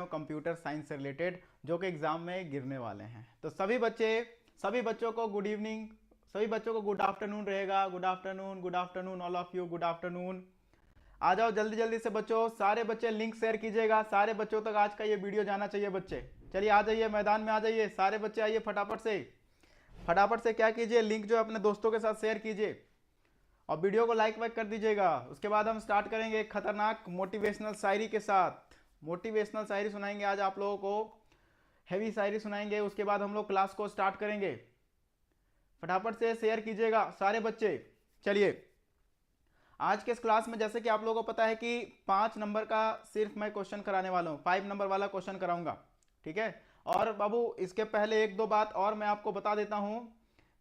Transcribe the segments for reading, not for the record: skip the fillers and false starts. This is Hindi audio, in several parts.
हैं कंप्यूटर साइंस से रिलेटेड, जो कि एग्जाम में गिरने वाले हैं। तो सभी बच्चों को गुड इवनिंग, सभी बच्चों को गुड आफ्टरनून रहेगा। Good afternoon, good afternoon all of you, good afternoon. आ जाओ जल्दी जल्दी से बच्चों, सारे बच्चे लिंक शेयर कीजिएगा, सारे बच्चों तक आज का ये वीडियो जाना चाहिए बच्चे। चलिए आ जाइए, मैदान में आ जाइए, सारे बच्चे आइए फटाफट से क्या कीजिए, लिंक जो अपने दोस्तों के साथ शेयर कीजिए और वीडियो को लाइक वाइक कर दीजिएगा। उसके बाद हम स्टार्ट करेंगे एक खतरनाक मोटिवेशनल शायरी के साथ। मोटिवेशनल शायरी सुनाएंगे आज आप लोगों को, हैवी शायरी सुनाएंगे। उसके बाद हम लोग क्लास को स्टार्ट करेंगे। फटाफट से शेयर कीजिएगा सारे बच्चे। चलिए आज के इस क्लास में जैसे कि आप लोगों को पता है कि 5 नंबर का सिर्फ मैं क्वेश्चन कराने वाला हूं, 5 नंबर वाला क्वेश्चन कराऊंगा, ठीक है। और बाबू इसके पहले एक दो बात और मैं आपको बता देता हूं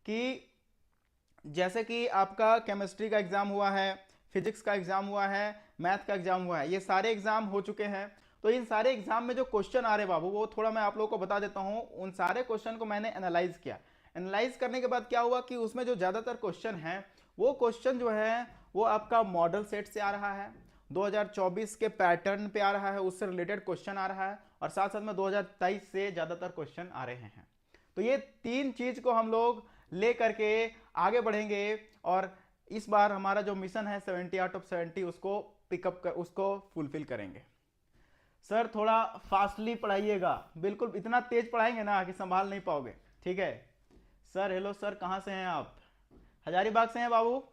कि जैसे कि आपका केमिस्ट्री का एग्जाम हुआ है, फिजिक्स का एग्जाम हुआ है, मैथ का एग्जाम हुआ है, ये सारे एग्जाम हो चुके हैं। तो इन सारे एग्जाम में जो क्वेश्चन आ रहे बाबू, वो थोड़ा मैं आप लोगों को बता देता हूं। उन सारे क्वेश्चन को मैंने एनालाइज किया। एनालाइज करने के बाद क्या हुआ कि उसमें जो ज्यादातर क्वेश्चन है, वो क्वेश्चन जो है वो आपका मॉडल सेट से आ रहा है, 2024 के पैटर्न पे आ रहा है, उससे रिलेटेड क्वेश्चन आ रहा है, और साथ साथ में 2023 से ज्यादातर क्वेश्चन आ रहे हैं। तो ये 3 चीज को हम लोग ले करके आगे बढ़ेंगे और इस बार हमारा जो मिशन है 70 आउट ऑफ 70 उसको पिकअप कर, उसको फुलफिल करेंगे। सर थोड़ा फास्टली पढ़ाइएगा, बिल्कुल इतना तेज पढ़ाएंगे ना कि संभाल नहीं पाओगे, ठीक है। सर हेलो सर, कहाँ से हैं आप? हजारीबाग से हैं बाबू,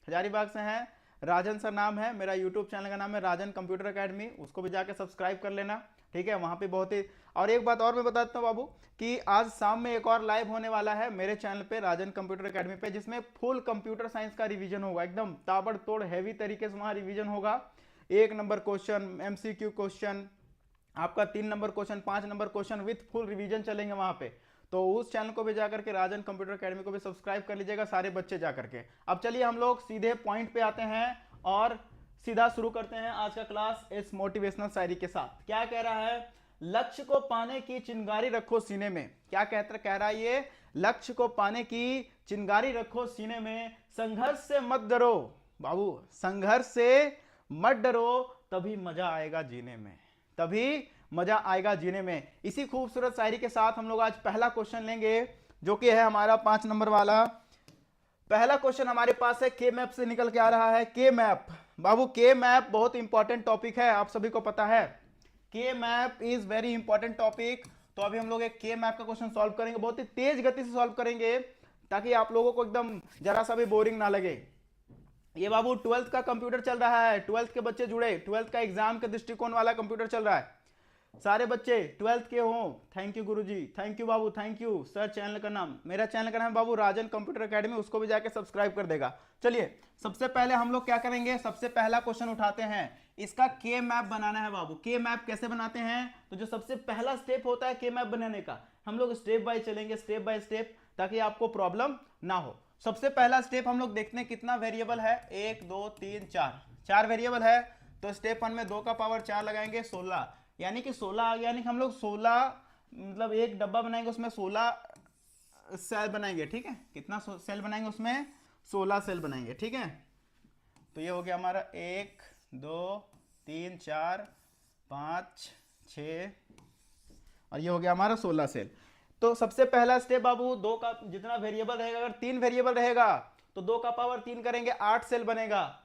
हजारीबाग से हैं। राजन सर नाम है मेरा, यूट्यूब चैनल का नाम है राजन कंप्यूटर अकेडमी, उसको भी जाके सब्सक्राइब कर लेना, ठीक है। वहां पे बहुत ही, और एक बात और मैं बता देता हूँ बाबू कि आज शाम में एक और लाइव होने वाला है मेरे चैनल पे राजन कंप्यूटर अकेडमी पे, जिसमें फुल कंप्यूटर साइंस का रिवीजन होगा, एकदम ताबड़तोड़ हैवी तरीके से वहां रिवीजन होगा। 1 नंबर क्वेश्चन, एमसीक्यू क्वेश्चन, आपका 3 number question, 5 number question with full revision चलेंगे वहां पे। तो उस चैनल को भी जाकर के, राजन कंप्यूटर अकेडमी को भी सब्सक्राइब कर लीजिएगा सारे बच्चे जाकर के। अब चलिए हम लोग सीधे पॉइंट पे आते हैं और सीधा शुरू करते हैं आज का क्लास इस मोटिवेशनल शायरी के साथ। क्या कह रहा है? लक्ष्य को पाने की चिंगारी रखो सीने में। क्या कह रहा है ये? लक्ष्य को पाने की चिंगारी रखो सीने में, संघर्ष से मत डरो बाबू, संघर्ष से मत डरो, तभी मजा आएगा जीने में, तभी मजा आएगा जीने में। इसी खूबसूरत शायरी के साथ हम लोग आज पहला क्वेश्चन लेंगे, जो कि है हमारा 5 नंबर वाला। पहला क्वेश्चन हमारे पास है, के मैप से निकल के आ रहा है। के मैप बाबू, के मैप बहुत इंपॉर्टेंट टॉपिक है, आप सभी को पता है। के map is very important topic. तो अभी हम लोग एक के मैप का क्वेश्चन सॉल्व करेंगे, बहुत ही तेज गति से सॉल्व करेंगे, ताकि आप लोगों को एकदम जरा सा भी बोरिंग ना लगे। ये बाबू 12th का कंप्यूटर चल रहा है, 12th के बच्चे जुड़े, 12th का एग्जाम के दृष्टिकोण वाला कंप्यूटर चल रहा है। सारे बच्चे 12th के हो, thank you Guruji, thank you Babu, thank you sir. Channel का नाम, मेरा चैनल का नाम है बाबू राजन कंप्यूटर अकेडमी, उसको भी जाके सब्सक्राइब कर देगा। चलिए सबसे पहले हम लोग क्या करेंगे, सबसे पहला क्वेश्चन उठाते हैं। इसका के मैप बनाना है बाबू। के मैप कैसे बनाते हैं? तो जो सबसे पहला स्टेप होता है के मैप बनाने का, हम लोग स्टेप बाय चलेंगे, स्टेप बाय स्टेप, ताकि आपको प्रॉब्लम ना हो। सबसे पहला स्टेप हम लोग देखते हैं कितना वेरिएबल है, 1 2 3 4, 4 वेरिएबल है। तो स्टेप 1 में 2 का पावर 4 लगाएंगे, 16, यानी कि 16 आ गया, यानी कि हम लोग 16 मतलब एक डब्बा बनाएंगे, उसमें 16 सेल बनाएंगे, ठीक है। कितना सेल बनाएंगे उसमें? 16 सेल बनाएंगे, ठीक है। तो ये हो गया हमारा 1 2 3 4 5 6, और ये हो गया हमारा 16 सेल। तो सबसे पहला स्टेप बाबू, 2 का जितना वेरिएबल रहेगा, अगर 3 वेरिएबल रहेगा तो 2 का पावर 3 करेंगे, 8 सेल बनेगा।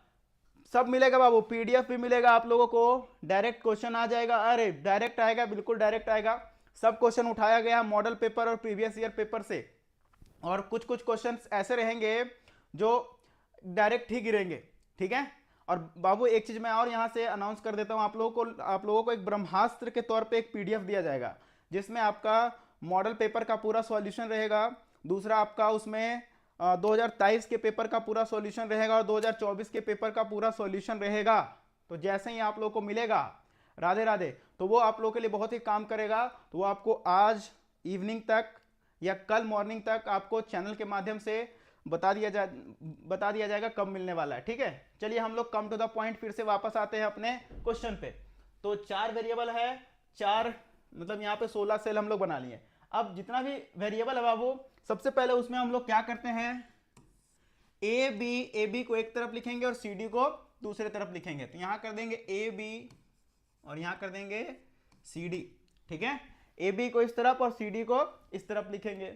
सब मिलेगा बाबू, पीडीएफ भी मिलेगा आप लोगों को, डायरेक्ट क्वेश्चन आ जाएगा, अरे डायरेक्ट आएगा, बिल्कुल डायरेक्ट आएगा। सब क्वेश्चन उठाया गया मॉडल पेपर और प्रीवियस ईयर पेपर से, और कुछ कुछ क्वेश्चन ऐसे रहेंगे जो डायरेक्ट ही गिरेंगे, ठीक है। और बाबू एक चीज मैं और यहां से अनाउंस कर देता हूं, आप लोगों को एक ब्रह्मास्त्र के तौर पे एक पीडीएफ दिया जाएगा, जिसमें आपका मॉडल पेपर का पूरा सॉल्यूशन रहेगा। दूसरा आपका उसमें 2023 के पेपर का पूरा सॉल्यूशन रहेगा और 2024 के पेपर का पूरा सॉल्यूशन रहेगा। तो जैसे ही आप लोगों को मिलेगा, राधे राधे, तो वो आप लोगों के लिए बहुत ही काम करेगा। तो वो आपको आज इवनिंग तक या कल मॉर्निंग तक आपको चैनल के माध्यम से बता दिया जाएगा कब मिलने वाला है, ठीक है। चलिए हम लोग कम टू द पॉइंट फिर से वापस आते हैं अपने क्वेश्चन पे। तो 4 वेरिएबल है, 4 मतलब यहाँ पे 16 सेल हम लोग बना लिए। अब जितना भी वेरिएबल है बाबू, सबसे पहले उसमें हम लोग क्या करते हैं, ए बी को एक तरफ लिखेंगे और सी डी को दूसरे तरफ लिखेंगे। तो यहां कर देंगे ए बी और यहां कर देंगे सी डी, ठीक है। ए बी को इस तरफ और सी डी को इस तरफ लिखेंगे।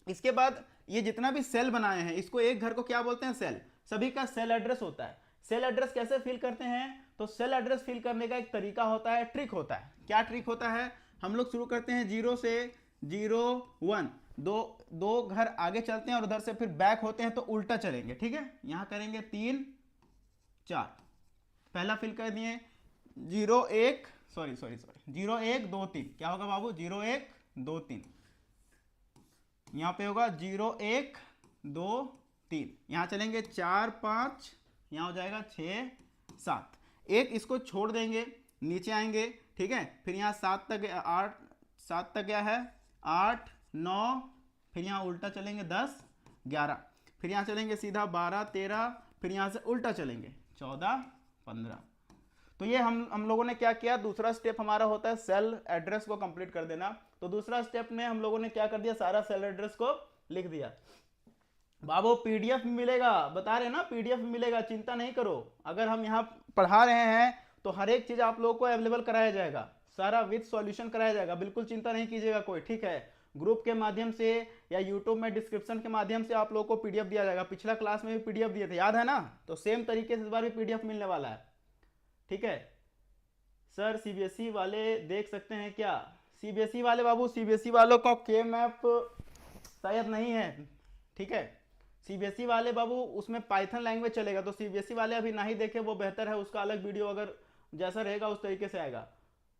इसके बाद ये जितना भी सेल बनाए हैं इसको, एक घर को क्या बोलते हैं, सेल, सभी का सेल एड्रेस होता है। सेल एड्रेस कैसे फिल करते हैं, तो सेल एड्रेस फिल करने का एक तरीका होता है, ट्रिक होता है। क्या ट्रिक होता है, हम लोग शुरू करते हैं 0 से 0 1, दो घर आगे चलते हैं और उधर से फिर बैक होते हैं तो उल्टा चलेंगे, ठीक है। यहां करेंगे 3 4, पहला फिल कर दिए 0 1 0 1 2 3, क्या होगा बाबू 0 1 2 3, यहां पे होगा 0 1 2 3, यहां चलेंगे 4 5, यहां हो जाएगा 6 7, एक इसको छोड़ देंगे, नीचे आएंगे, ठीक है। फिर यहाँ 7 तक 8 7 तक क्या है 8 9, फिर यहाँ उल्टा चलेंगे 10 11, फिर यहाँ चलेंगे सीधा 12 13, फिर यहाँ से उल्टा चलेंगे 14 15। तो ये हम लोगों ने क्या किया, दूसरा स्टेप हमारा होता है सेल एड्रेस को कंप्लीट कर देना। तो दूसरा स्टेप में हम लोगों ने क्या कर दिया, सारा सेल एड्रेस को लिख दिया। बाबू पीडीएफ मिलेगा, बता रहे ना पीडीएफ मिलेगा, चिंता नहीं करो। अगर हम यहाँ पढ़ा रहे हैं तो हर एक चीज आप लोगों को अवेलेबल कराया जाएगा, सारा विद सॉल्यूशन कराया जाएगा, बिल्कुल चिंता नहीं कीजिएगा कोई, ठीक है। ग्रुप के माध्यम से या यूट्यूब में डिस्क्रिप्शन के माध्यम से आप लोगों को पीडीएफ दिया जाएगा। पिछला क्लास में भी पीडीएफ दिए थे, याद है ना, तो सेम तरीके से इस बार भी पीडीएफ मिलने वाला है, ठीक है। सर सीबीएसई वाले देख सकते हैं क्या, सीबीएसई वाले बाबू, सीबीएसई वालों का के मैप शायद नहीं है, ठीक है। सीबीएसई वाले बाबू उसमें पाइथन लैंग्वेज चलेगा, तो सीबीएसई वाले अभी ना ही देखे वो बेहतर है, उसका अलग वीडियो अगर जैसा रहेगा उस तरीके से आएगा।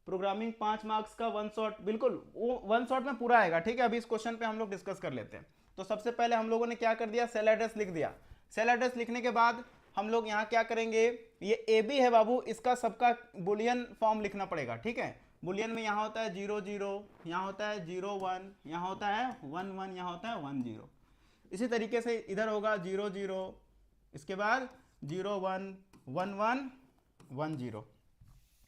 प्रोग्रामिंग 5 मार्क्स का 1 शॉट, बिल्कुल वो 1 शॉट में पूरा आएगा, ठीक है। अभी इस क्वेश्चन पे हम लोग डिस्कस कर लेते हैं। तो सबसे पहले हम लोगों ने क्या कर दिया, सेल एड्रेस लिख दिया। सेल एड्रेस लिखने के बाद हम लोग यहाँ क्या करेंगे, ये ए बी है बाबू, इसका सबका बुलियन फॉर्म लिखना पड़ेगा, ठीक है। बुलियन में यहाँ होता है 0 0, यहाँ होता है 0 1, यहाँ होता है 1 1, यहाँ होता है 1 0। इसी तरीके से इधर होगा 0 0, इसके बाद 0 1 1 1 1 0,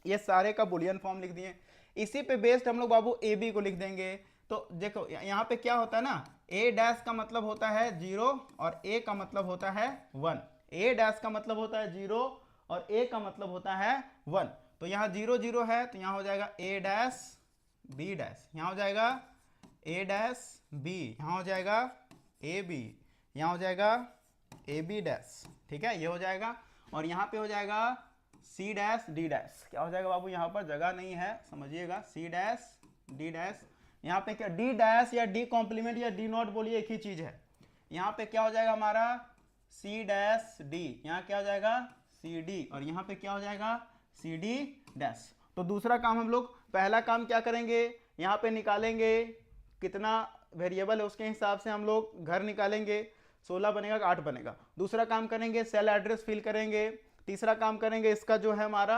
ये सारे का बुलियन फॉर्म लिख दिए। इसी पे बेस्ड हम लोग बाबू ए बी को लिख देंगे। तो देखो यहाँ पे क्या होता है ना, ए डैश का मतलब होता है 0 और ए का मतलब होता है 1, ए डैश का मतलब होता है 0 और ए का मतलब होता है 1। तो यहाँ 0 0 है तो यहाँ हो जाएगा ए डैश बी डैश, यहाँ हो जाएगा ए डैश बी, यहाँ हो जाएगा ए बी, यहाँ हो जाएगा ए बी डैश, ठीक है, ये हो जाएगा। और यहाँ पे हो जाएगा सी डैश डी डैश, क्या हो जाएगा बाबू, यहाँ पर जगह नहीं है समझिएगा, सी डैश डी डैश। यहाँ पे क्या डी डैश या डी कॉम्प्लीमेंट या डी नॉट बोलिए, एक ही चीज है। यहाँ पे क्या हो जाएगा हमारा सी डैश डी, यहाँ क्या हो जाएगा सी डी, और यहाँ पे क्या हो जाएगा सी डी डैश। तो दूसरा काम हम लोग, पहला काम क्या करेंगे, यहाँ पे निकालेंगे कितना वेरिएबल है उसके हिसाब से हम लोग घर निकालेंगे, 16 बनेगा 8 बनेगा। दूसरा काम करेंगे सेल एड्रेस फिल करेंगे। तीसरा काम करेंगे इसका जो है हमारा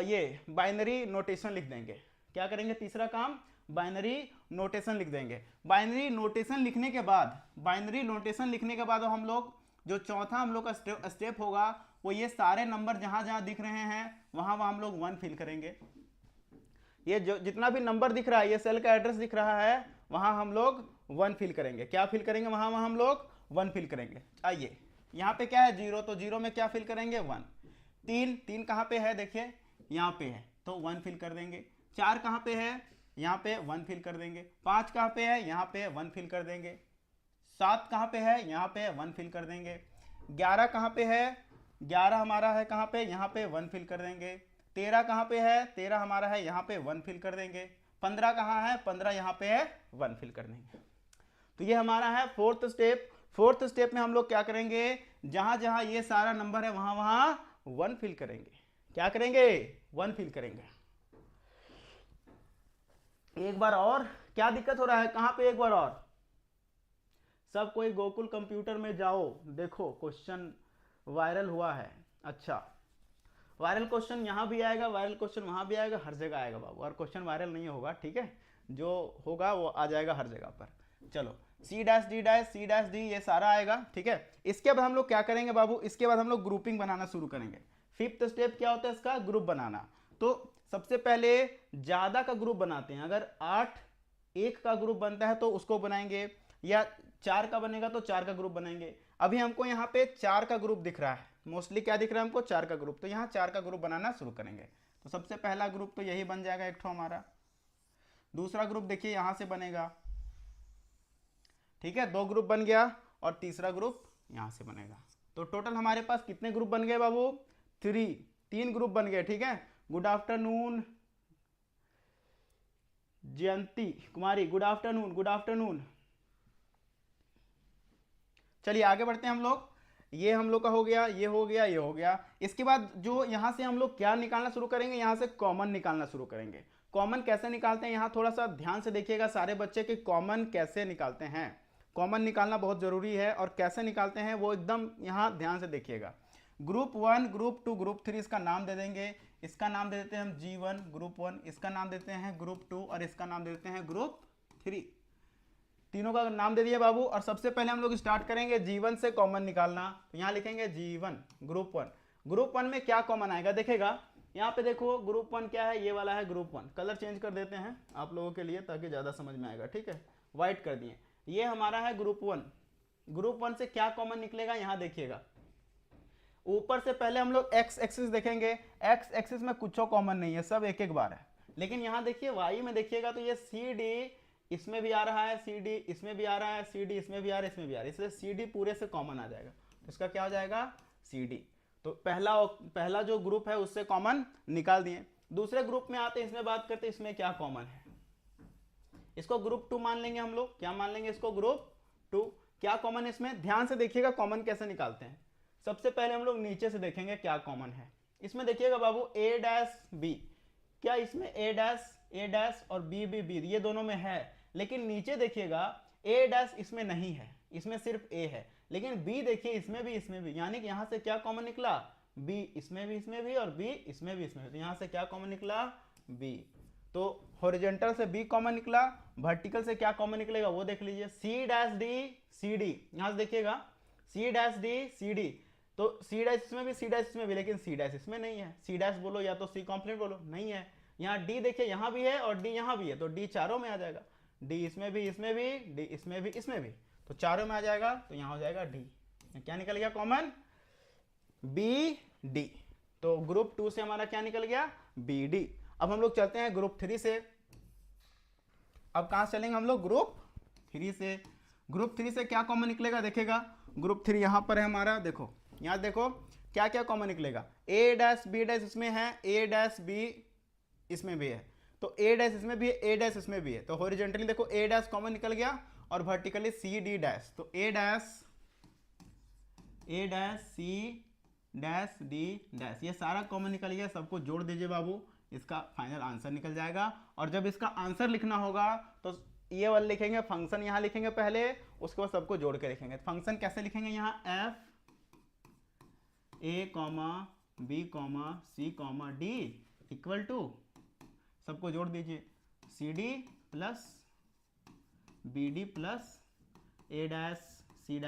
ये बाइनरी नोटेशन लिख देंगे। क्या करेंगे, तीसरा काम बाइनरी नोटेशन लिख देंगे। बाइनरी नोटेशन लिखने के बाद हम लोग जो चौथा हम लोग का स्टेप होगा वो ये सारे नंबर जहां जहां दिख रहे हैं वहां वहां हम लोग 1 फिल करेंगे। ये जो जितना भी नंबर दिख रहा है, ये सेल का एड्रेस दिख रहा है, वहां हम लोग 1 फिल करेंगे। क्या फिल करेंगे, वहां वहां हम लोग 1 फिल करेंगे। आइए यहाँ पे क्या है 0, तो 0 में क्या फिल करेंगे 1। 3 कहाँ पे है, देखिए यहाँ पे है तो 1 फिल कर देंगे। 4 कहाँ पे है, यहाँ पे 1 फिल कर देंगे। 5 कहाँ पे है, यहाँ पे 1 फिल कर देंगे। 7 कहाँ पे है, यहाँ पे 1 फिल कर देंगे। 11 कहाँ पे है, 11 हमारा है कहाँ पे, यहाँ पे 1 फिल कर देंगे। 13 कहाँ पे है, 13 हमारा है यहाँ पे 1 फिल कर देंगे। 15 कहाँ है, 15 यहाँ पे है 1 फिल कर देंगे। तो ये हमारा है फोर्थ स्टेप। फोर्थ स्टेप में हम लोग क्या करेंगे, जहां जहां ये सारा नंबर है वहां वहां 1 फिल करेंगे। क्या करेंगे, 1 फिल करेंगे। एक बार और, क्या दिक्कत हो रहा है, कहां पे एक बार और, सब कोई गोकुल कंप्यूटर में जाओ, देखो क्वेश्चन वायरल हुआ है। अच्छा, वायरल क्वेश्चन यहां भी आएगा, वायरल क्वेश्चन वहां भी आएगा, हर जगह आएगा बाबू, और क्वेश्चन वायरल नहीं होगा, ठीक है, जो होगा वो आ जाएगा हर जगह पर। चलो C dash D dash C dash D, ये सारा आएगा, ठीक है। इसके बाद हम लोग क्या करेंगे बाबू, इसके बाद हम लोग ग्रुपिंग बनाना शुरू करेंगे। 5th स्टेप क्या होता है इसका, ग्रुप बनाना। तो सबसे पहले ज्यादा का ग्रुप बनाते हैं। अगर 8 1 का ग्रुप बनता है तो उसको बनाएंगे, या 4 का बनेगा तो 4 का ग्रुप बनाएंगे। अभी हमको यहाँ पे 4 का ग्रुप दिख रहा है, मोस्टली क्या दिख रहा है हमको, 4 का ग्रुप, तो यहाँ 4 का ग्रुप बनाना शुरू करेंगे। तो सबसे पहला ग्रुप तो यही बन जाएगा एक ठो हमारा। दूसरा ग्रुप देखिए यहां से बनेगा, ठीक है, 2 ग्रुप बन गया, और तीसरा ग्रुप यहां से बनेगा। तो टोटल हमारे पास कितने ग्रुप बन गए बाबू? 3 ग्रुप बन गए, ठीक है। गुड आफ्टरनून जयंती कुमारी, गुड आफ्टरनून, गुड आफ्टरनून। चलिए आगे बढ़ते हैं हम लोग। ये हम लोग का हो गया, ये हो गया, ये हो गया। इसके बाद जो यहां से हम लोग क्या निकालना शुरू करेंगे, यहां से कॉमन निकालना शुरू करेंगे। कॉमन कैसे निकालते हैं, यहां थोड़ा सा ध्यान से देखिएगा सारे बच्चे कि कॉमन कैसे निकालते हैं। कॉमन निकालना बहुत जरूरी है, और कैसे निकालते हैं वो एकदम यहां ध्यान से देखिएगा। ग्रुप 1, ग्रुप 2, ग्रुप 3 इसका नाम दे देंगे। इसका नाम दे देते हैं हम G1 ग्रुप 1, इसका नाम देते हैं ग्रुप 2, और इसका नाम दे देते हैं ग्रुप 3। तीनों का नाम दे दिया बाबू। और सबसे पहले हम लोग स्टार्ट करेंगे G1 से कॉमन निकालना। तो यहाँ लिखेंगे G1 ग्रुप 1। ग्रुप 1 में क्या कॉमन आएगा देखेगा, यहाँ पे देखो ग्रुप 1 क्या है, ये वाला है ग्रुप 1। कलर चेंज कर देते हैं आप लोगों के लिए ताकि ज़्यादा समझ में आएगा, ठीक है, व्हाइट कर दिए। ये हमारा है ग्रुप 1। ग्रुप 1 से क्या कॉमन निकलेगा, यहाँ देखिएगा। ऊपर से पहले हम लोग एक्स एक्सिस देखेंगे। एक्स एक्सिस में कुछ कॉमन नहीं है, सब एक एक बार है। लेकिन यहाँ देखिए वाई में देखिएगा तो ये CD इसमें भी आ रहा है, CD इसमें भी आ रहा है, CD इसमें भी आ रहा है, इसमें भी आ रहा है, इसलिए CD पूरे से कॉमन आ जाएगा। तो इसका क्या हो जाएगा, CD। तो पहला जो ग्रुप है उससे कॉमन निकाल दिए। दूसरे ग्रुप में आते हैं, इसमें बात करते हैं इसमें क्या कॉमन है। इसको ग्रुप 2 मान लेंगे हम लोग। क्या मान लेंगे इसको, ग्रुप 2। क्या कॉमन है इसमें, ध्यान से देखिएगा कॉमन कैसे निकालते हैं। सबसे पहले हम लोग नीचे से देखेंगे क्या कॉमन है। इसमें देखिएगा बाबू A-B, क्या इसमें A' और B ये दोनों में है। लेकिन नीचे देखिएगा A' इसमें नहीं है, इसमें सिर्फ A है। लेकिन B देखिए इसमें भी, यानी कि यहां से क्या कॉमन निकला, B इसमें भी और B इसमें भी। तो यहां से क्या कॉमन निकला, B। तो हॉरिजॉन्टल से B कॉमन निकला, वर्टिकल से क्या कॉमन निकलेगा वो देख लीजिए, C'D CD। यहां से देखिएगा C'D CD। तो C' इसमें भी, C' इसमें भी, लेकिन C' इसमें नहीं है। C' बोलो या तो C कॉम्प्लीट बोलो, नहीं है। यहाँ D देखिए यहाँ भी है और D यहाँ भी है, तो D चारों में आ जाएगा। D इसमें भी, D इसमें भी, इसमें भी, तो चारों में आ जाएगा। तो यहाँ हो जाएगा D। क्या निकल गया कॉमन, BD। तो ग्रुप 2 से हमारा क्या निकल गया, BD। अब हम लोग चलते हैं ग्रुप 3 से। अब कहां चलेंगे हम लोग, ग्रुप 3 से। ग्रुप 3 से क्या कॉमन निकलेगा देखेगा। ग्रुप 3 यहां पर है हमारा, देखो यहां देखो क्या क्या कॉमन निकलेगा। A', B' इसमें है, A', B इसमें भी है, तो A' इसमें भी है, A' इसमें भी है। तो हॉरिजॉन्टली देखो A' कॉमन निकल गया, और वर्टिकली CD'। तो A', C' D', ये सारा कॉमन निकल गया। सबको जोड़ दीजिए बाबू, इसका फाइनल आंसर निकल जाएगा। और जब इसका आंसर लिखना होगा तो ये वाला लिखेंगे, फंक्शन यहाँ लिखेंगे पहले, उसके बाद सबको जोड़ के लिखेंगे। फंक्शन कैसे लिखेंगे, यहाँ FA,B,C,D इक्वल टू, सबको जोड़ दीजिए, CD plus BD plus A', C',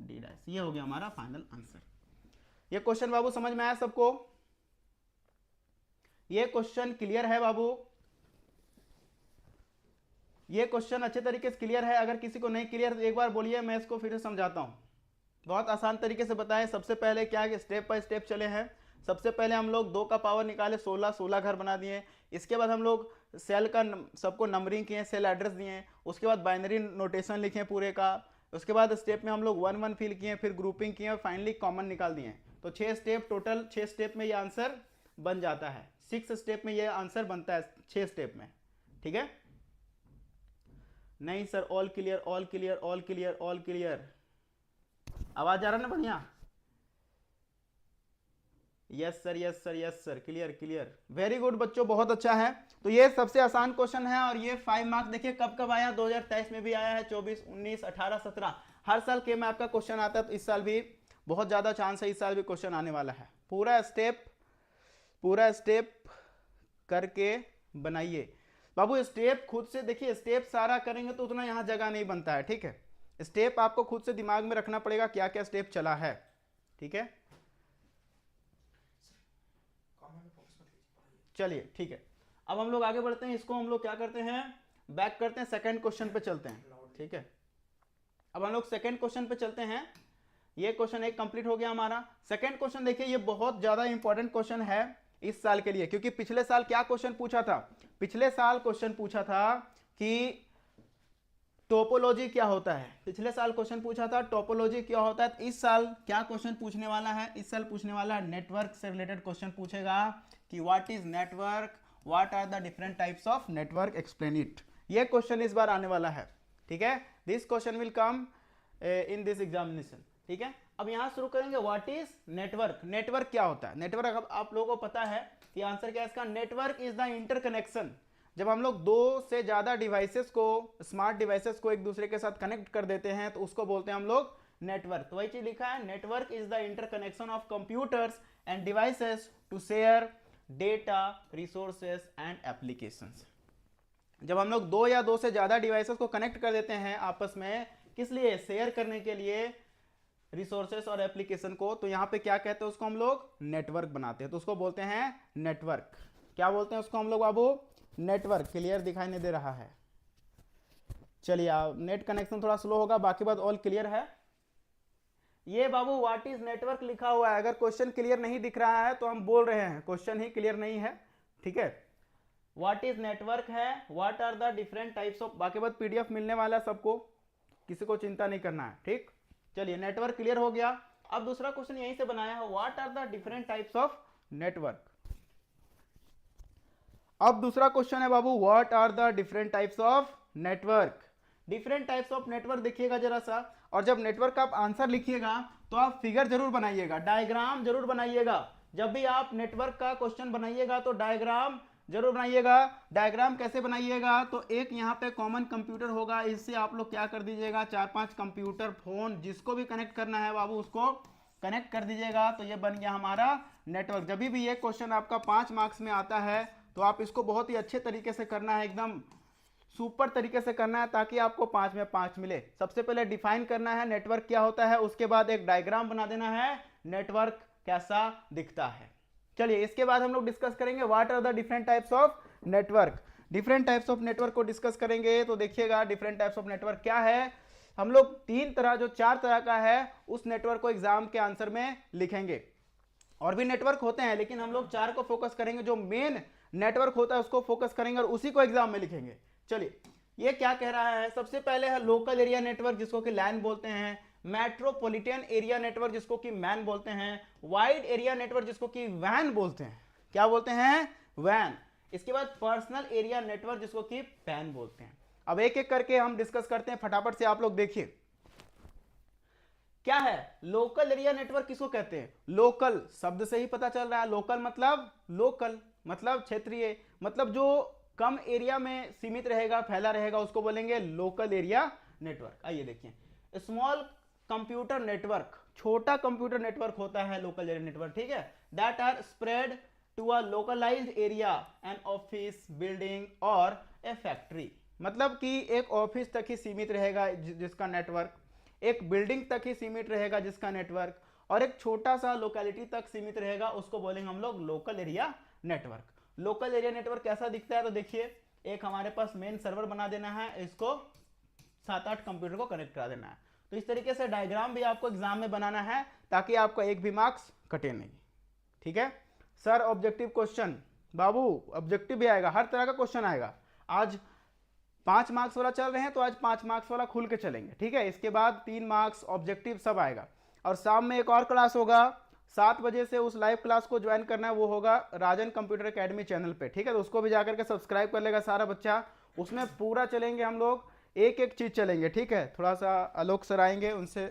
D'। ये हो गया हमारा फाइनल आंसर। ये क्वेश्चन बाबू समझ में आया सबको, ये क्वेश्चन क्लियर है बाबू, ये क्वेश्चन अच्छे तरीके से क्लियर है। अगर किसी को नहीं क्लियर तो एक बार बोलिए, मैं इसको फिर से समझाता हूं। बहुत आसान तरीके से बताएं। सबसे पहले क्या है, स्टेप बाय स्टेप चले हैं। सबसे पहले हम लोग 2 का पावर निकाले, 16 घर बना दिए। इसके बाद हम लोग सेल का सबको नंबरिंग किए, सेल एड्रेस दिए। उसके बाद बाइनरी नोटेशन लिखे पूरे का। उसके बाद स्टेप में हम लोग 1 फिल किए, फिर ग्रुपिंग किए, और फाइनली कॉमन निकाल दिए। तो 6 स्टेप टोटल, 6 स्टेप में ये आंसर बन जाता है। 6 स्टेप में ये आंसर बनता है, 6 स्टेप में, ठीक है। नहीं sir, all clear, all clear, all clear, all clear. आवाज आ रहा ना बढ़िया, yes sir, yes sir, yes sir, clear clear, very good बच्चों, बहुत अच्छा है। तो ये सबसे आसान क्वेश्चन है, और ये 5 मार्क्स देखिए कब कब आया, 2023 में भी आया है, 24, 19, 18, 17। हर साल के में आपका क्वेश्चन आता है, तो इस साल भी बहुत ज्यादा चांस है, इस साल भी क्वेश्चन आने वाला है। पूरा स्टेप करके बनाइए बाबू। स्टेप खुद से देखिए, स्टेप सारा करेंगे तो उतना यहाँ जगह नहीं बनता है, ठीक है। स्टेप आपको खुद से दिमाग में रखना पड़ेगा, क्या क्या स्टेप चला है, ठीक है। चलिए ठीक है, अब हम लोग आगे बढ़ते हैं। इसको हम लोग क्या करते हैं, बैक करते हैं, सेकंड क्वेश्चन पे चलते हैं, ठीक है। अब हम लोग सेकंड क्वेश्चन पे चलते हैं। ये क्वेश्चन एक कंप्लीट हो गया हमारा। सेकंड क्वेश्चन देखिए, ये बहुत ज्यादा इंपॉर्टेंट क्वेश्चन है। इस साल के लिए, क्योंकि पिछले साल क्या क्वेश्चन पूछा था, पिछले साल क्वेश्चन पूछा था कि टोपोलॉजी क्या होता है, पिछले साल क्वेश्चन पूछा था टोपोलॉजी क्या होता है। तो इस साल क्या क्वेश्चन पूछने वाला है, इस साल पूछने वाला है नेटवर्क से रिलेटेड क्वेश्चन पूछेगा कि what is network, what are the different types of network, explain it. ये क्वेश्चन इस बार आने वाला है, ठीक है। This question will come in this examination, ठीक है। अब यहां शुरू करेंगे व्हाट इज नेटवर्क, नेटवर्क क्या होता है। नेटवर्क आप लोगों को पता है कि आंसर क्या है इसका, नेटवर्क इज द इंटरकनेक्शन। जब हम लोग दो से ज्यादा डिवाइसेस को, स्मार्ट डिवाइसेस को एक दूसरे के साथ कनेक्ट कर देते हैं तो उसको बोलते हैं हम लोग नेटवर्क। तो वही चीज लिखा है, network is the interconnection of computers and devices to share data, resources and applications. जब हम लोग दो या दो से ज्यादा डिवाइसेस को कनेक्ट कर देते हैं आपस में, किस लिए, शेयर करने के लिए रिसोर्सेस और एप्लीकेशन को, तो यहाँ पे क्या कहते हैं उसको हम लोग नेटवर्क बनाते हैं, तो उसको बोलते हैं नेटवर्क। क्या बोलते हैं उसको हम लोग बाबू, नेटवर्क। क्लियर दिखाई नहीं दे रहा है, चलिए नेट कनेक्शन थोड़ा स्लो होगा, बाकी बात ऑल क्लियर है। ये बाबू व्हाट इज नेटवर्क लिखा हुआ है, अगर क्वेश्चन क्लियर नहीं दिख रहा है तो हम बोल रहे हैं क्वेश्चन ही क्लियर नहीं है, ठीक है। व्हाट इज नेटवर्क है, what are the different types of, बाकी बात पीडीएफ मिलने वाला है सबको, किसी को चिंता नहीं करना है, ठीक। चलिए नेटवर्क क्लियर हो गया। अब दूसरा क्वेश्चन यहीं से बनाया है, what are the different types of network. अब दूसरा क्वेश्चन है बाबू, what are the different types of network. Different types of network देखिएगा जरा सा, और जब नेटवर्क का आप आंसर लिखिएगा तो आप फिगर जरूर बनाइएगा, डायग्राम जरूर बनाइएगा। जब भी आप नेटवर्क का क्वेश्चन बनाइएगा तो डायग्राम जरूर बनाइएगा। डायग्राम कैसे बनाइएगा, तो एक यहाँ पे कॉमन कंप्यूटर होगा, इससे आप लोग क्या कर दीजिएगा, 4-5 कंप्यूटर, फोन, जिसको भी कनेक्ट करना है बाबू उसको कनेक्ट कर दीजिएगा, तो ये बन गया हमारा नेटवर्क। जब भी ये क्वेश्चन आपका 5 मार्क्स में आता है तो आप इसको बहुत ही अच्छे तरीके से करना है, एकदम सुपर तरीके से करना है, ताकि आपको 5 में 5 मिले। सबसे पहले डिफाइन करना है नेटवर्क क्या होता है, उसके बाद एक डायग्राम बना देना है नेटवर्क कैसा दिखता है। चलिए इसके बाद हम लोग डिस्कस करेंगे what are the different types of network. Different types of network को डिस्कस करेंगे तो देखिएगा डिफरेंट टाइप्स ऑफ नेटवर्क क्या है। हम लोग 3 तरह, जो 4 तरह का है, उस नेटवर्क को एग्जाम के आंसर में लिखेंगे। और भी नेटवर्क होते हैं लेकिन हम लोग 4 को फोकस करेंगे, जो मेन नेटवर्क होता है उसको फोकस करेंगे और उसी को एग्जाम में लिखेंगे। चलिए ये क्या कह रहा है, सबसे पहले है लोकल एरिया नेटवर्क जिसको कि लैन बोलते हैं, मेट्रोपॉलिटन एरिया नेटवर्क जिसको कि मैन बोलते हैं, वाइड एरिया नेटवर्क जिसको कि वैन बोलते हैं। क्या बोलते हैं, वैन। इसके बाद पर्सनल एरिया नेटवर्क जिसको कि पैन बोलते हैं। अब एक एक करके हम डिस्कस करते हैं, फटाफट से आप लोग देखिए क्या है लोकल एरिया नेटवर्क, किसको कहते हैं, लोकल शब्द से ही पता चल रहा है। लोकल मतलब क्षेत्रीय, मतलब जो कम एरिया में सीमित रहेगा, फैला रहेगा, उसको बोलेंगे लोकल एरिया नेटवर्क। आइए देखिए, स्मॉल कंप्यूटर नेटवर्क, छोटा कंप्यूटर नेटवर्क होता है लोकल एरिया नेटवर्क, ठीक है। That are spread to a localized area, an office, building और ए फैक्ट्री। मतलब कि एक ऑफिस तक ही सीमित रहेगा जिसका नेटवर्क, एक बिल्डिंग तक ही सीमित रहेगा जिसका नेटवर्क, और एक छोटा सा लोकेलिटी तक सीमित रहेगा, उसको बोलेंगे हम लोग local area network. Local area network कैसा दिखता है, तो देखिए एक हमारे पास मेन सर्वर बना देना है, इसको 7-8 कंप्यूटर को कनेक्ट करा देना है। तो इस तरीके से डायग्राम भी आपको एग्जाम में बनाना है ताकि आपको एक भी मार्क्स कटे नहीं, ठीक है। सर ऑब्जेक्टिव क्वेश्चन, बाबू ऑब्जेक्टिव भी आएगा, हर तरह का क्वेश्चन आएगा। आज 5 मार्क्स वाला चल रहे हैं तो आज 5 मार्क्स वाला खुल के चलेंगे, ठीक है। इसके बाद 3 मार्क्स ऑब्जेक्टिव सब आएगा। और शाम में एक और क्लास होगा 7 बजे से, उस लाइव क्लास को ज्वाइन करना है, वो होगा राजन कंप्यूटर एकेडमी चैनल पे, ठीक है। तो उसको भी जाकर के सब्सक्राइब कर लेगा सारा बच्चा, उसमें पूरा चलेंगे हम लोग, एक एक चीज चलेंगे, ठीक है। थोड़ा सा आलोक सर आएंगे, उनसे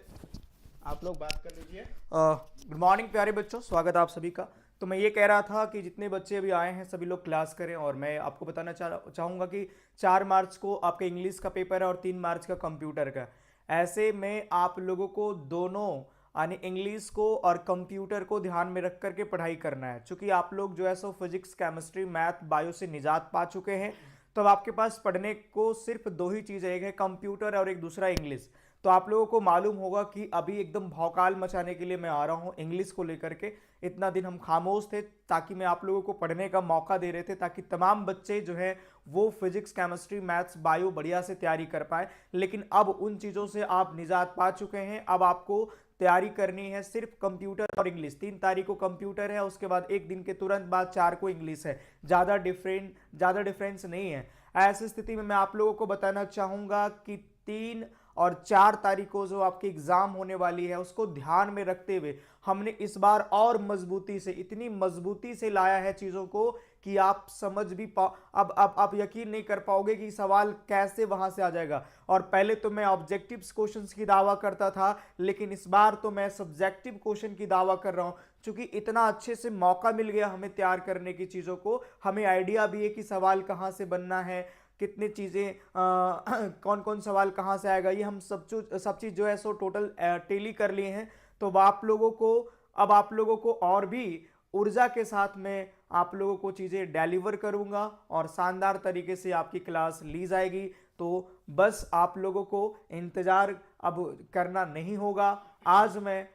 आप लोग बात कर लीजिए। गुड मॉर्निंग प्यारे बच्चों, स्वागत है आप सभी का। तो मैं ये कह रहा था कि जितने बच्चे अभी आए हैं सभी लोग क्लास करें, और मैं आपको बताना चाहूँगा कि 4 मार्च को आपका इंग्लिश का पेपर है और 3 मार्च का कंप्यूटर का। ऐसे में आप लोगों को दोनों यानी इंग्लिश को और कंप्यूटर को ध्यान में रख करके पढ़ाई करना है। चूँकि आप लोग जो है सो फिजिक्स, केमिस्ट्री, मैथ, बायो से निजात पा चुके हैं, तो अब आपके पास पढ़ने को सिर्फ 2 ही चीज़ें, एक है कंप्यूटर और एक दूसरा इंग्लिश। तो आप लोगों को मालूम होगा कि अभी एकदम भौकाल मचाने के लिए मैं आ रहा हूँ इंग्लिश को लेकर के। इतना दिन हम खामोश थे ताकि मैं आप लोगों को पढ़ने का मौका दे रहे थे, ताकि तमाम बच्चे जो है वो फिजिक्स, केमिस्ट्री, मैथ्स, बायो बढ़िया से तैयारी कर पाए। लेकिन अब उन चीज़ों से आप निजात पा चुके हैं। अब आपको तैयारी करनी है सिर्फ कंप्यूटर और इंग्लिश। 3 तारीख को कंप्यूटर है, उसके बाद एक दिन के तुरंत बाद 4 को इंग्लिश है। ज़्यादा डिफरेंस नहीं है। ऐसी स्थिति में मैं आप लोगों को बताना चाहूँगा कि 3 और 4 तारीख को जो आपकी एग्जाम होने वाली है उसको ध्यान में रखते हुए हमने इस बार और मजबूती से, इतनी मजबूती से लाया है चीज़ों को कि आप समझ भी पाओ। अब आप यकीन नहीं कर पाओगे कि सवाल कैसे वहां से आ जाएगा। और पहले तो मैं ऑब्जेक्टिव क्वेश्चंस की दावा करता था, लेकिन इस बार तो मैं सब्जेक्टिव क्वेश्चन की दावा कर रहा हूं, क्योंकि इतना अच्छे से मौका मिल गया हमें तैयार करने की चीज़ों को। हमें आइडिया भी है कि सवाल कहाँ से बनना है, कितनी चीज़ें कौन कौन सवाल कहाँ से आएगा, ये हम सब चीज़ जो है सो टोटल टेली कर लिए हैं। तो अब आप लोगों को और भी ऊर्जा के साथ में आप लोगों को चीज़ें डिलीवर करूंगा और शानदार तरीके से आपकी क्लास ली जाएगी। तो बस आप लोगों को इंतज़ार अब करना नहीं होगा। आज मैं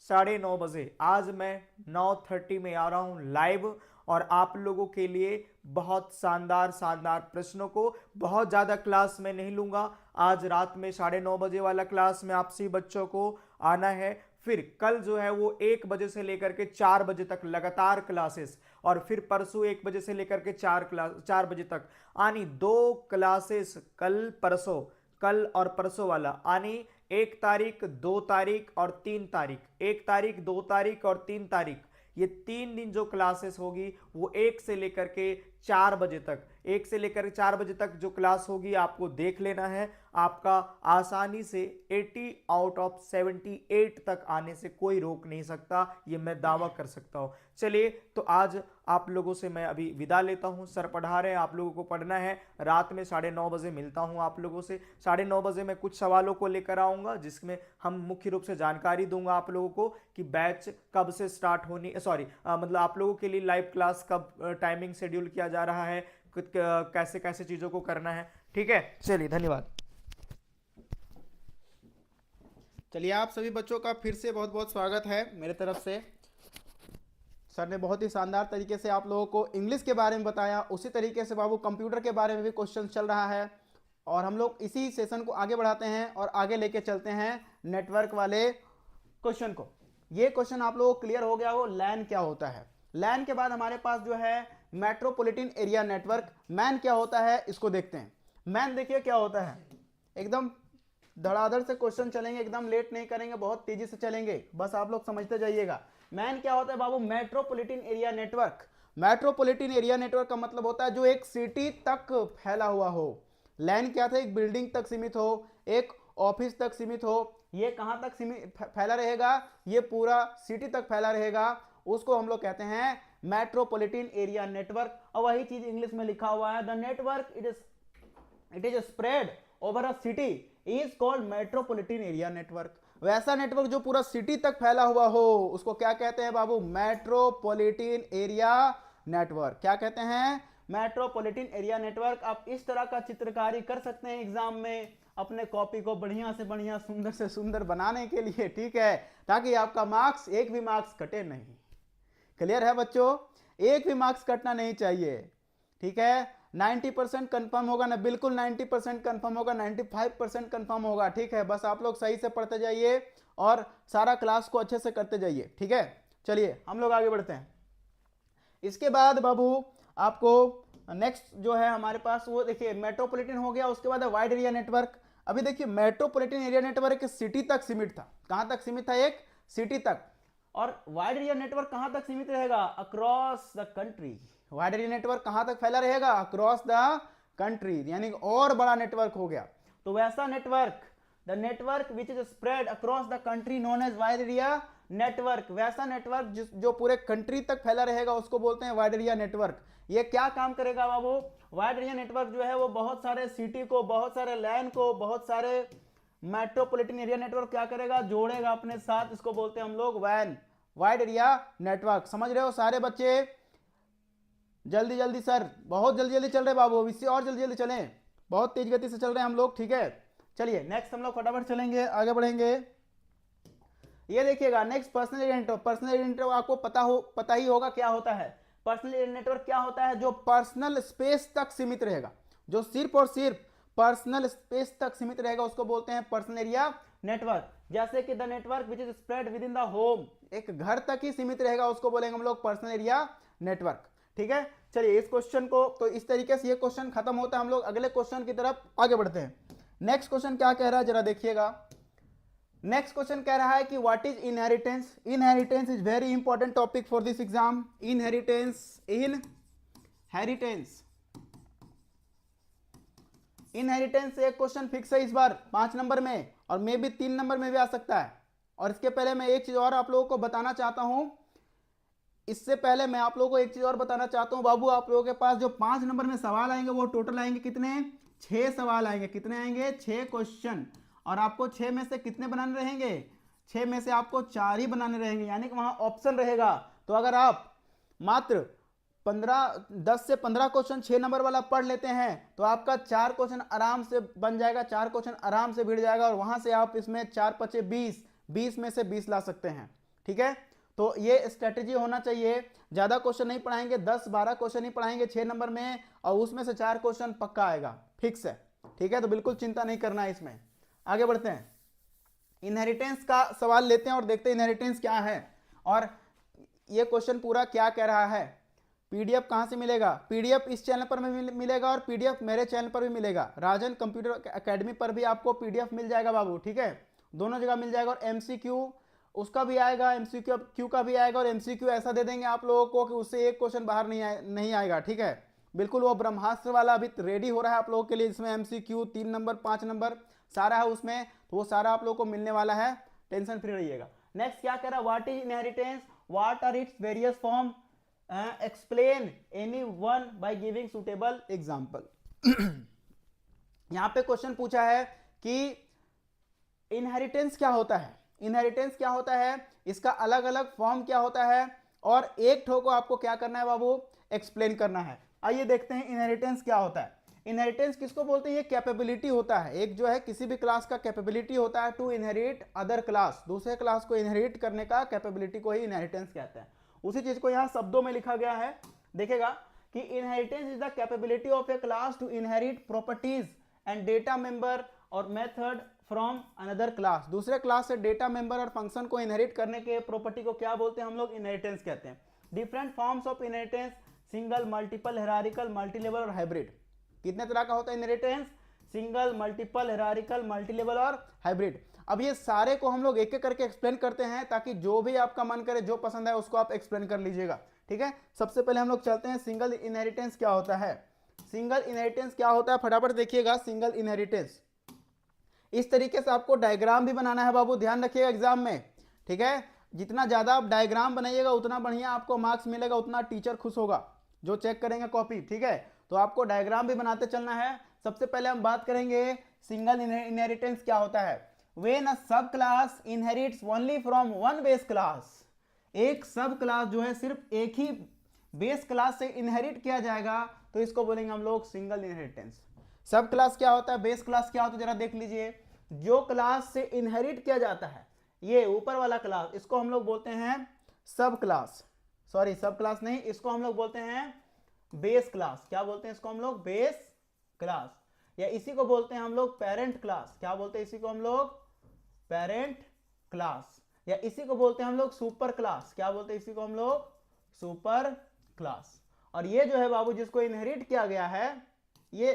9:30 बजे, आज मैं 9:30 में आ रहा हूँ लाइव, और आप लोगों के लिए बहुत शानदार प्रश्नों को, बहुत ज़्यादा क्लास में नहीं लूँगा। आज रात में 9:30 बजे वाला क्लास में आप सभी बच्चों को आना है। फिर कल जो है वो 1 बजे से लेकर के 4 बजे तक लगातार क्लासेस, और फिर परसों 1 बजे से लेकर के 4 बजे तक आनी 2 क्लासेस, कल और परसों वाला आनी 1 तारीख, 2 तारीख और 3 तारीख, 1 तारीख, 2 तारीख और 3 तारीख। ये 3 दिन जो क्लासेस होगी वो 1 से लेकर के 4 बजे तक, 1 से लेकर 4 बजे तक जो क्लास होगी आपको देख लेना है। आपका आसानी से 80 आउट ऑफ 78 तक आने से कोई रोक नहीं सकता, ये मैं दावा कर सकता हूँ। चलिए, तो आज आप लोगों से मैं अभी विदा लेता हूँ। सर पढ़ा रहे हैं, आप लोगों को पढ़ना है। रात में 9:30 बजे मिलता हूँ आप लोगों से। 9:30 बजे मैं कुछ सवालों को लेकर आऊँगा, जिसमें हम मुख्य रूप से जानकारी दूंगा आप लोगों को कि बैच कब से स्टार्ट होनी, मतलब आप लोगों के लिए लाइव क्लास कब टाइमिंग शेड्यूल किया जा रहा है, कैसे कैसे चीज़ों को करना है। ठीक है, चलिए, धन्यवाद। चलिए, आप सभी बच्चों का फिर से बहुत बहुत स्वागत है मेरे तरफ से। सर ने बहुत ही शानदार तरीके से आप लोगों को इंग्लिश के बारे में बताया, उसी तरीके से बाबू कंप्यूटर के बारे में भी क्वेश्चन चल रहा है, और हम लोग इसी सेशन को आगे बढ़ाते हैं और आगे लेके चलते हैं नेटवर्क वाले क्वेश्चन को। ये क्वेश्चन आप लोगों को क्लियर हो गया हो, लैन क्या होता है। लैन के बाद हमारे पास जो है मेट्रोपॉलिटन एरिया नेटवर्क, मैन क्या होता है इसको देखते हैं। मैन देखिए क्या होता है, एकदम धड़ाधड़ से क्वेश्चन चलेंगे, एकदम लेट नहीं करेंगे, बहुत तेजी से चलेंगे, बस आप लोग समझते जाइएगा। मैन क्या होता है बाबू, metropolitan area network. Metropolitan area network का मतलब होता है जो एक सिटी तक फैला हुआ हो। लैन क्या था, एक बिल्डिंग तक सीमित हो, एक ऑफिस तक सीमित हो। ये कहां तक फैला रहेगा, ये पूरा सिटी तक फैला रहेगा, उसको हम लोग कहते हैं मेट्रोपॉलिटन एरिया नेटवर्क। और वही चीज इंग्लिश में लिखा हुआ है, the network it is spread over a city is called metropolitan area network. वैसा नेटवर्क जो पूरा सिटी तक फैला हुआ हो उसको क्या कहते हैं बाबू, मेट्रोपॉलिटन एरिया नेटवर्क। क्या कहते हैं, मेट्रोपॉलिटन एरिया नेटवर्क। आप इस तरह का चित्रकारी कर सकते हैं एग्जाम में अपने कॉपी को बढ़िया से बढ़िया, सुंदर से सुंदर बनाने के लिए, ठीक है, ताकि आपका मार्क्स, एक भी मार्क्स कटे नहीं। क्लियर है बच्चों, एक भी मार्क्स कटना नहीं चाहिए, ठीक है। 90% कंफर्म होगा ना, बिल्कुल 90% कंफर्म होगा, 95% कंफर्म होगा, ठीक है। बस आप लोग सही से पढ़ते जाइए और सारा क्लास को अच्छे से करते जाइए, ठीक है। चलिए हम लोग आगे बढ़ते हैं। इसके बाद बाबू आपको नेक्स्ट जो है हमारे पास वो देखिए, मेट्रोपॉलिटन हो गया, उसके बाद वाइड एरिया नेटवर्क। अभी देखिए, मेट्रोपॉलिटन एरिया नेटवर्क सिटी तक सीमित था। कहां तक सीमित था, एक सिटी तक। और वाइड एरिया नेटवर्क कहां तक सीमित रहेगा, across the country. Wide area network कहां तक फैला रहेगा, अक्रॉस द कंट्री, यानी और बड़ा नेटवर्क हो गया। तो वैसा network, the network which is spread across the country known as wide area network. वैसा नेटवर्क जो पूरे कंट्री तक फैला रहेगा उसको बोलते हैं वाइड एरिया नेटवर्क। ये क्या काम करेगा बाबू, वाइड एरिया नेटवर्क जो है वो बहुत सारे सिटी को, बहुत सारे लैंड को, बहुत सारे मेट्रोपॉलिटन एरिया नेटवर्क क्या करेगा, जोड़ेगा अपने साथ। इसको बोलते हैं हम लोग वैन, वाइड एरिया नेटवर्क। समझ रहे हो सारे बच्चे, जल्दी जल्दी सर, बहुत जल्दी जल्दी चल रहे बाबू, इससे और जल्दी जल्दी चलें, बहुत तेज गति से चल रहे हैं हम लोग, ठीक है। चलिए नेक्स्ट हम लोग फटाफट चलेंगे, आगे बढ़ेंगे। ये देखिएगा next, personal area network. Personal area network आपको पता ही होगा क्या होता है। पर्सनल एरिया नेटवर्क क्या होता है, जो पर्सनल स्पेस तक सीमित रहेगा, जो सिर्फ और सिर्फ पर्सनल स्पेस तक सीमित रहेगा, उसको बोलते हैं पर्सनल एरिया नेटवर्क। जैसे कि the network which is spread with in the home, एक घर तक ही सीमित रहेगा, उसको बोलेंगे हम लोग पर्सनल एरिया नेटवर्क। ठीक है, चलिए इस क्वेश्चन को, तो इस तरीके से ये क्वेश्चन खत्म होता है। हम लोग अगले क्वेश्चन की तरफ आगे बढ़ते हैं। नेक्स्ट क्वेश्चन क्या कह रहा है जरा देखिएगा। नेक्स्ट क्वेश्चन कह रहा है कि what is inheritance. Inheritance is very important topic for this exam. Inheritance inheritance से एक क्वेश्चन फिक्स है इस बार 5 नंबर में, और मे भी 3 नंबर में भी आ सकता है। और इसके पहले मैं एक चीज और आप लोगों को बताना चाहता हूं, इससे पहले मैं आप लोगों को एक चीज और बताना चाहता हूं बाबू, आप लोगों के पास जो 5 नंबर में सवाल आएंगे वो टोटल आएंगे कितने, 6 सवाल आएंगे। कितने आएंगे, 6 क्वेश्चन। और आपको 6 में से कितने बनाने रहेंगे, 6 में से आपको 4 ही बनाने रहेंगे, यानी कि वहां ऑप्शन रहेगा। तो अगर आप मात्र 10 से 15 क्वेश्चन 6 नंबर वाला पढ़ लेते हैं तो आपका 4 क्वेश्चन आराम से बन जाएगा, 4 क्वेश्चन आराम से भिड़ जाएगा, और वहां से आप इसमें 4 5 20 में से 20 ला सकते हैं। ठीक है, तो ये स्ट्रेटेजी होना चाहिए। ज्यादा क्वेश्चन नहीं पढ़ाएंगे, 10-12 क्वेश्चन ही पढ़ाएंगे 6 नंबर में, और उसमें से 4 क्वेश्चन पक्का आएगा, फिक्स है। ठीक है, तो बिल्कुल चिंता नहीं करना है इसमें। आगे बढ़ते हैं, इनहेरिटेंस का सवाल लेते हैं और देखते हैं इनहेरिटेंस क्या है और ये क्वेश्चन पूरा क्या कह रहा है। पीडीएफ कहां से मिलेगा, पीडीएफ इस चैनल पर भी मिलेगा और पीडीएफ मेरे चैनल पर भी मिलेगा। राजन कंप्यूटर एकेडमी पर भी आपको पीडीएफ मिल जाएगा बाबू। ठीक है, दोनों जगह मिल जाएगा। और एमसीक्यू उसका भी आएगा, एमसीक्यू का भी आएगा, और एमसीक्यू ऐसा दे देंगे आप लोगों को कि उससे एक क्वेश्चन बाहर नहीं आएगा। ठीक है, बिल्कुल वो ब्रह्मास्त्र वाला अभी रेडी हो रहा है आप लोगों के लिए, जिसमें एमसीक्यू 3 नंबर 5 नंबर सारा है उसमें, तो वो सारा आप लोगों को मिलने वाला है, टेंशन फ्री रहिएगा। नेक्स्ट क्या कह रहा है, what is inheritance, what are its various form, explain any one by giving suitable example. यहां पे क्वेश्चन पूछा है कि इनहेरिटेंस क्या होता है, इनहेरिटेंस क्या होता है, इसका अलग अलग फॉर्म क्या होता है, और एक ठो को आपको क्या करना है बाबू, एक्सप्लेन करना है। आइए देखते हैं इनहेरिटेंस क्या होता है। इनहेरिटेंस किसको बोलते हैं, ये कैपेबिलिटी होता है, एक जो है किसी भी क्लास का कैपेबिलिटी होता है टू इनहेरिट अदर क्लास, दूसरे क्लास को इनहेरिट करने का कैपेबिलिटी को ही इनहेरिटेंस कहते हैं। उसी चीज को यहाँ शब्दों में लिखा गया है, देखेगा कि inheritance is the capability of a class to inherit properties and data member और मेथड फ्रॉम अनदर क्लास। दूसरे क्लास से डेटा मेंबर और फंक्शन को इनहेरिट करने के प्रॉपर्टी को क्या बोलते हैं हम लोग, इनहेरिटेंस कहते हैं। Different forms of inheritance, single, multiple, hierarchical, multilevel और हाइब्रिड। कितने तरह का होता है inheritance, single, multiple, hierarchical, multilevel और हाइब्रिड। अब ये सारे को हम लोग एक एक करके एक्सप्लेन करते हैं, ताकि जो भी आपका मन करे, जो पसंद है उसको आप एक्सप्लेन कर लीजिएगा। ठीक है, सबसे पहले हम लोग चलते हैं सिंगल इनहेरिटेंस क्या होता है। सिंगल इनहेरिटेंस क्या होता है, फटाफट देखिएगा। सिंगल इनहेरिटेंस इस तरीके से आपको डायग्राम भी बनाना है बाबू, ध्यान रखिएगा एग्जाम में। ठीक है, जितना ज्यादा आप डायग्राम बनाइएगा उतना बढ़िया आपको मार्क्स मिलेगा, उतना टीचर खुश होगा जो चेक करेंगे कॉपी। ठीक है, तो आपको डायग्राम भी बनाते चलना है। सबसे पहले हम बात करेंगे सिंगल इनहेरिटेंस क्या होता है। When a सब class inherits only from one base class, एक सब क्लास जो है सिर्फ एक ही बेस क्लास से इनहेरिट किया जाएगा, तो इसको बोलेंगे हम लोग सिंगल इनहेरिटेंस। सब क्लास क्या होता है, बेस क्लास क्या होता है, जरा देख लीजिए। जो क्लास से इनहेरिट किया जाता है, ये ऊपर वाला क्लास, इसको हम लोग बोलते हैं सब क्लास, सॉरी सब क्लास नहीं, इसको हम लोग बोलते हैं बेस क्लास। क्या बोलते हैं इसको हम लोग, बेस क्लास, या इसी को बोलते हैं हम लोग पेरेंट क्लास। क्या बोलते हैं इसी को हम लोग, पेरेंट क्लास, या इसी को बोलते हैं हम लोग सुपर क्लास। क्या बोलते हैं इसी को हम लोग, सुपर क्लास। और ये जो है बाबू जिसको इनहेरिट किया गया है, ये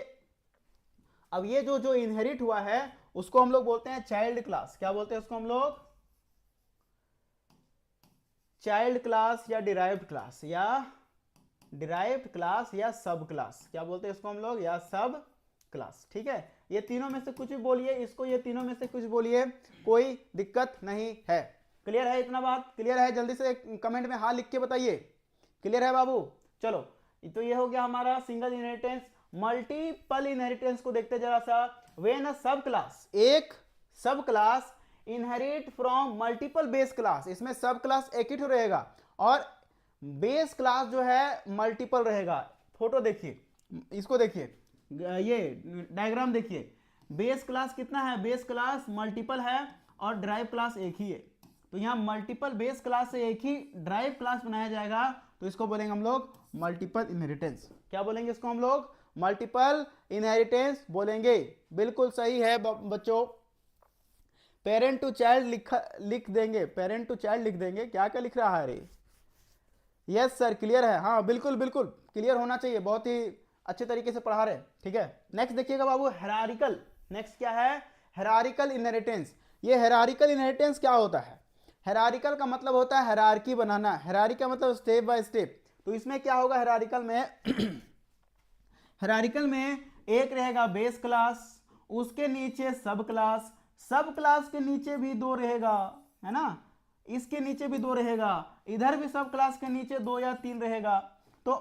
अब ये जो इनहेरिट हुआ है उसको हम लोग बोलते हैं चाइल्ड क्लास। क्या बोलते हैं उसको हम लोग, चाइल्ड क्लास या डिराइव्ड क्लास, या डिराइव्ड क्लास या सब क्लास। क्या बोलते हैं इसको हम लोग, या सब क्लास। ठीक है, ये तीनों में से कुछ भी बोलिए, इसको ये तीनों में से कुछ बोलिए, कोई दिक्कत नहीं है। क्लियर है, इतना बात क्लियर है, जल्दी से कमेंट में हाँ लिख के बताइए, क्लियर है बाबू। चलो, तो ये हो गया हमारा सिंगल इनहेरिटेंस। मल्टीपल इनहेरिटेंस को देखते जरा सा। व्हेन अ सब क्लास, एक सब class inherit from multiple base class, इसमें सब क्लास एक ही ठो रहेगा और बेस क्लास जो है मल्टीपल रहेगा। फोटो देखिए, इसको देखिए, ये डायग्राम देखिए, बेस क्लास कितना है, बेस क्लास मल्टीपल है और ड्राइव क्लास एक ही है। तो यहाँ मल्टीपल बेस क्लास से एक ही ड्राइव क्लास बनाया जाएगा, तो इसको बोलेंगे हम लोग मल्टीपल इनहेरिटेंस। क्या बोलेंगे इसको हम लोग, मल्टीपल इनहेरिटेंस बोलेंगे। बिल्कुल सही है बच्चों। पेरेंट टू चाइल्ड लिख देंगे, पेरेंट टू चाइल्ड लिख देंगे, क्या क्या लिख रहा है रे? यस सर क्लियर है, हाँ बिल्कुल बिल्कुल क्लियर होना चाहिए, बहुत ही अच्छे तरीके से पढ़ा रहे। ठीक है, नेक्स्ट देखिएगा बाबू, हेरारिकल। नेक्स्ट क्या है? Hierarchical inheritance. ये हेरारिकल इनहेरिटेंस क्या होता है? हेरारिकल का मतलब होता है हेरारकी बनाना, हेरारी का मतलब स्टेप बाय स्टेप। तो इसमें क्या होगा हेरारिकल में हेरारिकल में एक रहेगा बेस क्लास, उसके नीचे सब क्लास, सब क्लास के नीचे भी दो रहेगा, है ना, इसके नीचे भी दो रहेगा, इधर भी सब क्लास के नीचे दो या तीन रहेगा। तो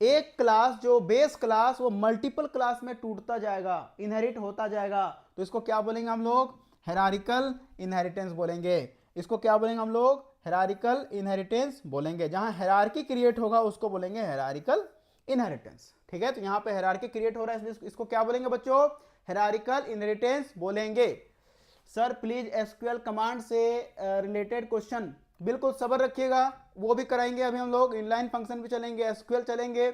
एक क्लास जो बेस क्लास वो मल्टीपल क्लास में टूटता जाएगा, इनहेरिट होता जाएगा। तो इसको क्या बोलेंगे हम लोग? हेरारिकल इनहेरिटेंस बोलेंगे। इसको क्या बोलेंगे हम लोग? हेरारिकल इनहेरिटेंस बोलेंगे। जहां हेरारकी क्रिएट होगा उसको बोलेंगे हेरारिकल इनहेरिटेंस। ठीक है, तो यहां पे हेरारकी क्रिएट हो रहा है इसलिए इसको क्या बोलेंगे बच्चों? हेरारिकल इनहेरिटेंस बोलेंगे। सर प्लीज एसक्यूएल कमांड से रिलेटेड क्वेश्चन, बिल्कुल सब्र रखिएगा, वो भी कराएंगे। अभी हम लोग इनलाइन फंक्शन भी चलेंगे, एसक्यूएल चलेंगे,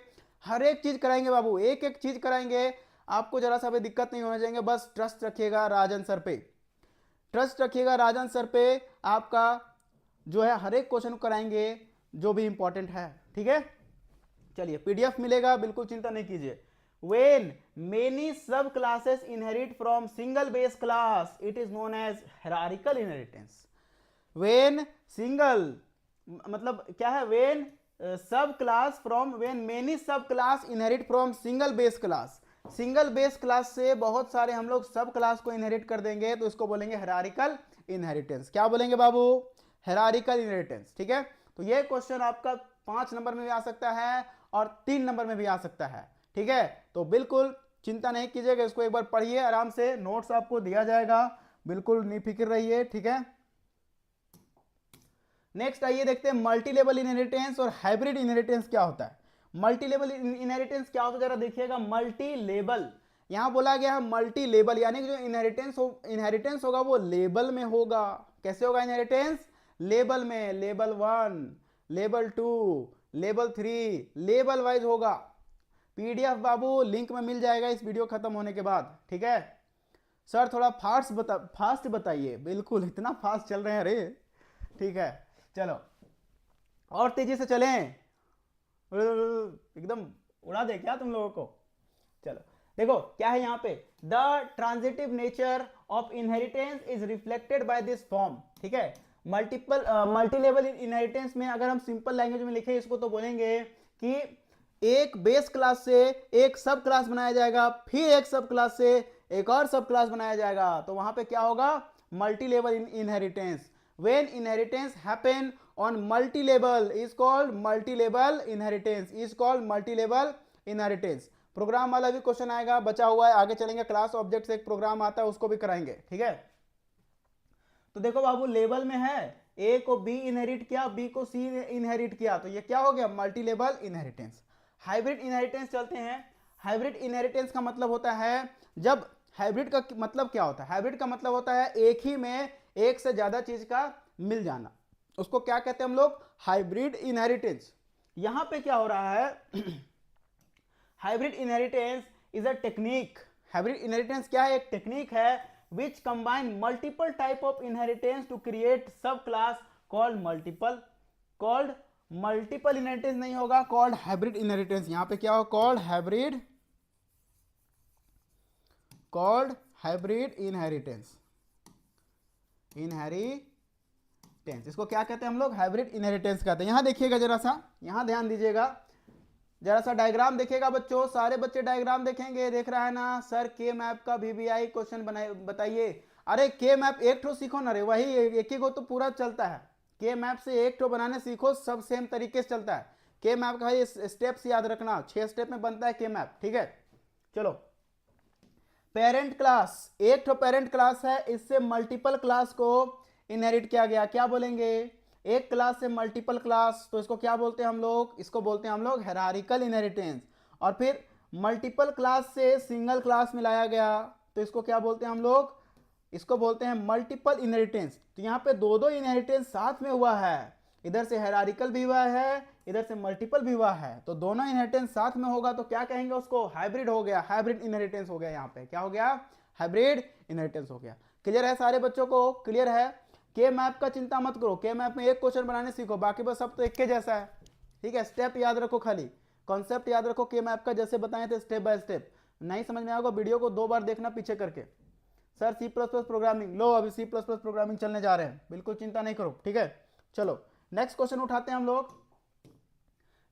हर एक चीज कराएंगे बाबू, एक एक चीज कराएंगे। आपको जरा सा भी दिक्कत नहीं होना चाहिए, बस ट्रस्ट रखिएगा राजन सर पे, ट्रस्ट रखिएगा राजन सर पे। आपका जो है हर एक क्वेश्चन कराएंगे जो भी इंपॉर्टेंट है। ठीक है, चलिए पीडीएफ मिलेगा, बिल्कुल चिंता नहीं कीजिए। When many subclasses inherit from single base class, it is known as hierarchical inheritance. When single मतलब क्या है? When subclass from when many subclass inherit from single base class, single base class से बहुत सारे हम लोग सब क्लास को इनहेरिट कर देंगे, तो इसको बोलेंगे हेरारिकल इनहेरिटेंस। क्या बोलेंगे बाबू? Hierarchical inheritance. ठीक है, तो ये क्वेश्चन आपका 5 नंबर में भी आ सकता है और 3 नंबर में भी आ सकता है। ठीक है, तो बिल्कुल चिंता नहीं कीजिएगा, इसको एक बार पढ़िए आराम से, नोट्स आपको दिया जाएगा, बिल्कुल निफिक्र रहिए। ठीक है, नेक्स्ट आइए देखते हैं मल्टी लेवल इनहेरिटेंस और हाइब्रिड इनहेरिटेंस क्या होता है। मल्टी लेवल इनहेरिटेंस क्या होता है जरा देखिएगा। मल्टी लेवल, यहां बोला गया है मल्टी लेवल, यानी कि जो इनहेरिटेंस होगा वो लेबल में होगा। कैसे होगा इनहेरिटेंस? लेबल में, label 1, label 2, label 3, label wise होगा। पीडीएफ बाबू लिंक में मिल जाएगा इस वीडियो खत्म होने के बाद। ठीक है सर, थोड़ा फास्ट बताइए, बिल्कुल इतना फास्ट चल रहे हैं रे। ठीक है, चलो और तेजी से चलें, एकदम उड़ा दे क्या तुम लोगों को। चलो देखो क्या है यहाँ पे, the transitive nature of inheritance is reflected by this form. ठीक है, मल्टी लेवल इनहेरिटेंस में अगर हम सिंपल लैंग्वेज में लिखें इसको तो बोलेंगे कि एक बेस क्लास से एक सब क्लास बनाया जाएगा, फिर एक सब क्लास से एक और सब क्लास बनाया जाएगा, तो वहां पे क्या होगा? Multi level inheritance. When inheritance happen on multi-level is called multi-level inheritance, is called multi-level inheritance। Program वाला भी क्वेश्चन आएगा, बचा हुआ है, आगे चलेंगे, क्लास ऑब्जेक्ट से एक प्रोग्राम आता है उसको भी कराएंगे। ठीक है, तो देखो बाबू लेवल में है, ए को बी इनहेरिट किया, बी को सी इनहेरिट किया, तो ये क्या हो गया? Multi level inheritance. Hybrid inheritance चलते हैं। हाइब्रिड इनहेरिटेंस का मतलब होता है, जब हाइब्रिड का मतलब क्या होता है? हाइब्रिड का मतलब होता है एक ही में एक से ज्यादा चीज का मिल जाना, उसको क्या कहते हैं हम लोग? Hybrid inheritance. यहां पे क्या हो रहा है? Hybrid inheritance is a technique. Hybrid inheritance क्या है? एक टेक्निक है which combine multiple type of inheritance to create sub class called multiple inheritance नहीं होगा, called hybrid inheritance। यहां पे क्या हो? called hybrid inheritance। इसको क्या कहते हैं हम लोग? हाइब्रिड इनहेरिटेंस कहते हैं। यहां देखिएगा जरा सा, यहां ध्यान दीजिएगा, जरा सा डायग्राम देखिएगा बच्चों, सारे बच्चे डायग्राम देखेंगे, देख रहा है ना सर? के मैप का वीवीआई क्वेश्चन बनाए बताइए। अरे के मैप एक ठो सीखो ना रे, वही एक ही को तो पूरा चलता है। के मैप से एक ठो बनाने सीखो, सब सेम तरीके से चलता है। के मैप का स्टेप्स याद रखना, 6 स्टेप में बनता है के मैप। ठीक है, चलो पेरेंट क्लास, एक ठो पेरेंट क्लास है, इससे मल्टीपल क्लास को इनहेरिट किया गया, क्या बोलेंगे? एक क्लास से मल्टीपल क्लास, तो इसको क्या बोलते हैं हम लोग? इसको बोलते हैं हम लोग हेरारिकल इनहेरिटेंस। और फिर मल्टीपल क्लास से सिंगल क्लास मिलाया गया, तो इसको क्या बोलते हैं हम लोग? इसको बोलते हैं मल्टीपल इनहेरिटेंस। तो यहाँ पे दो दो इनहेरिटेंस साथ में हुआ है, इधर से हेरारिकल भी हुआ है, इधर से मल्टीपल भी हुआ है, तो दोनों इनहेरिटेंस साथ में होगा तो क्या कहेंगे उसको? हाइब्रिड हो गया, हाइब्रिड इनहेरिटेंस हो गया। यहाँ पे क्या हो गया? हाइब्रिड इनहेरिटेंस हो गया। क्लियर है सारे बच्चों को? क्लियर है? के मैप का चिंता मत करो, के मैप में एक क्वेश्चन बनाने सीखो, बाकी बस सब तो एक के जैसा है। ठीक है, स्टेप याद रखो, खाली कॉन्सेप्ट याद रखो के मैप का, जैसे बताए थे स्टेप बाय स्टेप। नहीं समझ में आएगा वीडियो को 2 बार देखना पीछे करके। सर C++ प्रोग्रामिंग, लो अभी C++ प्रोग्रामिंग चलने जा रहे हैं, बिल्कुल चिंता नहीं करो। ठीक है, चलो नेक्स्ट क्वेश्चन उठाते हैं हम लोग।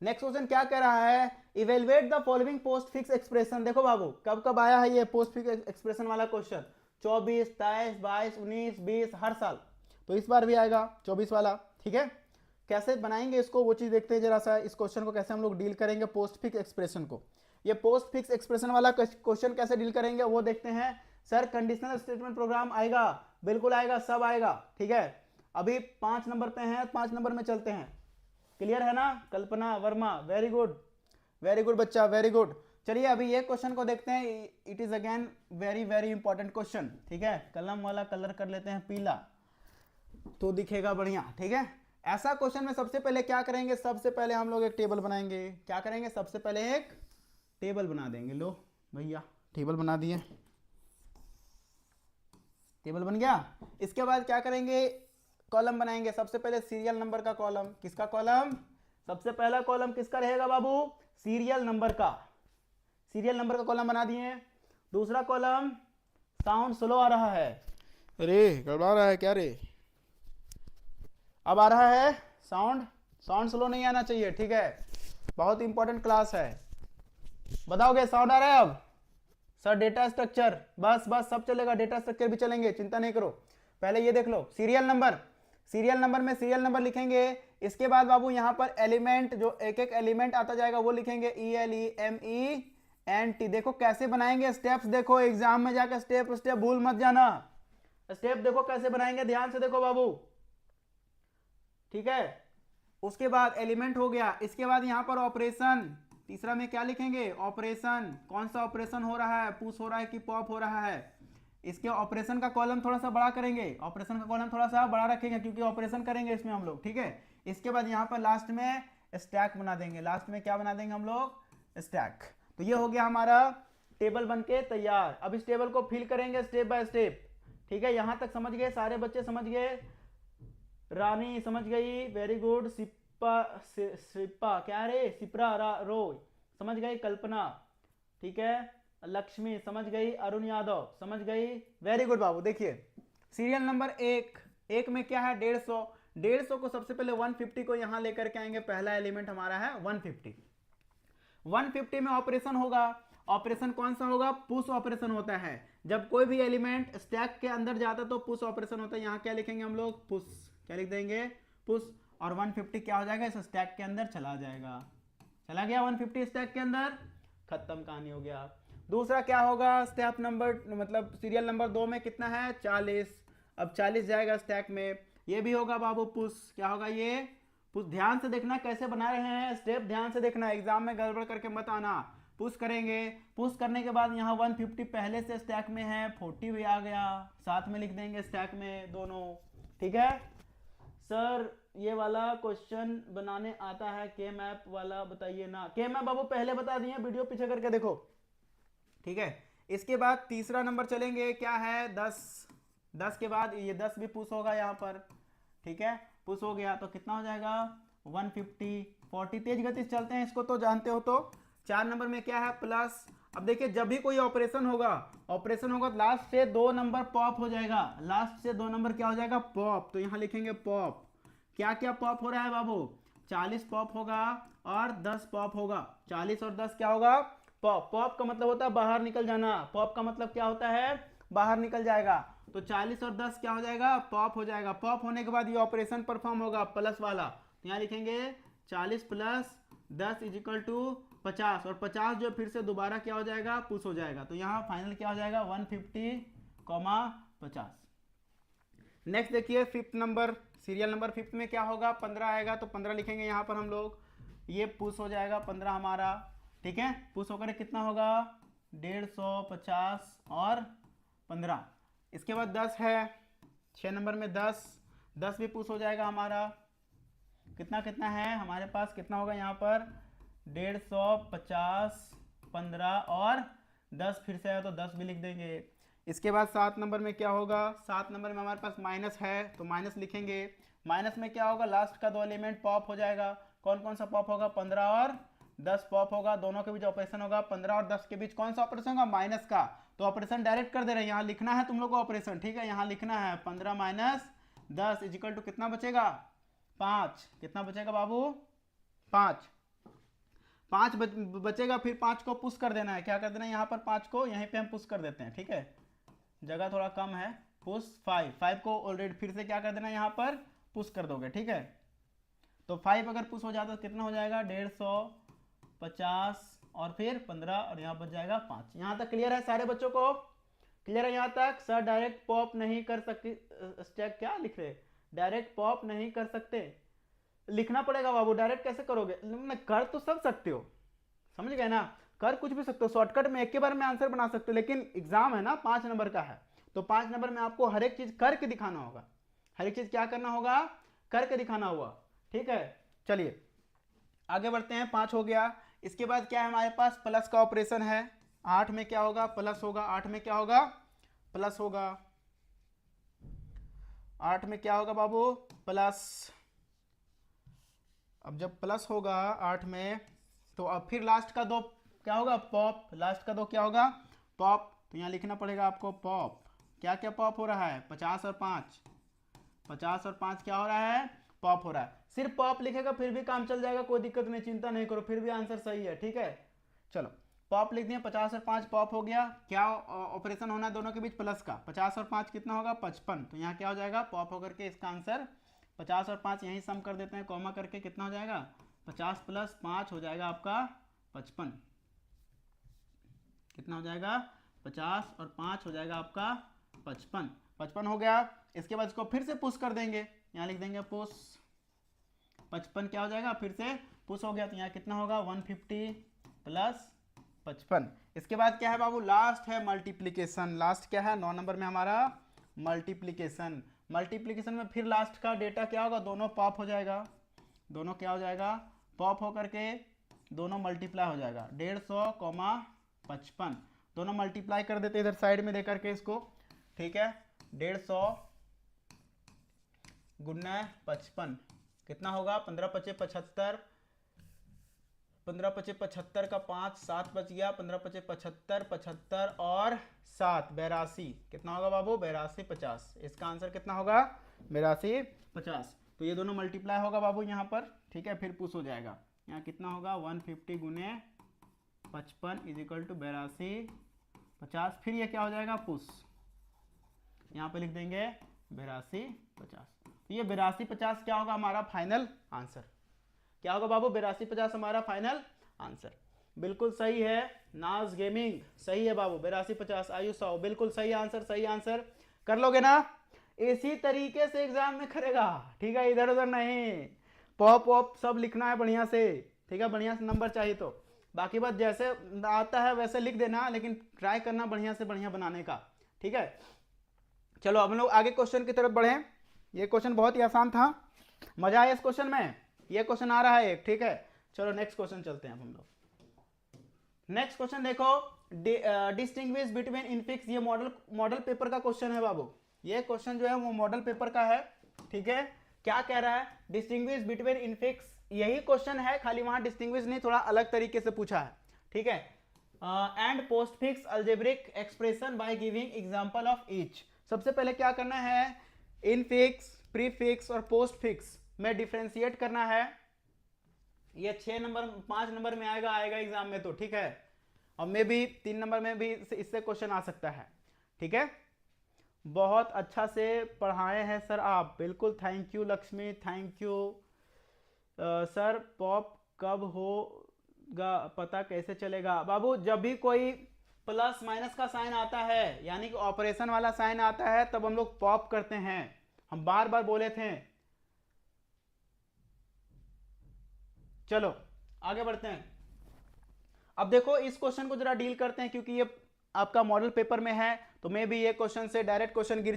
नेक्स्ट क्वेश्चन क्या कह रहा है? Evaluate the following post fix expression. देखो बाबू कब कब आया है ये पोस्ट फिक्स एक्सप्रेशन वाला क्वेश्चन? 24, 23, 22, 19, 20, हर साल। तो इस बार भी आएगा 24 वाला। ठीक है, कैसे बनाएंगे इसको वो चीज देखते हैं जरा सा। इस क्वेश्चन को कैसे हम लोग डील करेंगे, पोस्ट फिक्स एक्सप्रेशन को। ये पोस्ट फिक्स एक्सप्रेशन वाला क्वेश्चन कैसे डील करेंगे वो देखते हैं। सर कंडीशनल स्टेटमेंट प्रोग्राम आएगा, बिल्कुल आएगा, सब आएगा। ठीक है, अभी 5 नंबर पे हैं, 5 नंबर में चलते हैं। क्लियर है ना? Kalpana Verma, very good, very good बच्चा, वेरी गुड। चलिए अभी ये क्वेश्चन को देखते हैं। It is again very very important question. ठीक है, कलम वाला कलर कर लेते हैं पीला तो दिखेगा बढ़िया। ठीक है, ऐसा क्वेश्चन में सबसे पहले क्या करेंगे? सबसे पहले हम लोग एक टेबल बनाएंगे। क्या करेंगे? सबसे पहले एक टेबल बना देंगे। लो भैया टेबल बना दिए, टेबल बन गया। इसके बाद क्या करेंगे? कॉलम बनाएंगे। सबसे पहले सीरियल नंबर का कॉलम। किसका कॉलम? सबसे पहला कॉलम किसका रहेगा बाबू? सीरियल नंबर का। सीरियल नंबर का कॉलम बना दिए। दूसरा कॉलम, साउंड स्लो आ रहा है, अरे गड़बड़ा रहा है क्या रे? अब आ रहा है साउंड? साउंड स्लो नहीं आना चाहिए। ठीक है, बहुत इंपॉर्टेंट क्लास है। बताओगे साउंड आ रहा है अब? सर डेटा स्ट्रक्चर, बस बस सब चलेगा, डेटा स्ट्रक्चर भी चलेंगे, चिंता नहीं करो। पहले ये देख लो सीरियल नंबर। सीरियल नंबर में सीरियल नंबर लिखेंगे। इसके बाद बाबू यहाँ पर एलिमेंट, जो एक एक एलिमेंट आता जाएगा वो लिखेंगे ELEMENT। देखो कैसे बनाएंगे, स्टेप्स देखो, एग्जाम में जाकर स्टेप स्टेप भूल मत जाना। स्टेप देखो कैसे बनाएंगे, ध्यान से देखो बाबू। ठीक है, उसके बाद एलिमेंट हो गया। इसके बाद यहाँ पर ऑपरेशन, तीसरा में क्या लिखेंगे? ऑपरेशन। कौन सा ऑपरेशन हो रहा है? पुश हो रहा है कि पॉप हो रहा है? इसके ऑपरेशन का कॉलम थोड़ा सा बड़ा करेंगे, ऑपरेशन का कॉलम थोड़ा सा बड़ा रखेंगे क्योंकि ऑपरेशन करेंगे इसमें हम लोग। ठीक है, इसके बाद यहाँ पर लास्ट में स्टैक बना देंगे। लास्ट में क्या बना देंगे हम लोग? स्टैक। तो ये हो गया हमारा टेबल बनके तैयार। अब इस टेबल को फिल करेंगे स्टेप बाय स्टेप। ठीक है, यहां तक समझ गए? सारे बच्चे समझ गए? रानी समझ गई, वेरी गुड। सिप्पा क्या रे? सिप्रा रो समझ गई। कल्पना ठीक है, लक्ष्मी समझ गई, अरुण यादव समझ गई, वेरी गुड बाबू। देखिए सीरियल नंबर एक में क्या है? 150। 150 को सबसे पहले 150 को यहां लेकर के आएंगे। पहला एलिमेंट हमारा है 150। 150 में ऑपरेशन होगा। ऑपरेशन कौन सा होगा? पुश ऑपरेशन होता है। जब कोई भी एलिमेंट स्टैक के अंदर जाता है तो पुश ऑपरेशन होता है। यहां क्या लिखेंगे हम लोग? पुश। क्या लिख देंगे? पुश। और 150 क्या हो जाएगा? इस स्टैक के अंदर चला जाएगा। चला गया 150 स्टैक के अंदर, खत्म, कहानी हो गया। दूसरा क्या होगा? स्टेप नंबर मतलब सीरियल नंबर 2 में कितना है? 40। अब 40 जाएगा स्टैक में। ये भी होगा बाबू पुश। क्या होगा ये? पुश। ध्यान से देखना कैसे बना रहे हैं, स्टेप ध्यान से देखना, एग्जाम में गड़बड़ करके मत आना। पुश करेंगे। पुश करने के बाद यहाँ 150 पहले से स्टैक में है, 40 भी आ गया, साथ में लिख देंगे स्टैक में दोनों। ठीक है सर, ये वाला क्वेश्चन बनाने आता है के मैप वाला बताइए ना। के मैप बाबू पहले बता दिए, वीडियो पीछे करके देखो। ठीक है, इसके बाद तीसरा नंबर चलेंगे, क्या है? 10। 10 के बाद ये 10 भी पुश होगा यहाँ पर। ठीक है, पुश हो गया तो कितना हो जाएगा? 150। 40 तेज गति से चलते हैं, इसको तो जानते हो। तो 4 नंबर में क्या है? प्लस। अब देखिए जब भी कोई ऑपरेशन होगा तो लास्ट से 2 नंबर पॉप हो जाएगा। लास्ट से 2 नंबर क्या हो जाएगा? पॉप। तो यहाँ लिखेंगे पॉप। क्या क्या पॉप हो रहा है बाबू? 40 पॉप होगा और 10 पॉप होगा। 40 और 10 क्या होगा? पॉप। पॉप का मतलब होता है बाहर निकल जाना। पॉप का मतलब क्या होता है? बाहर निकल जाएगा। तो 40 और 10 क्या हो जाएगा? पॉप हो जाएगा। पॉप होने के बाद ये ऑपरेशन परफॉर्म होगा प्लस वाला। तो यहाँ लिखेंगे 40 प्लस 10 इज इक्वल टू 50। और 50 जो फिर से दोबारा क्या हो जाएगा? पुश हो जाएगा। तो यहाँ फाइनल क्या हो जाएगा? 150, 50। नेक्स्ट देखिए 5th number, serial number 5th में क्या होगा? 15 आएगा तो 15 लिखेंगे यहाँ पर हम लोग। ये पुश हो जाएगा 15 हमारा। ठीक है, पुश होकर कितना होगा? 150, 50 और 15। इसके बाद 10 है, 6 नंबर में 10। 10 भी पुश हो जाएगा हमारा। कितना कितना है हमारे पास? कितना होगा यहाँ पर? 150, 50, 15 और 10 फिर से आया तो 10 भी लिख देंगे। इसके बाद 7 नंबर में क्या होगा, 7 नंबर में हमारे पास माइनस है तो माइनस लिखेंगे। माइनस में क्या होगा, लास्ट का 2 एलिमेंट पॉप हो जाएगा। कौन कौन सा पॉप होगा, 15 और 10 पॉप होगा। दोनों के बीच ऑपरेशन होगा, 15 और 10 के बीच कौन सा ऑपरेशन होगा, माइनस का। तो ऑपरेशन डायरेक्ट कर दे रहे हैं, यहाँ लिखना है तुम लोग को ऑपरेशन, ठीक है। यहाँ लिखना है 15 माइनस 10 इजिकल टू कितना बचेगा, 5। कितना बचेगा बाबू, 5। 5 बचेगा, फिर 5 को पुश कर देना है। क्या कर देना है, यहाँ पर 5 को यहीं पे हम पुश कर देते हैं, ठीक है, जगह थोड़ा कम है। पुश 5 को ऑलरेडी फिर से क्या कर देना है, यहाँ पर पुश कर दोगे, ठीक है। तो 5 अगर पुश हो जाता तो कितना हो जाएगा, 150, 50 और फिर 15 और यहाँ बच जाएगा 5। यहाँ तक क्लियर है सारे बच्चों को, क्लियर है यहाँ तक। सर डायरेक्ट पॉप नहीं कर सकते, स्टैक क्या लिख रहे, डायरेक्ट पॉप नहीं कर सकते, लिखना पड़ेगा बाबू। डायरेक्ट कैसे करोगे, कर तो सब सकते हो, समझ गए ना, कर कुछ भी सकते हो, शॉर्टकट में एक के बार में आंसर बना सकते हो, लेकिन एग्जाम है ना 5 नंबर का है, तो 5 नंबर में आपको हर एक चीज करके दिखाना होगा। हर एक चीज क्या करना होगा, करके दिखाना होगा, ठीक है। चलिए आगे बढ़ते हैं, 5 हो गया। इसके बाद क्या है हमारे पास, प्लस का ऑपरेशन है। 8 में क्या होगा, प्लस होगा। 8 में क्या होगा, प्लस होगा। 8 में क्या होगा बाबू, प्लस। अब जब प्लस होगा 8 में, तो अब फिर लास्ट का 2 क्या होगा, पॉप। लास्ट का 2 क्या होगा, पॉप। तो यहाँ लिखना पड़ेगा आपको पॉप। क्या क्या पॉप हो रहा है, 50 और 5। 50 और 5 क्या हो रहा है, पॉप हो रहा है। सिर्फ पॉप लिखेगा फिर भी काम चल जाएगा, कोई दिक्कत नहीं, चिंता नहीं करो, फिर भी आंसर सही है, ठीक है। चलो पॉप लिख दिए, 50 और 5 पॉप हो गया। क्या ऑपरेशन होना है दोनों के बीच, प्लस का। 50 और 5 कितना होगा, 55। तो यहाँ क्या हो जाएगा, पॉप होकर के इसका आंसर 50 और 5 यहीं सम कर देते हैं, कॉमा करके कितना हो जाएगा, 50 प्लस 5 हो जाएगा आपका 55। कितना हो जाएगा, 50 और 5 हो जाएगा आपका 55। 55 हो गया। इसके बाद इसको फिर से पुश कर देंगे, यहाँ लिख देंगे पुश। 55 क्या हो जाएगा, फिर से पुश हो गया, तो यहाँ कितना होगा, 150 प्लस 55। इसके बाद क्या है बाबू, लास्ट है मल्टीप्लीकेशन। लास्ट क्या है, 9 नंबर में हमारा मल्टीप्लीकेशन। मल्टीप्लीकेशन में फिर लास्ट का डेटा क्या होगा, दोनों पॉप हो जाएगा। दोनों क्या हो जाएगा, पॉप होकर के दोनों मल्टीप्लाई हो जाएगा। 150, 55 दोनों मल्टीप्लाई कर देते इधर साइड में देकर के इसको, ठीक है। 150 गुना 55 कितना होगा, 15 पचे 75। 15 पचे 75 का 5, 7 बच गया। 15 पचे 75, 75 और 7 82। कितना होगा बाबू, 82, 50। इसका आंसर कितना होगा, 82, 50। तो ये दोनों मल्टीप्लाई होगा बाबू यहाँ पर, ठीक है। फिर पुश हो जाएगा, यहाँ कितना होगा, 150 गुने 55 इजिकल टू 82, 50। फिर ये क्या हो जाएगा, पुश। यहाँ पे लिख देंगे 82, 50। तो ये 82, 50 क्या होगा हमारा फाइनल आंसर। क्या होगा बाबू, 82, 50 हमारा फाइनल आंसर। बिल्कुल सही है, नाज गेमिंग सही है बाबू, 82, 50 आयुष 100 बिल्कुल सही आंसर। सही आंसर कर लोगे ना, इसी तरीके से एग्जाम में करेगा, ठीक है, इधर उधर नहीं। पॉप वॉप सब लिखना है बढ़िया से, ठीक है, बढ़िया से नंबर चाहिए। तो बाकी बात जैसे आता है वैसे लिख देना, लेकिन ट्राई करना बढ़िया से बढ़िया बनाने का, ठीक है। चलो अब हम लोग आगे क्वेश्चन की तरफ बढ़े। ये क्वेश्चन बहुत ही आसान था, मजा आया इस क्वेश्चन में। ये क्वेश्चन आ रहा है एक, ठीक है। चलो नेक्स्ट क्वेश्चन चलते हैं हम लोग। नेक्स्ट क्वेश्चन देखो, डिस्टिंग्विश बिटवीन इनफिक्स। ये मॉडल पेपर का क्वेश्चन है बाबू। ये क्वेश्चन जो है वो मॉडल पेपर का है, ठीक है। क्या कह रहा है, डिस्टिंग्विश बिटवीन इनफिक्स, यही क्वेश्चन है, खाली वहां डिस्टिंग्विश नहीं, थोड़ा अलग तरीके से पूछा है, ठीक है। And postfix algebraic expression by giving example of each. सबसे पहले क्या करना है, इनफिक्स, प्रीफिक्स और पोस्टफिक्स में डिफरेंशिएट करना है। ये 6 नंबर 5 नंबर में आएगा एग्जाम में, तो ठीक है। और मे भी 3 नंबर में भी इससे क्वेश्चन आ सकता है, ठीक है। बहुत अच्छा से पढ़ाए हैं सर आप, बिल्कुल thank you Lakshmi, thank you. Sir pop कब होगा पता कैसे चलेगा बाबू, जब भी कोई प्लस माइनस का साइन आता है, यानी कि ऑपरेशन वाला साइन आता है, तब हम लोग पॉप करते हैं। हम बार बार बोले थे। चलो आगे बढ़ते हैं। अब देखो इस क्वेश्चन को जरा डील करते हैं, क्योंकि ये आपका मॉडल पेपर में है, तो मे भी ये क्वेश्चन से डायरेक्ट क्वेश्चन गिर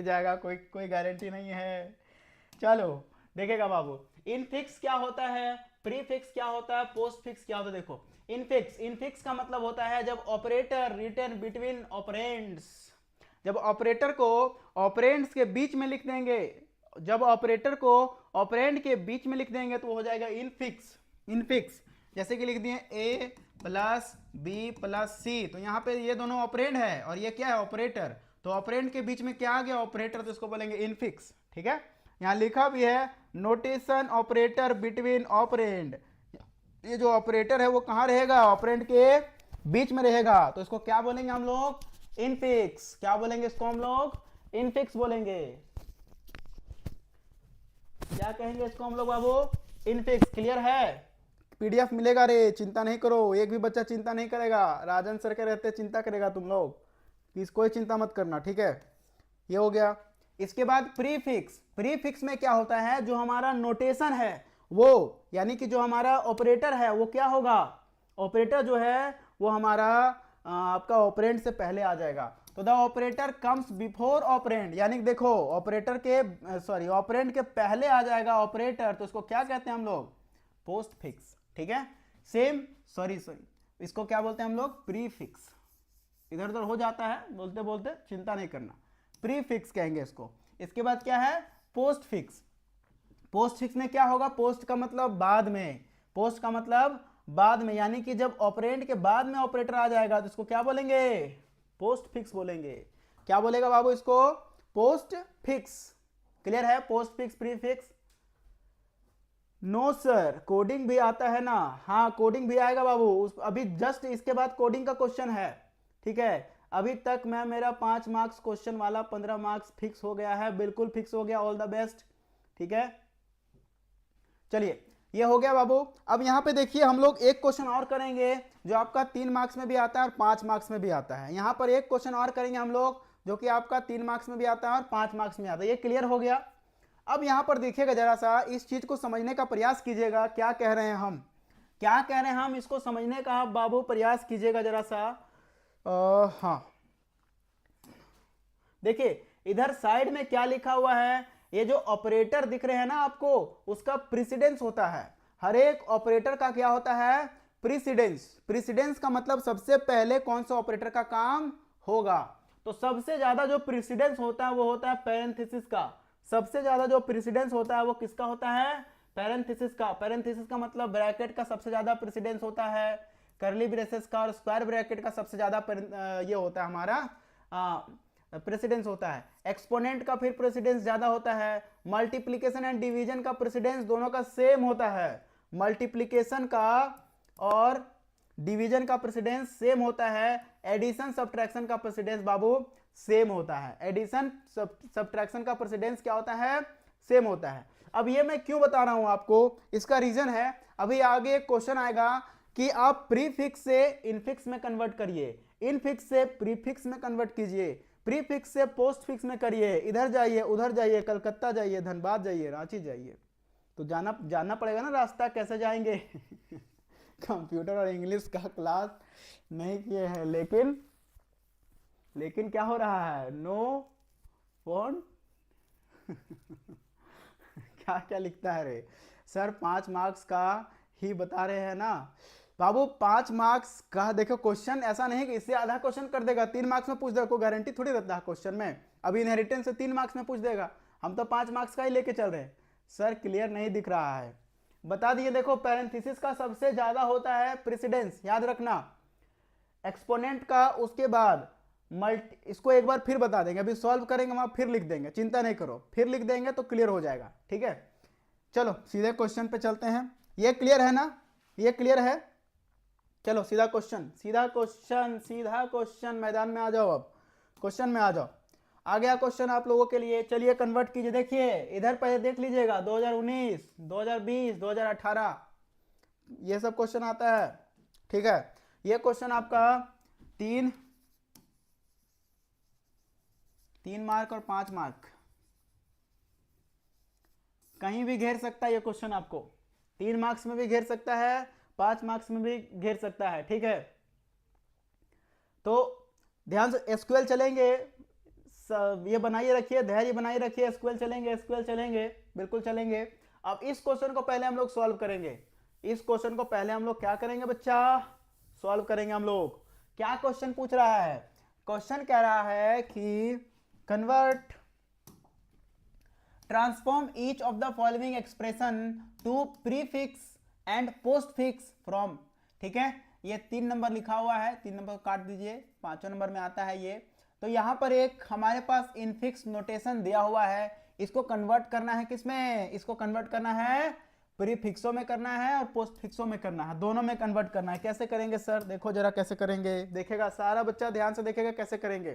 जाएगा, कोई गारंटी नहीं है। चलो देखेगा बाबू, इनफिक्स क्या होता है, प्रीफिक्स क्या होता है, पोस्टफिक्स क्या होता है। देखो इनफिक्स, इनफिक्स का मतलब होता है जब ऑपरेटर रिटन बिटवीन ऑपरेंड्स, जब ऑपरेटर को ऑपरेंड्स के बीच में लिख देंगे, जब ऑपरेटर को ऑपरेंड के बीच में लिख देंगे तो हो जाएगा इनफिक्स। इनफिक्स जैसे कि लिख दिए a प्लस बी प्लस सी, तो यहाँ पे ये दोनों ऑपरेंड है और ये क्या है ऑपरेटर, तो ऑपरेंड के बीच में क्या आ गया ऑपरेटर, तो इसको बोलेंगे इनफिक्स। ठीक है, यहाँ लिखा भी है नोटेशन ऑपरेटर बिटवीन ऑपरेंड, ये जो ऑपरेटर है वो कहाँ रहेगा, ऑपरेंड के बीच में रहेगा, तो इसको क्या बोलेंगे हम लोग, इनफिक्स। क्या बोलेंगे इसको हम लोग, इनफिक्स बोलेंगे। क्या कहेंगे इसको हम लोग बाबू, इनफिक्स। क्लियर है, पीडीएफ मिलेगा रे, चिंता नहीं करो, एक भी बच्चा चिंता नहीं करेगा, राजन सर के रहते चिंता करेगा तुम लोग, कि कोई चिंता मत करना। ठीक है, ये हो गया। इसके बाद प्रीफिक्स, प्रीफिक्स में क्या होता है, जो हमारा नोटेशन है वो, यानी कि जो हमारा ऑपरेटर है वो क्या होगा, ऑपरेटर जो है वो हमारा आपका ऑपरेंड से पहले आ जाएगा, तो the operator comes before operand, यानी देखो ऑपरेटर के सॉरी ऑपरेंड के पहले आ जाएगा ऑपरेटर, तो इसको क्या कहते हैं हम लोग, पोस्ट फिक्स। ठीक है, सेम सॉरी इसको क्या बोलते हैं हम लोग, प्रीफिक्स। इधर उधर हो जाता है बोलते बोलते, चिंता नहीं करना, प्रीफिक्स कहेंगे इसको। इसके बाद क्या है, पोस्ट फिक्स। पोस्ट फिक्स में क्या होगा, पोस्ट का मतलब बाद में, पोस्ट का मतलब बाद में, यानी कि जब ऑपरेंड के बाद में ऑपरेटर आ जाएगा तो इसको क्या बोलेंगे, पोस्ट फिक्स बोलेंगे। क्या बोलेगा बाबू इसको, पोस्ट फिक्स। क्लियर है, postfix prefix. No sir, coding भी आता है ना, हाँ कोडिंग भी आएगा बाबू, अभी जस्ट इसके बाद कोडिंग का क्वेश्चन है। ठीक है, अभी तक मैं मेरा 5 मार्क्स क्वेश्चन वाला 15 मार्क्स फिक्स हो गया है, बिल्कुल फिक्स हो गया, ऑल द बेस्ट। ठीक है, चलिए ये हो गया बाबू। अब यहाँ पे देखिए हम लोग एक क्वेश्चन और करेंगे जो आपका 3 मार्क्स में भी आता है और 5 मार्क्स में भी आता है। यहाँ पर एक क्वेश्चन और करेंगे हम लोग जो कि आपका 3 मार्क्स में भी आता है और 5 मार्क्स में आता है। ये क्लियर हो गया। अब यहाँ पर देखिएगा जरा सा, इस चीज को समझने का प्रयास कीजिएगा, क्या कह रहे हैं हम, क्या कह रहे हैं हम, इसको समझने का बाबू प्रयास कीजिएगा जरा सा। हाँ देखिए इधर साइड में क्या लिखा हुआ है, ये जो ऑपरेटर दिख रहे हैं ना आपको, उसका प्रेसिडेंस होता है। हर एक ऑपरेटर का क्या होता है, प्रेसिडेंस। प्रेसिडेंस का मतलब सबसे पहले कौन सा ऑपरेटर का काम होगा, तो सबसे ज्यादा जो प्रेसिडेंस होता है वो होता है पैरेंथेसिस का। सबसे ज्यादा जो प्रेसिडेंस होता है वो किसका होता है, पैरेंथेसिस का। पैरेंथेसिस का मतलब ब्रैकेट का सबसे ज्यादा प्रेसिडेंस होता है, कर्ली ब्रेसेस का और स्क्वायर ब्रैकेट का सबसे ज्यादा ये होता है हमारा प्रेसिडेंस होता है। एक्सपोनेंट का फिर प्रेसिडेंस ज्यादा होता है। मल्टीप्लिकेशन एंड डिवीजन का प्रेसिडेंस दोनों का सेम होता है। मल्टीप्लिकेशन का और डिवीजन का प्रेसिडेंस सेम होता है। एडिशन सब्ट्रैक्शन का प्रेसिडेंस बाबू सेम होता है। एडिशन सब्ट्रैक्शन का प्रेसिडेंस क्या होता है, सेम होता है। अब ये मैं क्यों बता रहा हूं आपको, इसका रीजन है, अभी आगे एक क्वेश्चन आएगा कि आप प्रीफिक्स से इनफिक्स में कन्वर्ट करिए, इनफिक्स से प्रीफिक्स में कन्वर्ट कीजिए, प्रीफिक्स से पोस्टफिक्स में करिए, इधर जाइए उधर जाइए, कलकत्ता जाइए, धनबाद जाइए, रांची जाइए, तो जानना पड़ेगा ना रास्ता कैसे जाएंगे। कंप्यूटर और इंग्लिश का क्लास नहीं किए हैं, लेकिन क्या हो रहा है, नो फोन। क्या क्या लिखता है रे सर, 5 मार्क्स का ही बता रहे हैं ना बाबू। 5 मार्क्स का देखो क्वेश्चन ऐसा नहीं कि इससे आधा क्वेश्चन कर देगा, 3 मार्क्स में पूछ देगा, कोई गारंटी थोड़ी रहता है क्वेश्चन में। अभी इनहेरिटेंस से 3 मार्क्स में पूछ देगा, हम तो 5 मार्क्स का ही लेके चल रहे हैं। सर क्लियर नहीं दिख रहा है, बता दिए। देखो पैरेंथेसिस का सबसे ज्यादा होता है प्रेसिडेंस, याद रखना। एक्सपोनेंट का उसके बाद इसको एक बार फिर बता देंगे, अभी सॉल्व करेंगे वहां फिर लिख देंगे, चिंता नहीं करो, फिर लिख देंगे तो क्लियर हो जाएगा। ठीक है, चलो सीधे क्वेश्चन पे चलते हैं। ये क्लियर है ना, ये क्लियर है। चलो सीधा क्वेश्चन, सीधा क्वेश्चन मैदान में आ जाओ। अब क्वेश्चन में आ जाओ, आ गया क्वेश्चन आप लोगों के लिए। चलिए कन्वर्ट कीजिए, देखिए इधर पहले देख लीजिएगा, 2019, 2020, 2018 ये सब क्वेश्चन आता है। ठीक है, ये क्वेश्चन आपका 3 मार्क और 5 मार्क कहीं भी घेर सकता है। ये क्वेश्चन आपको 3 मार्क्स में भी घेर सकता है, 5 मार्क्स में भी घेर सकता है। ठीक है, तो ध्यान से एसक्यूएल चलेंगे, ये बनाइए रखिए, धैर्य बनाइए रखिए। एसक्यूएल चलेंगे, बिल्कुल चलेंगे। अब इस क्वेश्चन को पहले हम लोग सॉल्व करेंगे, इस क्वेश्चन को पहले हम लोग क्या करेंगे बच्चा, सॉल्व करेंगे हम लोग। क्या क्वेश्चन पूछ रहा है, क्वेश्चन कह रहा है कि convert transform each of the following expression to prefix and postfix from. ठीक है, ये 3 नंबर लिखा हुआ है, 3 नंबर काट दीजिए, 5वें नंबर में आता है ये। तो यहां पर एक हमारे पास इनफिक्स नोटेशन दिया हुआ है, इसको कन्वर्ट करना है किसमें, इसको कन्वर्ट करना है प्रीफिक्सों में करना है और पोस्टफिक्सों में करना है, दोनों में कन्वर्ट करना है। कैसे करेंगे सर, देखो जरा कैसे करेंगे, देखेगा सारा बच्चा ध्यान से देखेगा कैसे करेंगे।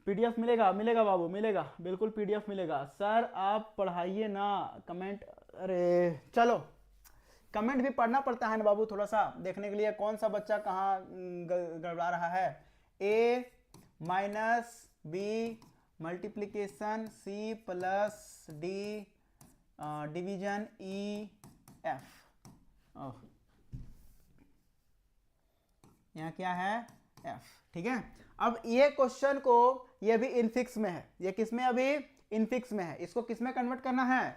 पीडीएफ मिलेगा, मिलेगा बाबू मिलेगा, बिल्कुल पीडीएफ मिलेगा। सर आप पढ़ाइए ना, कमेंट, अरे चलो कमेंट भी पढ़ना पड़ता है ना बाबू, थोड़ा सा देखने के लिए कौन सा बच्चा कहाँ गड़बड़ा रहा है। a minus B multiplication c plus D division E F, यहाँ क्या है f। ठीक है, अब ये क्वेश्चन को, ये भी इनफिक्स में है, ये किस में अभी इनफिक्स में है, इसको किस में कन्वर्ट करना है,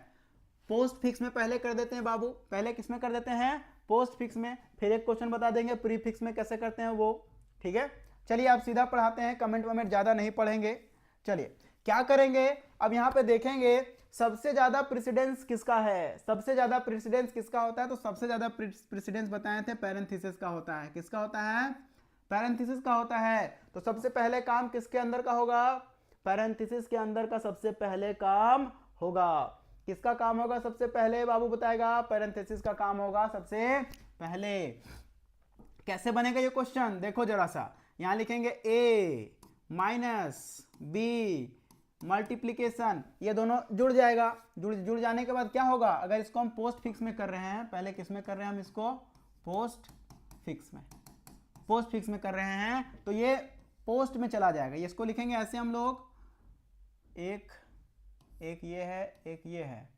पोस्ट फिक्स में पहले कर देते हैं बाबू, पहले किस में कर देते हैं, पोस्ट फिक्स में, फिर एक क्वेश्चन बता देंगे प्री फिक्स में कैसे करते हैं वो। ठीक है, चलिए आप सीधा पढ़ाते हैं, कमेंट वमेंट ज्यादा नहीं पढ़ेंगे। चलिए क्या करेंगे, अब यहाँ पे देखेंगे सबसे ज्यादा प्रेसिडेंस किसका है, सबसे ज्यादा प्रेसिडेंस किसका होता है, तो सबसे ज्यादा प्रेसिडेंस बताए थे पैरेंथेसिस का होता है, किसका होता है, पैरेंथेसिस का होता है। तो सबसे पहले काम किसके अंदर का होगा, पैरेंथेसिस के अंदर का सबसे पहले काम होगा, किसका काम होगा सबसे पहले, बाबू बताएगा, पैरेंथेसिस का काम होगा सबसे पहले। कैसे बनेगा ये क्वेश्चन, देखो जरा सा, यहां लिखेंगे a माइनस बी मल्टीप्लीकेशन, ये दोनों जुड़ जाएगा, जुड़ जाने के बाद क्या होगा, अगर इसको हम पोस्ट फिक्स में कर रहे हैं, पहले किस में कर रहे हैं हम इसको, पोस्ट फिक्स में, पोस्ट फिक्स में कर रहे हैं, तो ये पोस्ट में चला जाएगा, ये इसको लिखेंगे ऐसे हम लोग, एक ये है, एक ये है,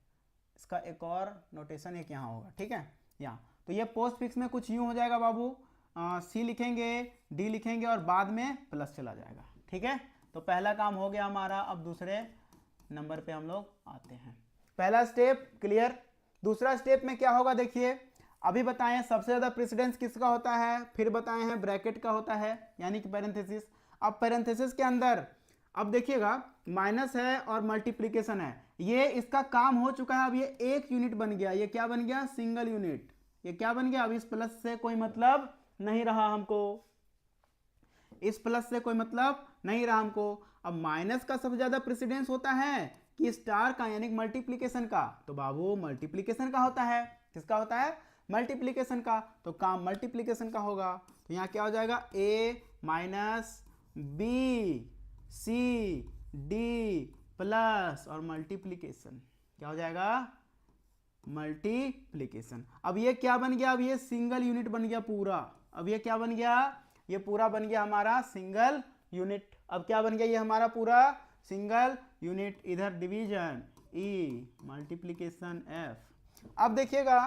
इसका एक और नोटेशन एक यहाँ होगा। ठीक है, यहाँ तो ये पोस्ट फिक्स में कुछ यूं हो जाएगा बाबू, सी लिखेंगे, डी लिखेंगे और बाद में प्लस चला जाएगा। ठीक है, तो पहला काम हो गया हमारा। अब दूसरे नंबर पे हम लोग आते हैं, पहला स्टेप क्लियर। दूसरा स्टेप में क्या होगा, देखिए अभी बताएं सबसे ज्यादा प्रेसिडेंस किसका होता है, फिर बताए हैं ब्रैकेट का होता है, यानी कि पैरेंथेसिस। अब पैरेंथेसिस के अंदर अब देखिएगा माइनस है और मल्टीप्लीकेशन है, ये इसका काम हो चुका है, अब ये एक यूनिट बन गया, ये क्या बन गया, सिंगल यूनिट, ये क्या बन गया, अब इस प्लस से कोई मतलब नहीं रहा हमको, इस प्लस से कोई मतलब नहीं रहा हमको। अब माइनस का सबसे ज्यादा प्रेसिडेंस होता है कि स्टार का, यानी मल्टीप्लीकेशन का, तो बाबू मल्टीप्लीकेशन का होता है, किसका होता है, मल्टीप्लीकेशन का, तो काम मल्टीप्लीकेशन का होगा। तो यहाँ क्या हो जाएगा, a minus B C D plus और मल्टीप्लीकेशन, क्या हो जाएगा, मल्टीप्लीकेशन। अब ये क्या बन गया, अब ये सिंगल यूनिट बन गया पूरा, अब ये क्या बन गया, ये पूरा बन गया हमारा सिंगल यूनिट। अब क्या बन गया, ये हमारा पूरा सिंगल यूनिट, इधर डिवीजन ई मल्टीप्लीकेशन एफ। अब देखिएगा,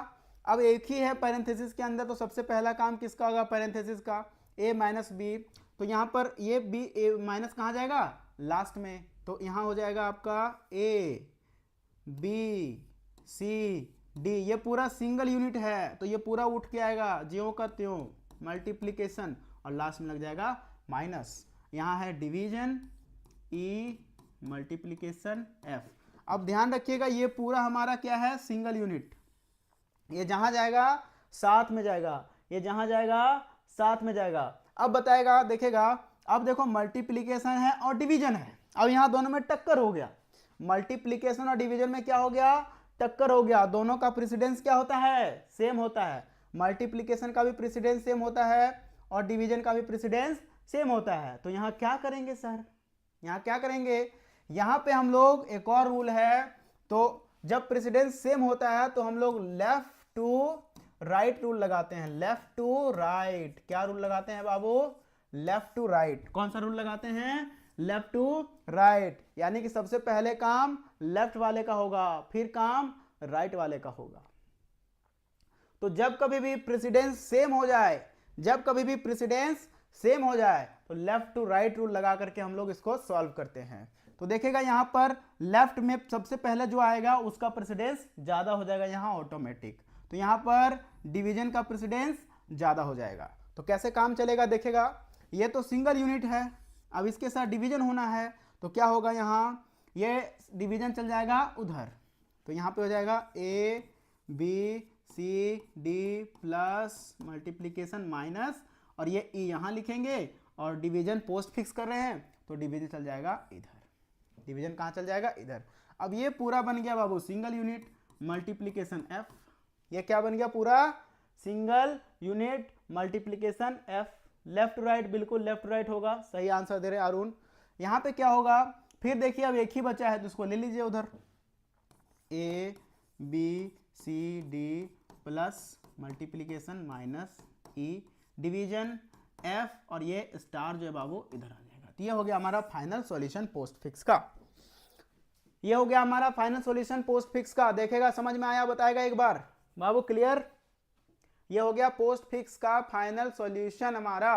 अब एक ही है पैरेंथेसिस के अंदर, तो सबसे पहला काम किसका होगा, पैरेंथेसिस का, a माइनस बी, तो यहाँ पर ये बी ए माइनस कहाँ जाएगा, लास्ट में, तो यहाँ हो जाएगा आपका a b c d, ये पूरा सिंगल यूनिट है, तो ये पूरा उठ के आएगा ज्यों का त्यों, मल्टीप्लीकेशन, और लास्ट में लग जाएगा माइनस, यहाँ है डिवीजन ई मल्टीप्लीकेशन एफ। अब ध्यान रखिएगा, ये पूरा हमारा क्या है, सिंगल यूनिट, ये जहां जाएगा साथ में जाएगा, ये जहां जाएगा साथ में जाएगा। अब बताएगा, देखेगा, अब देखो मल्टीप्लीकेशन है और डिवीजन है, अब यहां दोनों में टक्कर हो गया, मल्टीप्लीकेशन और डिवीजन में क्या हो गया, टक्कर हो गया, दोनों का प्रेसिडेंस क्या होता है, सेम होता है, मल्टीप्लीकेशन का भी प्रेसिडेंस सेम होता है और डिवीजन का भी प्रेसिडेंस सेम होता है। तो यहाँ क्या करेंगे सर, यहाँ क्या करेंगे, यहाँ पे हम लोग एक और रूल है, तो जब प्रेसिडेंस सेम होता है तो हम लोग लेफ्ट टू राइट रूल लगाते हैं, लेफ्ट टू राइट, क्या रूल लगाते हैं बाबू, लेफ्ट टू राइट, कौन सा रूल लगाते हैं, लेफ्ट टू राइट, यानी कि सबसे पहले काम लेफ्ट वाले का होगा, फिर काम राइट वाले का होगा। तो जब कभी भी प्रेसिडेंस सेम हो जाए, जब कभी भी प्रेसिडेंस सेम हो जाए तो लेफ्ट टू राइट रूल लगा करके हम लोग इसको सॉल्व करते हैं। तो देखेगा यहां पर लेफ्ट में सबसे पहले जो आएगा उसका प्रेसिडेंस ज्यादा हो जाएगा यहाँ ऑटोमेटिक, तो यहाँ पर डिवीजन का प्रेसिडेंस ज़्यादा हो जाएगा। तो कैसे काम चलेगा देखिएगा, ये तो सिंगल यूनिट है, अब इसके साथ डिवीजन होना है तो क्या होगा, यहाँ ये डिवीजन चल जाएगा उधर, तो यहाँ पे हो जाएगा A B C D plus multiplication minus, और ये ई यहाँ लिखेंगे और डिवीजन पोस्ट फिक्स कर रहे हैं तो डिवीजन चल जाएगा इधर, डिवीजन कहाँ चल जाएगा इधर। अब ये पूरा बन गया बाबू सिंगल यूनिट मल्टीप्लीकेशन एफ, ये क्या बन गया पूरा single unit multiplication F. Left right, बिल्कुल लेफ्ट राइट होगा, सही आंसर दे रहे अरुण। यहाँ पे क्या होगा, फिर देखिए अब एक ही बचा है तो उसको ले लीजिए उधर, A B C D plus multiplication minus E, division F, और ये स्टार जो है बाबू इधर आ जाएगा। तो ये हो गया हमारा फाइनल सॉल्यूशन पोस्ट फिक्स का, ये हो गया हमारा फाइनल सॉल्यूशन पोस्ट फिक्स का। देखेगा समझ में आया, बताएगा एक बार बाबू, क्लियर। ये हो गया पोस्ट फिक्स का फाइनल सॉल्यूशन हमारा,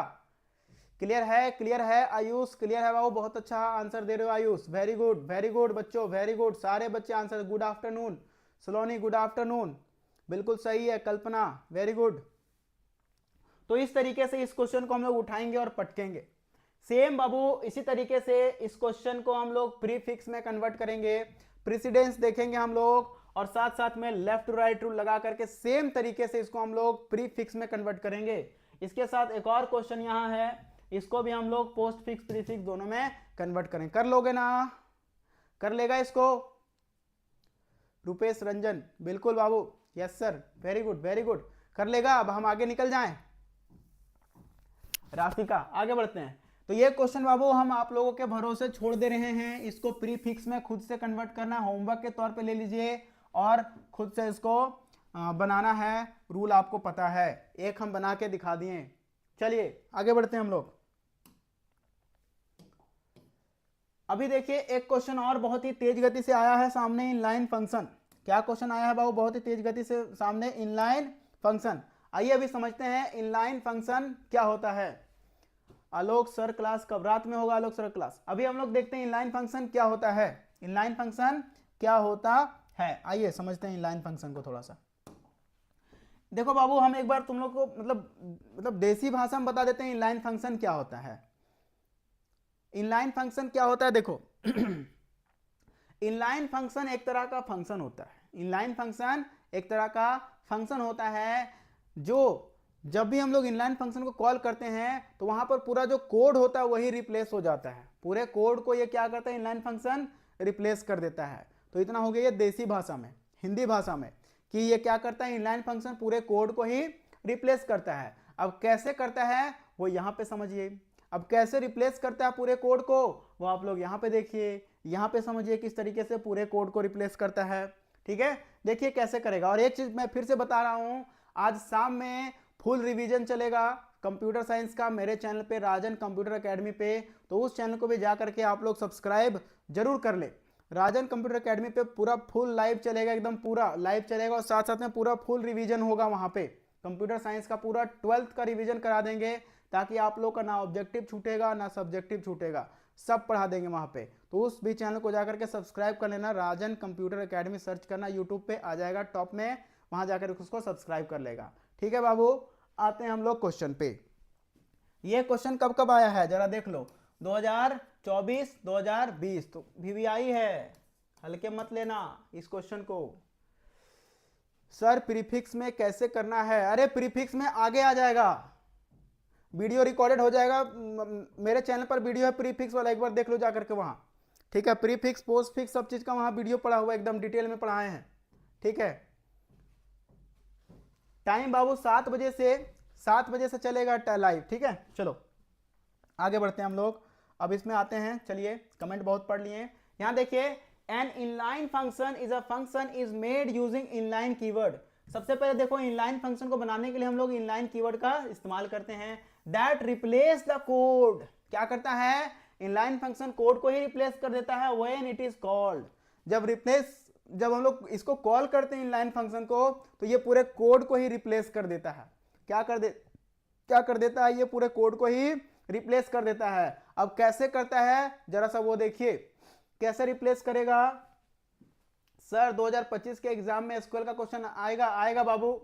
क्लियर है, क्लियर है आयुष, क्लियर है बाबू, बहुत अच्छा आंसर दे रहे हो आयुष, वेरी गुड बच्चों, वेरी गुड, सारे बच्चे आंसर, गुड आफ्टरनून सलोनी, गुड आफ्टरनून, बिल्कुल सही है कल्पना, वेरी गुड। तो इस तरीके से इस क्वेश्चन को हम लोग उठाएंगे और पटकेंगे। सेम बाबू इसी तरीके से इस क्वेश्चन को हम लोग प्रीफिक्स में कन्वर्ट करेंगे, प्रेसिडेंस देखेंगे हम लोग, और साथ साथ में लेफ्ट टू राइट रूल लगा करके सेम तरीके से इसको हम लोग प्रीफिक्स में कन्वर्ट करेंगे। इसके साथ एक और क्वेश्चन यहाँ है, इसको भी हम लोग पोस्ट फिक्स प्रीफिक्स दोनों में कन्वर्ट करें। कर लोगे ना, कर लेगा इसको रुपेश रंजन, बिल्कुल बाबू, yes sir, very good very good, कर लेगा। अब हम आगे निकल जाएं, राशिका आगे बढ़ते हैं। तो ये क्वेश्चन बाबू हम आप लोगों के भरोसे छोड़ दे रहे हैं, इसको प्रीफिक्स में खुद से कन्वर्ट करना, होमवर्क के तौर पे ले लीजिए और खुद से इसको बनाना है, रूल आपको पता है, एक हम बना के दिखा दिए। चलिए आगे बढ़ते हैं हम लोग। अभी देखिए एक क्वेश्चन और बहुत ही तेज गति से आया है सामने, इनलाइन फंक्शन। क्या क्वेश्चन आया है बाबू बहुत ही तेज गति से सामने, इनलाइन फंक्शन। आइए अभी समझते हैं इनलाइन फंक्शन क्या होता है। आलोक सर क्लास कब, रात में होगा आलोक सर क्लास। अभी हम लोग देखते हैं इनलाइन फंक्शन क्या होता है, इनलाइन फंक्शन क्या होता है, आइए समझते हैं इनलाइन फंक्शन को थोड़ा सा। देखो बाबू हम एक बार तुम लोग को मतलब देसी भाषा में बता देते हैं इनलाइन फंक्शन क्या होता है। इनलाइन फंक्शन क्या होता है, देखो इनलाइन फंक्शन एक तरह का फंक्शन होता है, इनलाइन फंक्शन एक तरह का फंक्शन होता है जो जब भी हम लोग इनलाइन फंक्शन को कॉल करते हैं तो वहां पर पूरा जो कोड होता है वही रिप्लेस हो जाता है, पूरे कोड को ये क्या करता है इनलाइन फंक्शन रिप्लेस कर देता है। तो इतना हो गया ये देसी भाषा में, हिंदी भाषा में, कि ये क्या करता है इनलाइन फंक्शन पूरे कोड को ही रिप्लेस करता है। अब कैसे करता है वो यहाँ पे समझिए, अब कैसे रिप्लेस करता है पूरे कोड को वो आप लोग यहाँ पे देखिए, यहाँ पे समझिए किस तरीके से पूरे कोड को रिप्लेस करता है। ठीक है, देखिए कैसे करेगा। और एक चीज मैं फिर से बता रहा हूँ, आज शाम में फुल रिवीजन चलेगा कंप्यूटर साइंस का मेरे चैनल पे, राजन कंप्यूटर एकेडमी पे, तो उस चैनल को भी जा करके आप लोग सब्सक्राइब जरूर कर ले। राजन कंप्यूटर एकेडमी पे पूरा फुल लाइव चलेगा, एकदम पूरा लाइव चलेगा, और साथ साथ में पूरा फुल रिवीजन होगा वहाँ पे, कंप्यूटर साइंस का पूरा 12th का रिवीजन करा देंगे, ताकि आप लोग का ना ऑब्जेक्टिव छूटेगा ना सब्जेक्टिव छूटेगा, सब पढ़ा देंगे वहाँ पे। तो उस भी चैनल को जाकर के सब्सक्राइब कर लेना, राजन कंप्यूटर एकेडमी सर्च करना, यूट्यूब पे आ जाएगा टॉप में, वहाँ जाकर उसको सब्सक्राइब कर लेगा। ठीक है बाबू, आते हैं हम लोग क्वेश्चन पे। ये क्वेश्चन कब कब आया है जरा देख लो, 2024 2020, तो VVI है, हल्के मत लेना इस क्वेश्चन को। सर प्रीफिक्स में कैसे करना है, अरे प्रीफिक्स में आगे आ जाएगा, वीडियो रिकॉर्डेड हो जाएगा, मेरे चैनल पर वीडियो है प्रीफिक्स वाला, एक बार देख लो जाकर के वहां। ठीक है, प्रीफिक्स पोस्ट फिक्स सब चीज का वहां वीडियो पड़ा हुआ, एकदम डिटेल में पढ़ाए हैं। ठीक है, टाइम बाबू 7 बजे से चलेगा लाइव। ठीक है, चलो आगे बढ़ते हैं हम लोग। अब इसमें आते हैं, चलिए कमेंट बहुत पढ़ लिए। यहां देखिए, an inline function is a function is made using inline keyword. सबसे पहले देखो इनलाइन फंक्शन को बनाने के लिए हम लोग इनलाइन कीवर्ड का इस्तेमाल करते हैं, दैट रिप्लेस द कोड। क्या करता है इनलाइन फंक्शन, कोड को ही रिप्लेस कर देता है व्हेन इट इज कॉल्ड। जब हम लोग इसको कॉल करते हैं इनलाइन फंक्शन को, तो ये पूरे कोड को ही रिप्लेस कर देता है। क्या कर देता है, ये पूरे कोड को ही रिप्लेस कर देता है। अब कैसे करता है जरा सा वो देखिए, कैसे रिप्लेस करेगा। सर 2025 के एग्जाम में एसक्यूएल का क्वेश्चन आएगा, आएगा बाबू,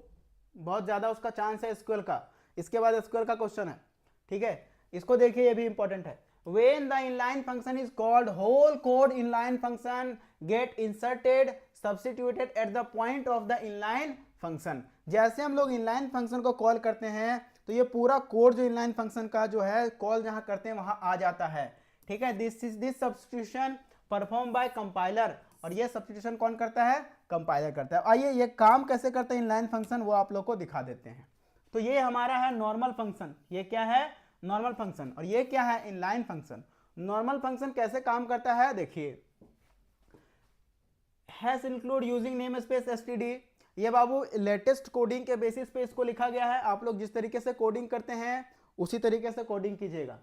बहुत ज्यादा उसका चांस है एसक्यूएल का, इसके बाद एसक्यूएल का क्वेश्चन है, ठीक है। इसको देखिए, ये भी इंपॉर्टेंट है। When the inline function is called, whole code inline function get inserted substituted at the point of the inline function। जैसे हम लोग inline function को कॉल करते हैं तो ये पूरा कोड जो inline function का जो है कॉल जहां करते हैं वहां आ जाता है, ठीक है। This substitution perform by compiler, और ये सब्स्टिट्यूशन कौन करता है? कंपाइलर करता है। आइए ये काम कैसे करते हैं inline function वो आप लोग को दिखा देते हैं। तो ये हमारा है नॉर्मल फंक्शन, ये क्या है? Normal function. और ये क्या है? Inline function. नॉर्मल फंक्शन कैसे काम करता है देखिए, hash include using name space STD. ये बाबू लेटेस्ट कोडिंग के बेसिस पे इसको लिखा गया है। आप लोग जिस तरीके से कोडिंग करते हैं उसी तरीके से कोडिंग कीजिएगा।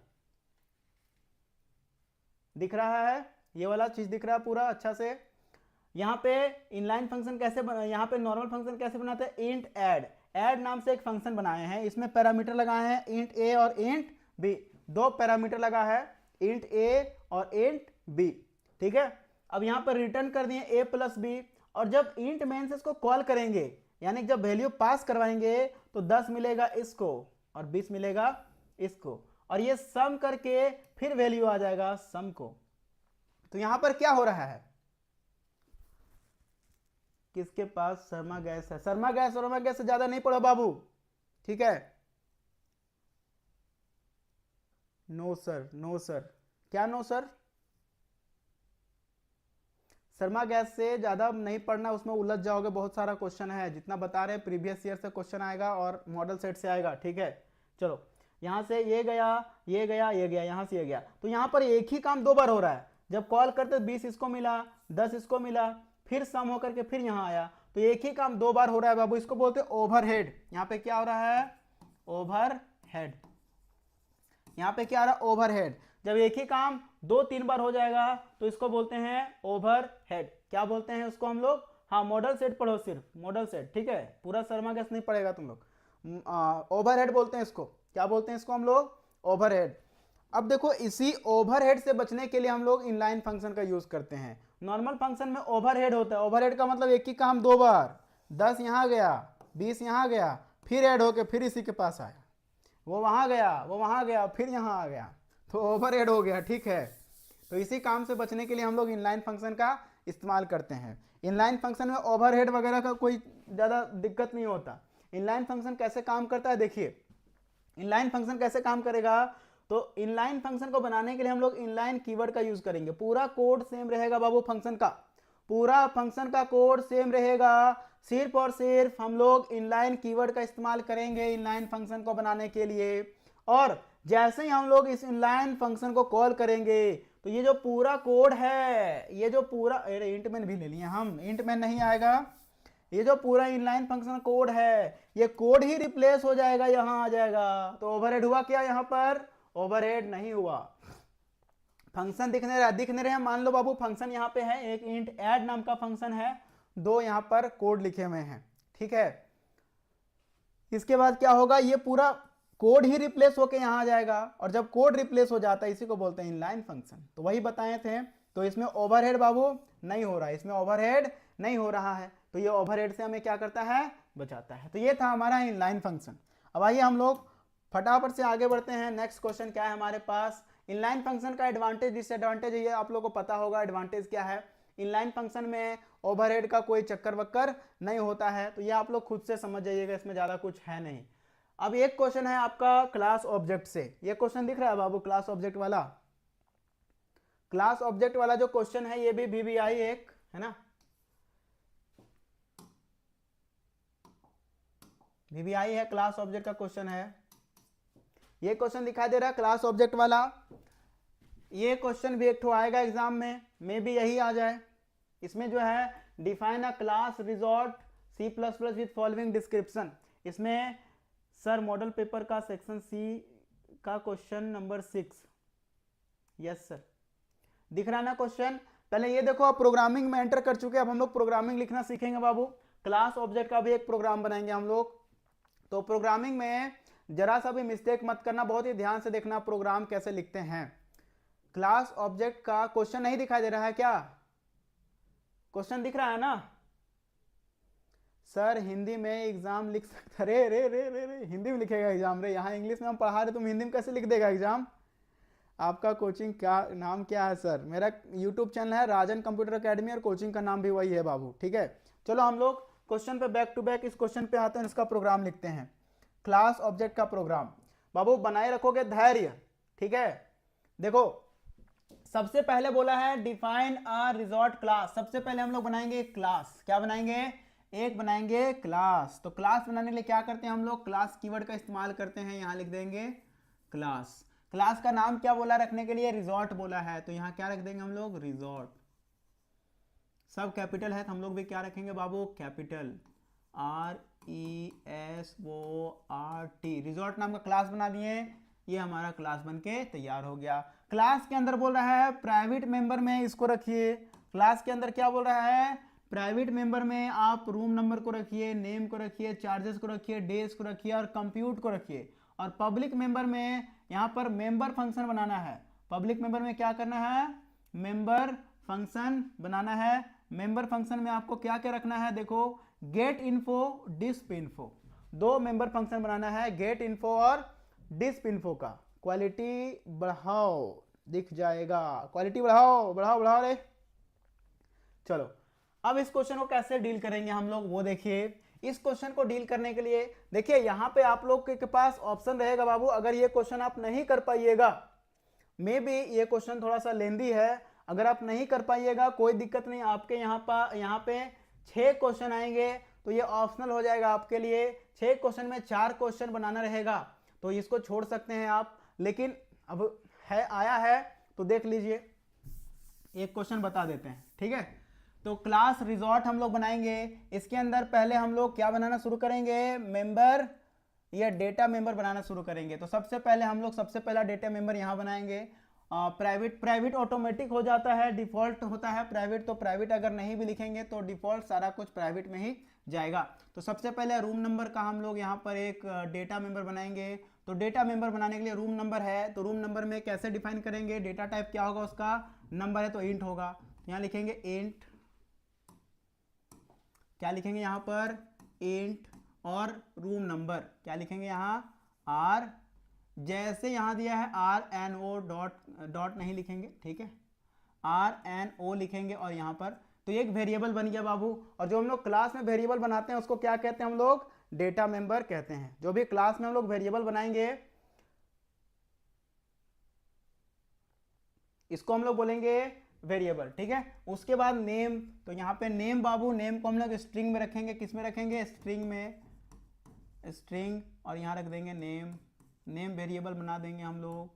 दिख रहा है? ये वाला चीज दिख रहा है पूरा अच्छा से। यहाँ पे इनलाइन फंक्शन कैसे यहाँ पे नॉर्मल फंक्शन कैसे बनाते हैं? इंट ऐड नाम से एक फंक्शन बनाए हैं, इसमें पैरामीटर लगाए हैं इंट ए और इंट बी, दो पैरामीटर लगा है, इंट ए और इंट बी, ठीक है। अब यहाँ पर रिटर्न कर दिए ए प्लस बी, और जब इंट मेन से इसको कॉल करेंगे यानी जब वैल्यू पास करवाएंगे तो 10 मिलेगा इसको और 20 मिलेगा इसको, और ये सम करके फिर वैल्यू आ जाएगा सम को। तो यहां पर क्या हो रहा है? किसके पास शर्मा गैस है? शर्मा गैस से ज्यादा नहीं पढ़ो बाबू, ठीक है। नो सर, नो सर, क्या नो सर? शर्मा गैस से ज्यादा नहीं पढ़ना, उसमें उलझ जाओगे। बहुत सारा क्वेश्चन है, जितना बता रहे हैं प्रीवियस ईयर से क्वेश्चन आएगा और मॉडल सेट से आएगा, ठीक है। चलो यहां से ये गया, ये गया, ये गया, यहां से ये गया, तो यहां पर एक ही काम दो बार हो रहा है। जब कॉल करते 20 इसको मिला, 10 इसको मिला, फिर सम होकर के फिर यहां आया, तो एक ही काम दो बार हो रहा है बाबू। इसको बोलते हैं ओवरहेड। यहां पे क्या हो रहा है? ओवरहेड। यहां पे क्या आ रहा है? ओवरहेड। जब एक ही काम 2-3 बार हो जाएगा तो इसको बोलते हैं ओवरहेड। क्या बोलते हैं उसको हम लोग? हाँ, मॉडल सेट पढ़ो, सिर्फ मॉडल सेट, ठीक है। पूरा शर्मा गैस नहीं पढ़ेगा तुम लोग। ओवरहेड बोलते हैं इसको। क्या बोलते हैं इसको हम लोग? ओवरहेड। अब देखो, इसी ओवरहेड से बचने के लिए हम लोग इनलाइन फंक्शन का यूज करते हैं। नॉर्मल फंक्शन में ओवरहेड होता है। ओवरहेड का मतलब एक ही काम दो बार, 10 यहां गया, 20 यहां गया, फिर ऐड होके फिर इसी के पास आया, वो वहां गया, वो वहां गया, फिर यहां आ गया, तो ओवरहेड हो गया, ठीक है। तो इसी काम से बचने के लिए हम लोग इनलाइन फंक्शन का इस्तेमाल करते हैं। इनलाइन फंक्शन में ओवरहेड वगैरह का कोई ज़्यादा दिक्कत नहीं होता। इनलाइन फंक्शन कैसे काम करता है देखिए, इनलाइन फंक्शन कैसे काम करेगा। तो इनलाइन फंक्शन को बनाने के लिए हम लोग इनलाइन कीवर्ड का यूज करेंगे। पूरा कोड सेम रहेगा बाबू, फंक्शन का पूरा फंक्शन का कोड सेम रहेगा, सिर्फ और सिर्फ हम लोग इनलाइन कीवर्ड का इस्तेमाल करेंगे इनलाइन फंक्शन को बनाने के लिए। और जैसे ही हम लोग इस इनलाइन फंक्शन को कॉल करेंगे तो ये जो पूरा कोड है, ये जो पूरा, अरे इंट मैन भी ले लिए हम, इंट मैन नहीं आएगा, ये जो पूरा इनलाइन फंक्शन कोड है ये कोड ही रिप्लेस हो जाएगा, यहां आ जाएगा। तो ओवरहेड हुआ क्या? यहां पर ओवरहेड नहीं हुआ। फंक्शन दिखने रहे हैं। मान लो बाबू फंक्शन यहाँ पे है, एक इंट ऐड नाम का फंक्शन है, दो यहाँ पर कोड लिखे हुए हैं, ठीक है। इसके बाद क्या होगा? ये पूरा कोड ही रिप्लेस होके यहाँ आ जाएगा, और जब कोड रिप्लेस हो जाता है इसी को बोलते हैं इनलाइन फंक्शन। तो वही बताए थे। तो इसमें ओवरहेड बाबू नहीं हो रहा है, इसमें ओवरहेड नहीं हो रहा है, तो ये ओवरहेड से हमें क्या करता है? बचाता है। तो ये था हमारा इनलाइन फंक्शन। अब आइए हम लोग फटाफट से आगे बढ़ते हैं। नेक्स्ट क्वेश्चन क्या है हमारे पास? इनलाइन फंक्शन का एडवांटेज डिसएडवांटेज, ये आप लोगों को पता होगा। एडवांटेज क्या है? इनलाइन फंक्शन में ओवरहेड का कोई चक्कर वक्कर नहीं होता है, तो ये आप लोग खुद से समझ जाइएगा, इसमें ज्यादा कुछ है नहीं। अब एक क्वेश्चन है आपका क्लास ऑब्जेक्ट से। ये क्वेश्चन दिख रहा है बाबू, क्लास ऑब्जेक्ट वाला। क्लास ऑब्जेक्ट वाला जो क्वेश्चन है ये भी VBI एक है ना, VBI है, क्लास ऑब्जेक्ट का क्वेश्चन है। ये क्वेश्चन दिखाई दे रहा है क्लास ऑब्जेक्ट वाला। ये क्वेश्चन भी एक ठो आएगा एग्जाम में, मे भी यही आ जाए। इसमें जो है define a class resort C++ with following description. इसमें सर मॉडल पेपर का सेक्शन C का क्वेश्चन नंबर 6। यस सर, दिख रहा है ना क्वेश्चन? पहले ये देखो, आप प्रोग्रामिंग में एंटर कर चुके हैं, अब हम लोग प्रोग्रामिंग लिखना सीखेंगे बाबू। क्लास ऑब्जेक्ट का भी एक प्रोग्राम बनाएंगे हम लोग। तो प्रोग्रामिंग में जरा सा भी मिस्टेक मत करना, बहुत ही ध्यान से देखना प्रोग्राम कैसे लिखते हैं। क्लास ऑब्जेक्ट का क्वेश्चन नहीं दिखाई दे रहा है क्या? क्वेश्चन दिख रहा है ना सर? हिंदी में एग्जाम लिख सकते? रे रे रे रे रे हिंदी में लिखेगा एग्जाम? रे यहाँ इंग्लिश में हम पढ़ा रहे, तुम हिंदी में कैसे लिख देगा एग्जाम? आपका कोचिंग क्या नाम क्या है सर? मेरा यूट्यूब चैनल है राजन कंप्यूटर अकेडमी और कोचिंग का नाम भी वही है बाबू, ठीक है। चलो हम लोग क्वेश्चन पे बैक टू बैक इस क्वेश्चन पे आते हैं, इसका प्रोग्राम लिखते हैं। क्लास ऑब्जेक्ट का प्रोग्राम बाबू बनाए रखोगे धैर्य, ठीक है। देखो सबसे पहले बोला है डिफाइन अ रिजॉर्ट क्लास। सबसे पहले हम लोग बनाएंगे एक क्लास। क्या बनाएंगे? एक बनाएंगे क्लास। तो क्लास बनाने के लिए क्या करते हैं हम लोग? क्लास कीवर्ड का इस्तेमाल करते हैं। यहां लिख देंगे क्लास। क्लास का नाम क्या बोला रखने के लिए? रिजॉर्ट बोला है, तो यहां क्या रख देंगे हम लोग? रिजॉर्ट। सब कैपिटल है तो हम लोग भी क्या रखेंगे बाबू? Capital RESORT। रिजॉर्ट नाम का क्लास बना दिए। ये हमारा क्लास बनके तैयार हो गया। क्लास के अंदर बोल रहा है प्राइवेट मेंबर में इसको रखिए। क्लास के अंदर क्या बोल रहा है? प्राइवेट मेंबर में आप रूम नंबर को रखिए, नेम को रखिए, चार्जेस को रखिए, डेज को रखिए और कंप्यूट को रखिए। और पब्लिक मेंबर में यहाँ पर मेंबर फंक्शन बनाना है। पब्लिक मेंबर में क्या करना है? मेंबर फंक्शन बनाना है। मेंबर फंक्शन में आपको क्या क्या रखना है? देखो गेट इन्फो, डिस्प इन्फो, दो मेंबर फंक्शन बनाना है, गेट इन्फो और डिस्प इन्फो का। क्वालिटी बढ़ाओ, दिख जाएगा। क्वालिटी बढ़ाओ बढ़ाओ बढ़ाओ रे। चलो अब इस क्वेश्चन को कैसे डील करेंगे हम लोग वो देखिए। इस क्वेश्चन को डील करने के लिए देखिए यहां पे आप लोग के पास ऑप्शन रहेगा बाबू। अगर ये क्वेश्चन आप नहीं कर पाइएगा, मे बी ये क्वेश्चन थोड़ा सा लेंदी है, अगर आप नहीं कर पाइएगा कोई दिक्कत नहीं। आपके यहाँ पे 6 क्वेश्चन आएंगे तो ये ऑप्शनल हो जाएगा आपके लिए। 6 क्वेश्चन में 4 क्वेश्चन बनाना रहेगा तो इसको छोड़ सकते हैं आप। लेकिन अब है आया है तो देख लीजिए, एक क्वेश्चन बता देते हैं, ठीक है। तो क्लास रिजॉर्ट हम लोग बनाएंगे। इसके अंदर पहले हम लोग क्या बनाना शुरू करेंगे? मेंबर या डेटा मेंबर बनाना शुरू करेंगे। तो सबसे पहले हम लोग सबसे पहला डेटा मेंबर यहाँ बनाएंगे। प्राइवेट ऑटोमेटिक हो जाता है, डिफॉल्ट होता है प्राइवेट। तो प्राइवेट अगर नहीं भी लिखेंगे तो डिफॉल्ट सारा कुछ प्राइवेट में ही जाएगा। तो सबसे पहले रूम नंबर का हम लोग यहाँ पर एक डेटा मेंबर बनाएंगे। तो डेटा मेंबर बनाने के लिए रूम नंबर है, तो रूम नंबर में कैसे डिफाइन करेंगे? डेटा टाइप क्या होगा उसका? नंबर है तो इंट होगा। यहाँ लिखेंगे इंट, क्या लिखेंगे यहाँ पर? इंट। और रूम नंबर क्या लिखेंगे यहाँ? आर। जैसे यहाँ दिया है RNO डॉट नहीं लिखेंगे, ठीक है, RNO लिखेंगे। और यहाँ पर तो एक वेरिएबल बन गया बाबू। और जो हम लोग क्लास में वेरिएबल बनाते हैं उसको क्या कहते हैं हम लोग? डेटा मेंबर कहते हैं। जो भी क्लास में हम लोग वेरिएबल बनाएंगे इसको हम लोग बोलेंगे वेरिएबल, ठीक है। उसके बाद नेम, तो यहाँ पे नेम बाबू, नेम को हम लोग स्ट्रिंग में रखेंगे। किस में रखेंगे? स्ट्रिंग में, स्ट्रिंग। और यहाँ रख देंगे नेम। नेम वेरिएबल बना देंगे हम लोग,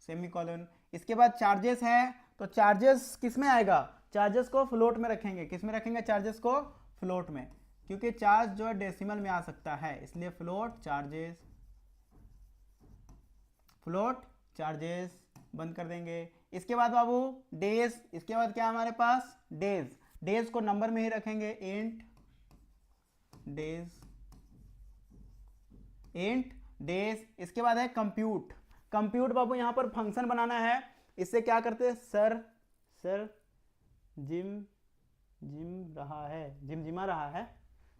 सेमीकोलन। इसके बाद चार्जेस है, तो चार्जेस किस में आएगा? चार्जेस को फ्लोट में रखेंगे। किस में रखेंगे? चार्जेस को फ्लोट में, क्योंकि चार्ज जो है डेसिमल में आ सकता है, इसलिए फ्लोट चार्जेस, फ्लोट चार्जेस बंद कर देंगे। इसके बाद बाबू डेज। इसके बाद क्या हमारे पास? डेज। डेज को नंबर में ही रखेंगे, इंट डेज, इंट डेज। इसके बाद है कंप्यूट। कंप्यूट बाबू यहाँ पर फंक्शन बनाना है। इससे क्या करते हैं? सर जिमजिमा रहा है।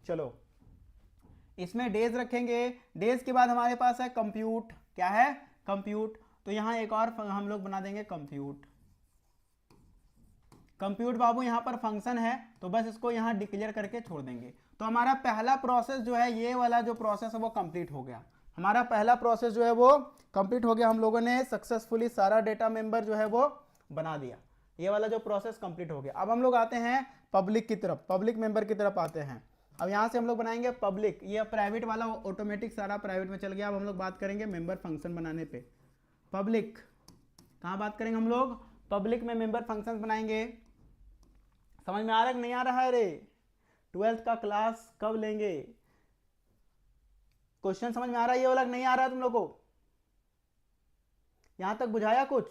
चलो इसमें डेज रखेंगे। डेज के बाद हमारे पास है कंप्यूट। क्या है? कंप्यूट। तो यहाँ एक और हम लोग बना देंगे कंप्यूट। कंप्यूट बाबू यहाँ पर फंक्शन है तो बस इसको यहाँ डिक्लेयर करके छोड़ देंगे। तो हमारा पहला प्रोसेस जो है, ये वाला जो प्रोसेस है वो कंप्लीट हो गया। हमारा पहला प्रोसेस जो है वो कंप्लीट हो गया। हम लोगों ने सक्सेसफुली सारा डेटा मेंबर जो है वो बना दिया। ये वाला जो प्रोसेस कंप्लीट हो गया। अब हम लोग आते हैं पब्लिक की तरफ, पब्लिक मेंबर की तरफ आते हैं। अब यहाँ से हम लोग बनाएंगे पब्लिक। ये प्राइवेट वाला ऑटोमेटिक सारा प्राइवेट में चल गया। अब हम लोग बात करेंगे मेंबर फंक्शन बनाने पे। पब्लिक कहाँ बात करेंगे हम लोग? पब्लिक में मेंबर फंक्शन बनाएंगे। समझ में आ रहा है कि नहीं आ रहा है रे? 12th का क्लास कब लेंगे? क्वेश्चन समझ में आ रहा है ये वाला? नहीं आ रहा है तुम लोग को? यहां तक बुझाया? कुछ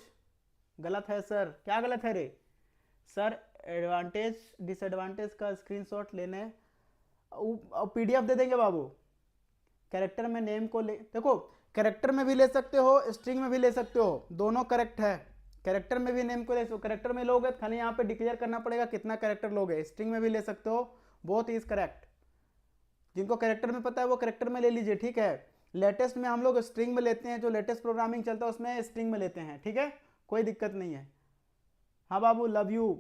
गलत है सर? क्या गलत है रे? सर एडवांटेज डिसएडवांटेज का स्क्रीनशॉट लेने, PDF दे देंगे बाबू। कैरेक्टर में नेम को ले, देखो कैरेक्टर में भी ले सकते हो, स्ट्रिंग में भी ले सकते हो, दोनों करेक्ट है। कैरेक्टर में भी नेम को ले सकते हो, कैरेक्टर में लोगे तो खाली यहाँ पे डिक्लेयर करना पड़ेगा कितना कैरेक्टर लोगे, स्ट्रिंग में भी ले सकते हो, बोथ इज करेक्ट। जिनको कैरेक्टर में पता है वो कैरेक्टर में ले लीजिए, ठीक है। लेटेस्ट में हम लोग स्ट्रिंग में लेते हैं, जो लेटेस्ट प्रोग्रामिंग चलता है उसमें स्ट्रिंग में लेते हैं, ठीक है, कोई दिक्कत नहीं है। हाँ बाबू लव यू,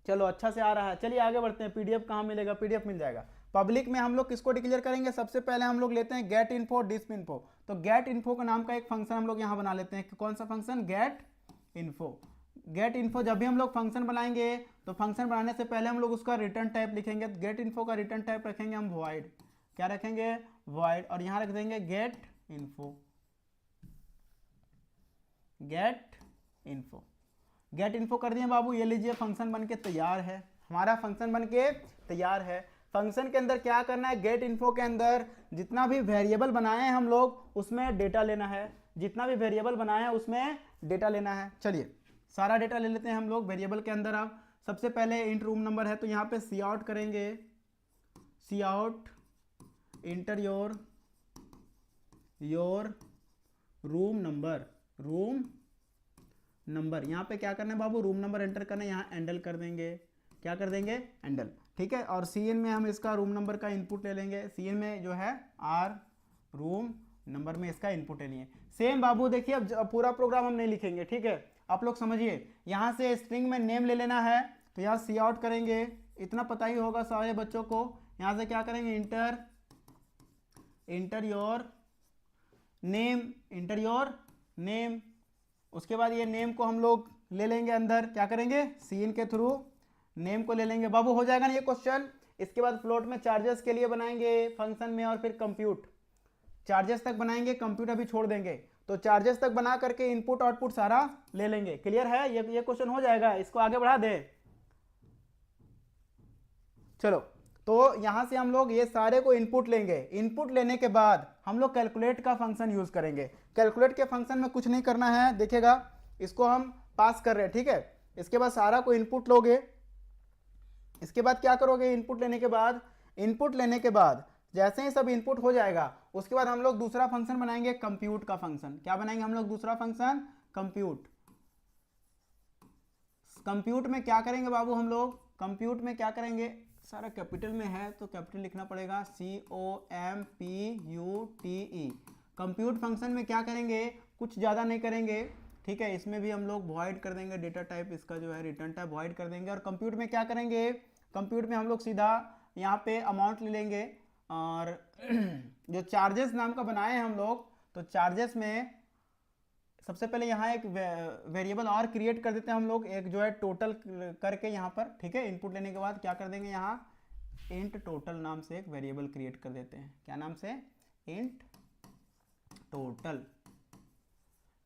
चलो अच्छा से आ रहा है। चलिए आगे बढ़ते हैं। पीडीएफ कहाँ मिलेगा, पीडीएफ मिल जाएगा। पब्लिक में हम लोग किसको डिक्लेयर करेंगे, सबसे पहले हम लोग लेते हैं गेट इन्फो डिस्प इन्फो। तो गेट इन्फो का नाम का एक फंक्शन हम लोग यहाँ बना लेते हैं। कौन सा function, get info. Get info जब भी हम लोग फंक्शन बनाएंगे तो फंक्शन बनाने से पहले हम लोग उसका रिटर्न टाइप लिखेंगे। गेट इन्फो का रिटर्न टाइप रखेंगे हम वॉइड, क्या रखेंगे, वॉइड, और यहाँ रख देंगे get info, get info. Get info कर दिए बाबू, ये लीजिए फंक्शन बन के तैयार है, हमारा फंक्शन बन के तैयार है। फंक्शन के अंदर क्या करना है, गेट इन्फो के अंदर जितना भी वेरिएबल बनाए हैं हम लोग उसमें डेटा लेना है, जितना भी वेरिएबल बनाए हैं उसमें डेटा लेना है। चलिए सारा डेटा ले लेते हैं हम लोग वेरिएबल के अंदर। अब सबसे पहले इंट रूम नंबर है तो यहाँ पे सी आउट करेंगे, see out enter your room number, room number. यहाँ पे क्या करना है बाबू, रूम नंबर एंटर करना है, यहाँ एंडल कर देंगे, क्या कर देंगे, एंडल, ठीक है। और सी एन में हम इसका रूम नंबर का इनपुट ले लेंगे, सी एन में जो है आर रूम नंबर में इसका इनपुट ले लिए। सेम बाबू देखिए अब पूरा प्रोग्राम हम नहीं लिखेंगे, ठीक है, आप लोग समझिए। यहाँ से स्ट्रिंग में नेम ले लेना है तो यहाँ सी आउट करेंगे, इतना पता ही होगा सारे बच्चों को। यहाँ से क्या करेंगे, इंटर योर नेम, उसके बाद ये नेम को हम लोग ले लेंगे अंदर, क्या करेंगे, सी एन के थ्रू नेम को ले लेंगे। बाबू हो जाएगा ना ये क्वेश्चन। इसके बाद फ्लोट में चार्जेस के लिए बनाएंगे फंक्शन में, और फिर कंप्यूट, चार्जेस तक बनाएंगे, कंप्यूट अभी छोड़ देंगे। तो चार्जेस तक बना करके इनपुट आउटपुट सारा ले लेंगे। क्लियर है, ये क्वेश्चन हो जाएगा, इसको आगे बढ़ा दे। चलो तो यहां से हम लोग ये सारे को इनपुट लेंगे, इनपुट लेने के बाद हम लोग कैलकुलेट का फंक्शन यूज करेंगे। कैलकुलेट के फंक्शन में कुछ नहीं करना है, देखिएगा इसको हम पास कर रहे हैं, ठीक है। इसके बाद सारा को इनपुट लोगे, इसके बाद क्या करोगे, इनपुट लेने के बाद जैसे ही सब इनपुट हो जाएगा उसके बाद हम लोग दूसरा फंक्शन बनाएंगे, कंप्यूट का फंक्शन। क्या बनाएंगे हम लोग, दूसरा फंक्शन कंप्यूट। कंप्यूट में क्या करेंगे बाबू, हम लोग कंप्यूट में क्या करेंगे, सारा कैपिटल में है तो कैपिटल लिखना पड़ेगा, COMPUTE। कंप्यूट फंक्शन में क्या करेंगे, कुछ ज़्यादा नहीं करेंगे, ठीक है। इसमें भी हम लोग वॉइड कर देंगे, डेटा टाइप इसका जो है रिटर्न टाइप वॉइड कर देंगे। और कंप्यूट में क्या करेंगे, कंप्यूट में हम लोग सीधा यहाँ पे अमाउंट ले लेंगे, और जो चार्जेस नाम का बनाए हैं हम लोग, तो चार्जेस में सबसे पहले यहाँ एक वेरिएबल और क्रिएट कर देते हैं हम लोग, एक जो है टोटल करके यहाँ पर, ठीक है। इनपुट लेने के बाद क्या कर देंगे, यहाँ इंट टोटल नाम से एक वेरिएबल क्रिएट कर देते हैं, क्या नाम से, इंट टोटल,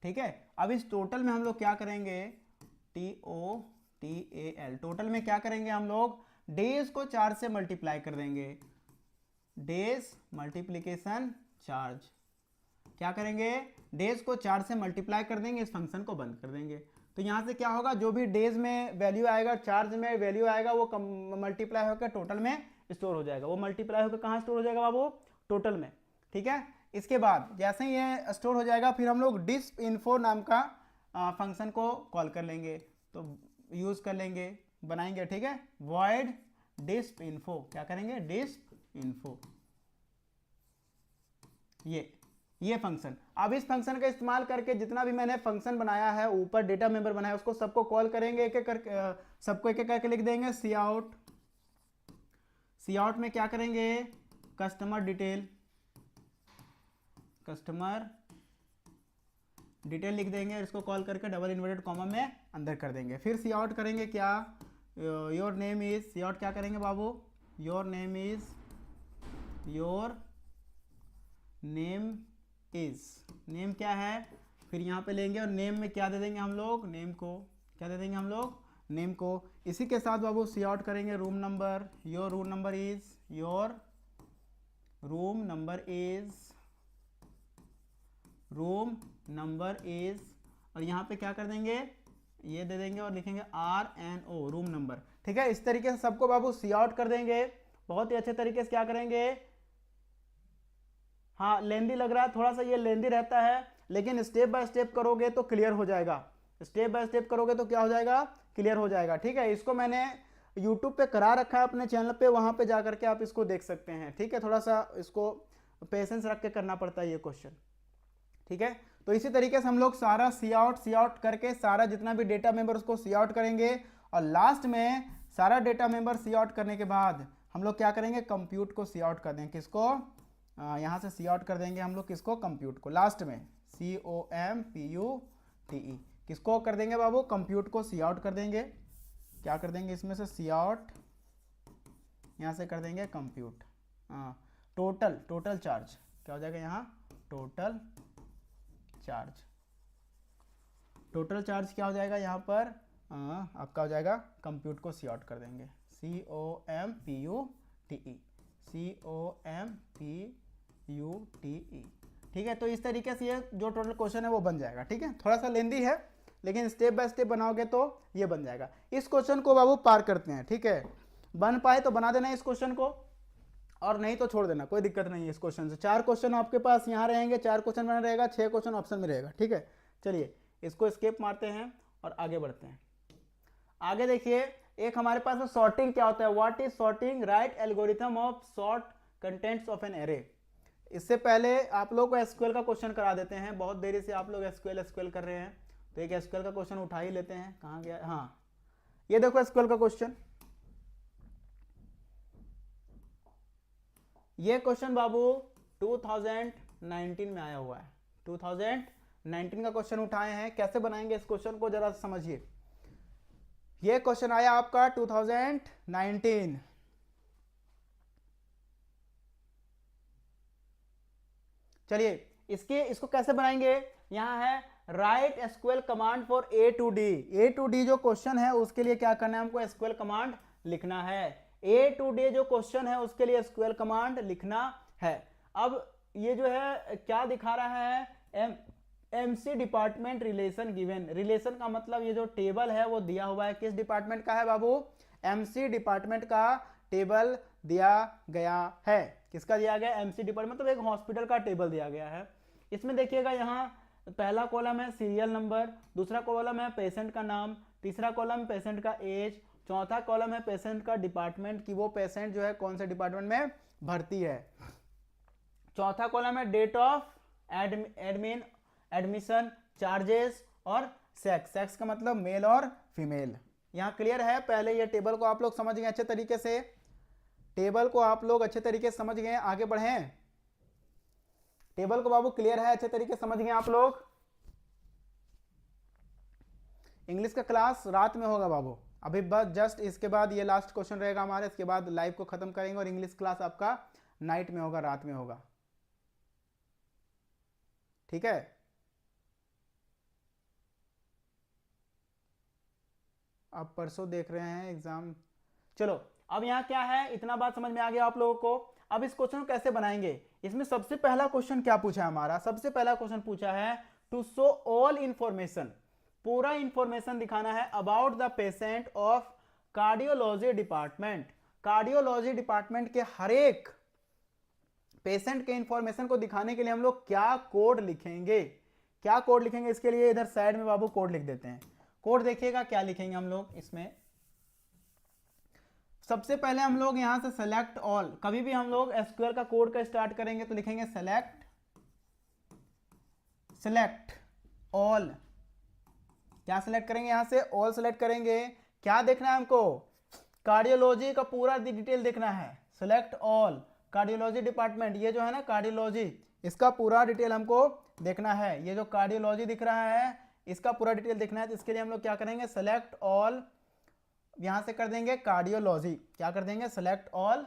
ठीक है। अब इस टोटल में हम लोग क्या करेंगे, TOTAL, टोटल में क्या करेंगे हम लोग, डेज को 4 से मल्टीप्लाई कर देंगे, डेज मल्टीप्लीकेशन चार्ज, क्या करेंगे, डेज को 4 से मल्टीप्लाई कर देंगे, इस फंक्शन को बंद कर देंगे। तो यहाँ से क्या होगा, जो भी डेज में वैल्यू आएगा, चार्ज में वैल्यू आएगा, वो मल्टीप्लाई होकर टोटल में स्टोर हो जाएगा। वो मल्टीप्लाई होकर कहाँ स्टोर हो जाएगा बाबू, टोटल में, ठीक है। इसके बाद जैसे ही ये स्टोर हो जाएगा फिर हम लोग डिस्प इन्फो नाम का फंक्शन को कॉल कर लेंगे, तो यूज कर लेंगे, बनाएंगे, ठीक है, वॉइड डिस्प इन्फो, क्या करेंगे, डिस्प इन्फो, ये फंक्शन। अब इस फंक्शन का इस्तेमाल करके जितना भी मैंने फंक्शन बनाया है, ऊपर डेटा मेंबर बनाया है, उसको सबको कॉल करेंगे, एक एक करके सबको एक एक करके लिख देंगे। सी आउट में क्या करेंगे, कस्टमर डिटेल लिख देंगे, इसको कॉल करके डबल इन्वर्टेड कॉमा में अंदर कर देंगे। फिर सी आउट करेंगे क्या, your name is, C out क्या करेंगे बाबू, योर नेम इज, नेम क्या है, फिर यहाँ पे लेंगे और नेम में क्या दे देंगे हम लोग, नेम को क्या दे देंगे हम लोग, नेम को। इसी के साथ बाबू सी आउट करेंगे room number, your room number is, और यहाँ पे क्या कर देंगे, ये दे देंगे और लिखेंगे RNO, रूम नंबर, ठीक है। इस तरीके से सबको बाबू सी आउट कर देंगे, बहुत ही अच्छे तरीके से क्या करेंगे। हाँ लेंदी लग रहा है थोड़ा सा, ये लेंदी रहता है, लेकिन स्टेप बाय स्टेप करोगे तो क्लियर हो जाएगा। स्टेप बाय स्टेप करोगे तो क्या हो जाएगा, क्लियर हो जाएगा। ठीक है, इसको मैंने यूट्यूब पे करा रखा है अपने चैनल पे, वहां पे जा करके आप इसको देख सकते हैं। ठीक है, थोड़ा सा इसको पेशेंस रख के करना पड़ता है ये क्वेश्चन। ठीक है, तो इसी तरीके से हम लोग सारा सी आउट करके सारा जितना भी डेटा मेंबर उसको सी आउट करेंगे, और लास्ट में सारा डेटा मेंबर सी आउट करने के बाद हम लोग क्या करेंगे, कंप्यूट को सी आउट कर देंगे। किसको, यहाँ से सी आउट कर देंगे हम लोग, किसको, कंप्यूट को। लास्ट में COMPUTE किसको कर देंगे बाबू, कंप्यूट को सी आउट कर देंगे। क्या कर देंगे, इसमें से सी आउट, यहाँ से कर देंगे कंप्यूट। टोटल चार्ज क्या हो जाएगा यहाँ, टोटल चार्ज क्या हो जाएगा यहाँ पर, आपका हो जाएगा कंप्यूट को सी आउट कर देंगे। COMPUTE। ठीक है, तो इस तरीके से ये जो टोटल क्वेश्चन है वो बन जाएगा। ठीक है, थोड़ा सा लेंदी है लेकिन स्टेप बाय स्टेप बनाओगे तो ये बन जाएगा। इस क्वेश्चन को बाबू पार करते हैं। ठीक है, बन पाए तो बना देना इस क्वेश्चन को, और नहीं तो छोड़ देना, कोई दिक्कत नहीं है इस क्वेश्चन से। 4 क्वेश्चन आपके पास यहाँ रहेंगे, 4 क्वेश्चन बना रहेगा, 6 क्वेश्चन ऑप्शन में रहेगा। ठीक है, चलिए इसको स्केप मारते हैं और आगे बढ़ते हैं। आगे देखिए, एक हमारे पास में सॉर्टिंग क्या होता है, what is sorting, right algorithm of sort contents of an array. इससे पहले आप लोग को एसक्यूएल का क्वेश्चन करा देते हैं, बहुत देरी से आप लोग एसक्यूएल कर रहे हैं, तो एक एसक्यूएल का क्वेश्चन उठा ही लेते हैं। कहाँ गया, हाँ ये देखो एसक्यूएल का क्वेश्चन। ये क्वेश्चन बाबू 2019 में आया हुआ है, 2019 का क्वेश्चन उठाए हैं। कैसे बनाएंगे इस क्वेश्चन को जरा समझिए। ये क्वेश्चन आया आपका 2019। चलिए इसको कैसे बनाएंगे, यहां है right SQL command for A to D जो क्वेश्चन है उसके लिए क्या करना है, हमको एसक्यूएल कमांड लिखना है। A to D जो क्वेश्चन है उसके लिए एसक्यूएल कमांड लिखना है। अब ये जो है क्या दिखा रहा है, MC department relation given. Relation का मतलब ये जो टेबल है वो दिया हुआ है, किस डिपार्टमेंट का है बाबू, MC डिपार्टमेंट का टेबल दिया गया है। किसका दिया गया, MC डिपार्टमेंट, मतलब एक हॉस्पिटल का टेबल दिया गया है। इसमें देखिएगा यहाँ पहला कॉलम है सीरियल नंबर, दूसरा कॉलम है पेशेंट का नाम, तीसरा कॉलम पेशेंट का एज, चौथा कॉलम है पेशेंट का डिपार्टमेंट कि वो पेशेंट जो है कौन से डिपार्टमेंट में भर्ती है, चौथा कॉलम है डेट ऑफ एडमिशन, चार्जेस और सेक्स का मतलब मेल और फीमेल। यहाँ क्लियर है, पहले ये टेबल को आप लोग समझ गए अच्छे तरीके से, टेबल को आप लोग अच्छे तरीके से समझ गए। आगे बढ़ें, टेबल को बाबू क्लियर है, अच्छे तरीके से समझ गए आप लोग। इंग्लिश का क्लास रात में होगा बाबू, अभी बस जस्ट इसके बाद ये लास्ट क्वेश्चन रहेगा हमारे, इसके बाद लाइव को खत्म करेंगे और इंग्लिश क्लास आपका नाइट में होगा, रात में होगा। ठीक है, आप परसों देख रहे हैं एग्जाम। चलो अब यहाँ क्या है, इतना बात समझ में आ गया आप लोगों को। अब इस क्वेश्चन को कैसे बनाएंगे, इसमें सबसे पहला क्वेश्चन क्या पूछा है हमारा, सबसे पहला क्वेश्चन पूछा है टू शो ऑल इंफॉर्मेशन, पूरा इंफॉर्मेशन दिखाना है about the patient of cardiology department. Cardiology department के हर एक पेशेंट के इंफॉर्मेशन को दिखाने के लिए हम लोग क्या कोड लिखेंगे, क्या कोड लिखेंगे, इसके लिए इधर साइड में बाबू कोड लिख देते हैं। कोड देखिएगा क्या लिखेंगे हम लोग इसमें। सबसे पहले हम लोग यहां से सेलेक्ट ऑल, कभी भी हम लोग एसक्यूएल का कोड का स्टार्ट करेंगे तो लिखेंगे सेलेक्ट ऑल। क्या सेलेक्ट करेंगे, यहां से ऑल सेलेक्ट करेंगे। क्या देखना है हमको, कार्डियोलॉजी का पूरा डिटेल देखना है। सेलेक्ट ऑल कार्डियोलॉजी डिपार्टमेंट, ये जो है ना कार्डियोलॉजी, इसका पूरा डिटेल हमको देखना है। ये जो कार्डियोलॉजी दिख रहा है इसका पूरा डिटेल देखना है, तो इसके लिए हम लोग क्या करेंगे, सेलेक्ट ऑल, यहां से कर देंगे कार्डियोलॉजी। क्या कर देंगे, सेलेक्ट ऑल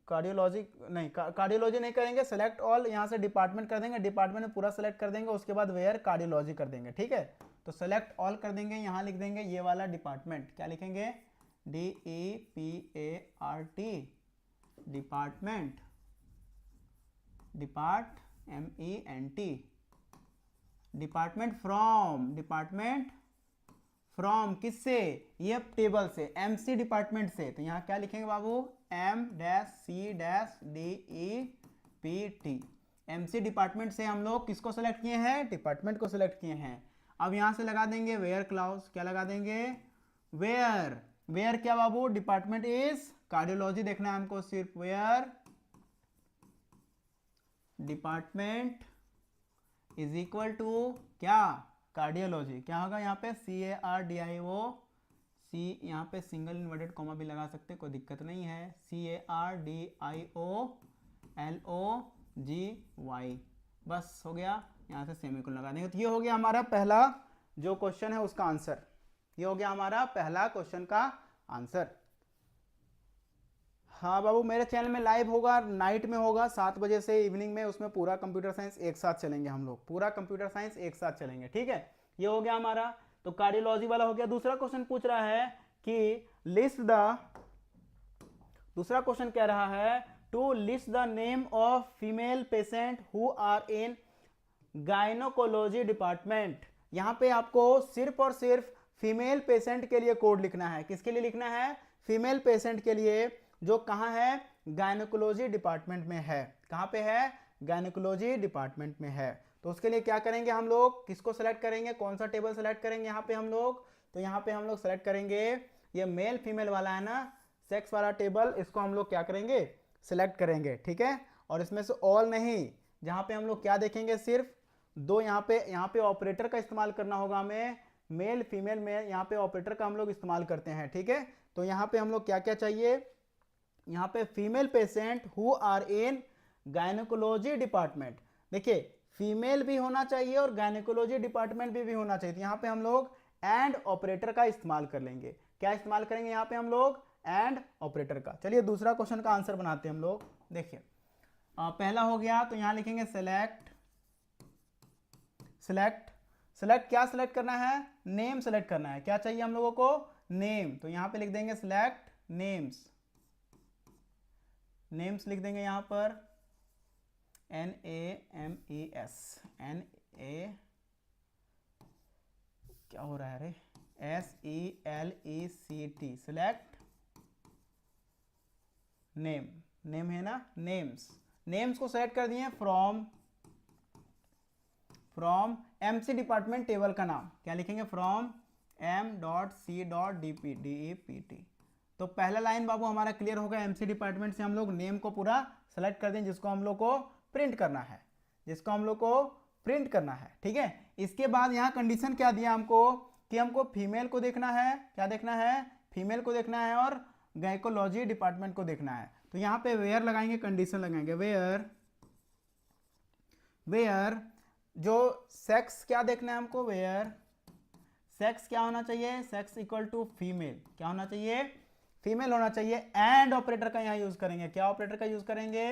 कार्डियोलॉजी, नहीं कार्डियोलॉजी नहीं करेंगे, सेलेक्ट ऑल, यहां से डिपार्टमेंट कर देंगे, डिपार्टमेंट में पूरा सेलेक्ट कर देंगे, उसके बाद वेयर कार्डियोलॉजी कर देंगे। ठीक है, तो सेलेक्ट ऑल कर देंगे, यहां लिख देंगे ये वाला डिपार्टमेंट, क्या लिखेंगे, DEPART department, MENT department from किससे, ये टेबल से, MC डिपार्टमेंट से। तो यहाँ क्या लिखेंगे बाबू, M'C'DEPT। MC डिपार्टमेंट से हम लोग किसको सेलेक्ट किए हैं, डिपार्टमेंट को सेलेक्ट किए हैं। अब यहां से लगा देंगे वेयर क्लाउज, क्या लगा देंगे, वेयर। वेयर क्या बाबू, डिपार्टमेंट इज कार्डियोलॉजी देखना है हमको सिर्फ, where department is equal to क्या, कार्डियोलॉजी। क्या होगा यहाँ पे, CARDIO, सी यहाँ पे सिंगल इन्वर्टेड कॉमा भी लगा सकते हैं, कोई दिक्कत नहीं है, CARDIOLOGY, बस हो गया। यहाँ से सेमीकोलन लगा देंगे। तो ये हो गया हमारा पहला जो क्वेश्चन है उसका आंसर, ये हो गया हमारा पहला क्वेश्चन का आंसर। हाँ बाबू, मेरे चैनल में लाइव होगा, नाइट में होगा 7 बजे से इवनिंग में, उसमें पूरा कंप्यूटर साइंस एक साथ चलेंगे हम लोग, पूरा कंप्यूटर साइंस एक साथ चलेंगे, ठीक है। ये हो गया हमारा, तो कार्डियोलॉजी वाला हो गया। दूसरा क्वेश्चन पूछ रहा है कि लिस्ट द, दूसरा क्वेश्चन कह रहा है to list the name of female patient who are in gynaecology department. यहां पे आपको सिर्फ और सिर्फ फीमेल पेशेंट के लिए कोड लिखना है। किसके लिए लिखना है, फीमेल पेशेंट के लिए, जो कहां है, गायनोकोलॉजी डिपार्टमेंट में है। कहां पे है, गायनोकोलॉजी डिपार्टमेंट में है। तो उसके लिए क्या करेंगे हम लोग, किसको सेलेक्ट करेंगे, कौन सा टेबल सेलेक्ट करेंगे यहाँ पे हम लोग, तो यहाँ पे हम लोग सेलेक्ट करेंगे ये मेल फीमेल वाला है ना, सेक्स वाला टेबल, इसको हम लोग क्या करेंगे, सिलेक्ट करेंगे, ठीक है। और इसमें से ऑल नहीं, जहाँ पे हम लोग क्या देखेंगे, सिर्फ दो, यहाँ पे ऑपरेटर का इस्तेमाल करना होगा हमें, मेल फीमेल में यहाँ पे ऑपरेटर का हम लोग इस्तेमाल करते हैं, ठीक है। तो यहाँ पे हम लोग क्या क्या चाहिए, यहाँ पे female patient who are in gynaecology department, देखिए फीमेल भी होना चाहिए और गायनोकोलॉजी डिपार्टमेंट भी होना चाहिए। तो यहाँ पे हम लोग एंड ऑपरेटर का इस्तेमाल कर लेंगे। क्या इस्तेमाल करेंगे यहाँ पे हम लोग, एंड ऑपरेटर का। चलिए दूसरा क्वेश्चन का आंसर बनाते हैं हम लोग। देखिए पहला हो गया, तो यहाँ लिखेंगे सेलेक्ट, सेलेक्ट, सेलेक्ट क्या सेलेक्ट करना है, नेम सेलेक्ट करना है। क्या चाहिए हम लोगों को, नेम। तो यहाँ पे लिख देंगे सेलेक्ट नेम्स, नेम्स लिख देंगे यहाँ पर NAMES, NA क्या हो रहा है रे, SELECT, सेलेक्ट नेम, नेम है ना, नेम्स। नेम्स को सेलेक्ट कर दिए फ्रॉम MC डिपार्टमेंट टेबल का नाम क्या लिखेंगे, फ्रॉम M.C.DEPT। तो पहला लाइन बाबू हमारा क्लियर होगा, MC डिपार्टमेंट से हम लोग नेम को पूरा सेलेक्ट कर दें जिसको हम लोग को प्रिंट करना है, जिसको हम लोग को प्रिंट करना है, ठीक है। इसके बाद यहाँ कंडीशन क्या दिया हमको कि हमको फीमेल को देखना है, क्या देखना है, फीमेल को देखना है और गायकोलॉजी डिपार्टमेंट को देखना है। तो यहाँ पे वेयर लगाएंगे, कंडीशन लगाएंगे वेयर, वेयर जो सेक्स क्या देखना है हमको, वेयर सेक्स क्या होना चाहिए, सेक्स इक्वल टू फीमेल, क्या होना चाहिए, फीमेल होना चाहिए। एंड ऑपरेटर का यहाँ यूज करेंगे, क्या ऑपरेटर का यूज करेंगे,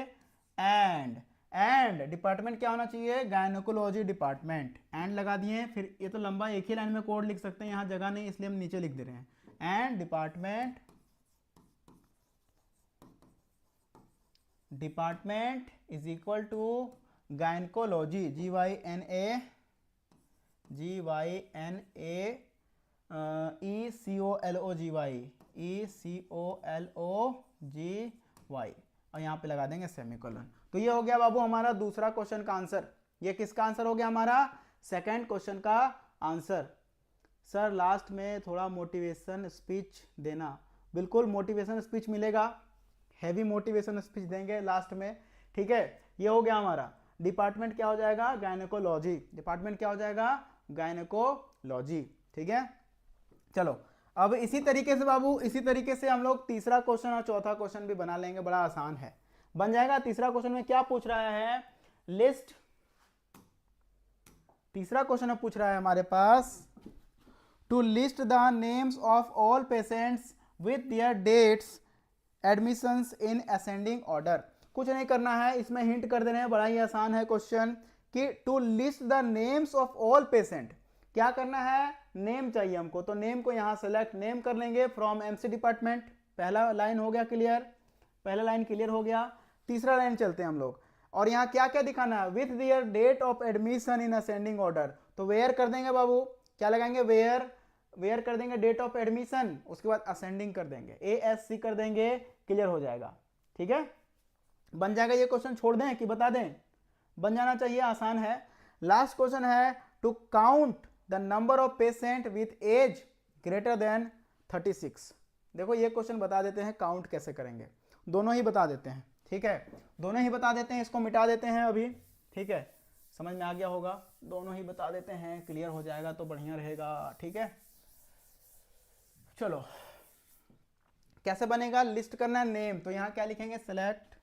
एंड। एंड डिपार्टमेंट क्या होना चाहिए, गायनोकोलॉजी डिपार्टमेंट, एंड लगा दिए। फिर ये तो लंबा एक ही लाइन में कोड लिख सकते हैं, यहाँ जगह नहीं इसलिए हम नीचे लिख दे रहे हैं, and department, department is equal to gynaecology, GYNA ECOLOGY, और यहाँ पे लगा देंगे सेमीकोलन। तो ये हो गया बाबू हमारा दूसरा क्वेश्चन का आंसर। ये किसका आंसर हो गया, हमारा सेकंड क्वेश्चन का आंसर। सर लास्ट में थोड़ा मोटिवेशन स्पीच देना, बिल्कुल मोटिवेशन स्पीच मिलेगा, हैवी मोटिवेशन स्पीच देंगे लास्ट में, ठीक है। ये हो गया हमारा डिपार्टमेंट क्या हो जाएगा, गायनेकोलॉजी, डिपार्टमेंट क्या हो जाएगा, गायनेकोलॉजी, ठीक है। चलो अब इसी तरीके से बाबू, इसी तरीके से हम लोग तीसरा क्वेश्चन और चौथा क्वेश्चन भी बना लेंगे, बड़ा आसान है, बन जाएगा। तीसरा क्वेश्चन में क्या पूछ रहा है, लिस्ट, तीसरा क्वेश्चन में पूछ रहा है हमारे पास to list the names of all patients with their dates admissions in ascending order. कुछ नहीं करना है, इसमें हिंट कर दे रहे हैं, बड़ा ही आसान है क्वेश्चन कि to list the names of all patient, क्या करना है, नेम चाहिए हमको, तो नेम को यहां सेलेक्ट नेम कर लेंगे फ्रॉम MC डिपार्टमेंट। पहला लाइन हो गया क्लियर, पहला लाइन क्लियर हो गया। तीसरा लाइन चलते हैं हम लोग, और यहाँ क्या क्या दिखाना है, with their date of admission in ascending order, तो वेयर कर देंगे बाबू, क्या लगाएंगे, वेयर, वेयर कर देंगे डेट ऑफ एडमिशन, उसके बाद असेंडिंग कर देंगे, ASC कर देंगे, क्लियर हो जाएगा, ठीक है, बन जाएगा। ये क्वेश्चन छोड़ दें कि बता दें, बन जाना चाहिए, आसान है। लास्ट क्वेश्चन है to count the number of patient with age greater than 36। देखो ये क्वेश्चन बता देते हैं काउंट कैसे करेंगे, दोनों ही बता देते हैं, ठीक है, दोनों ही बता देते हैं। इसको मिटा देते हैं अभी, ठीक है, समझ में आ गया होगा, दोनों ही बता देते हैं, क्लियर हो जाएगा तो बढ़िया रहेगा, ठीक है। चलो कैसे बनेगा, लिस्ट करना है नेम, तो यहाँ क्या लिखेंगे सेलेक्ट,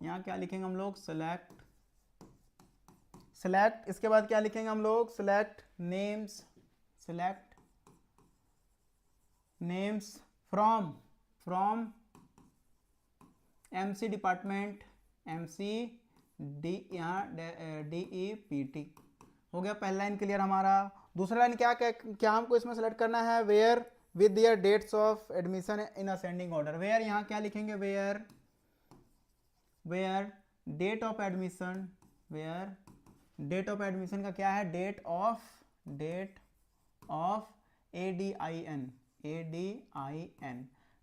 यहाँ क्या लिखेंगे हम लोग सेलेक्ट, सेलेक्ट, इसके बाद क्या लिखेंगे हम लोग select names, select names from MC department, MC D, यहाँ DEPT हो गया, पहला लाइन क्लियर हमारा। दूसरा लाइन क्या हमको इसमें सेलेक्ट करना है, where with their dates of admission in ascending order. Where यहाँ क्या लिखेंगे, where date of admission, where date of admission का क्या है, date of ADIN,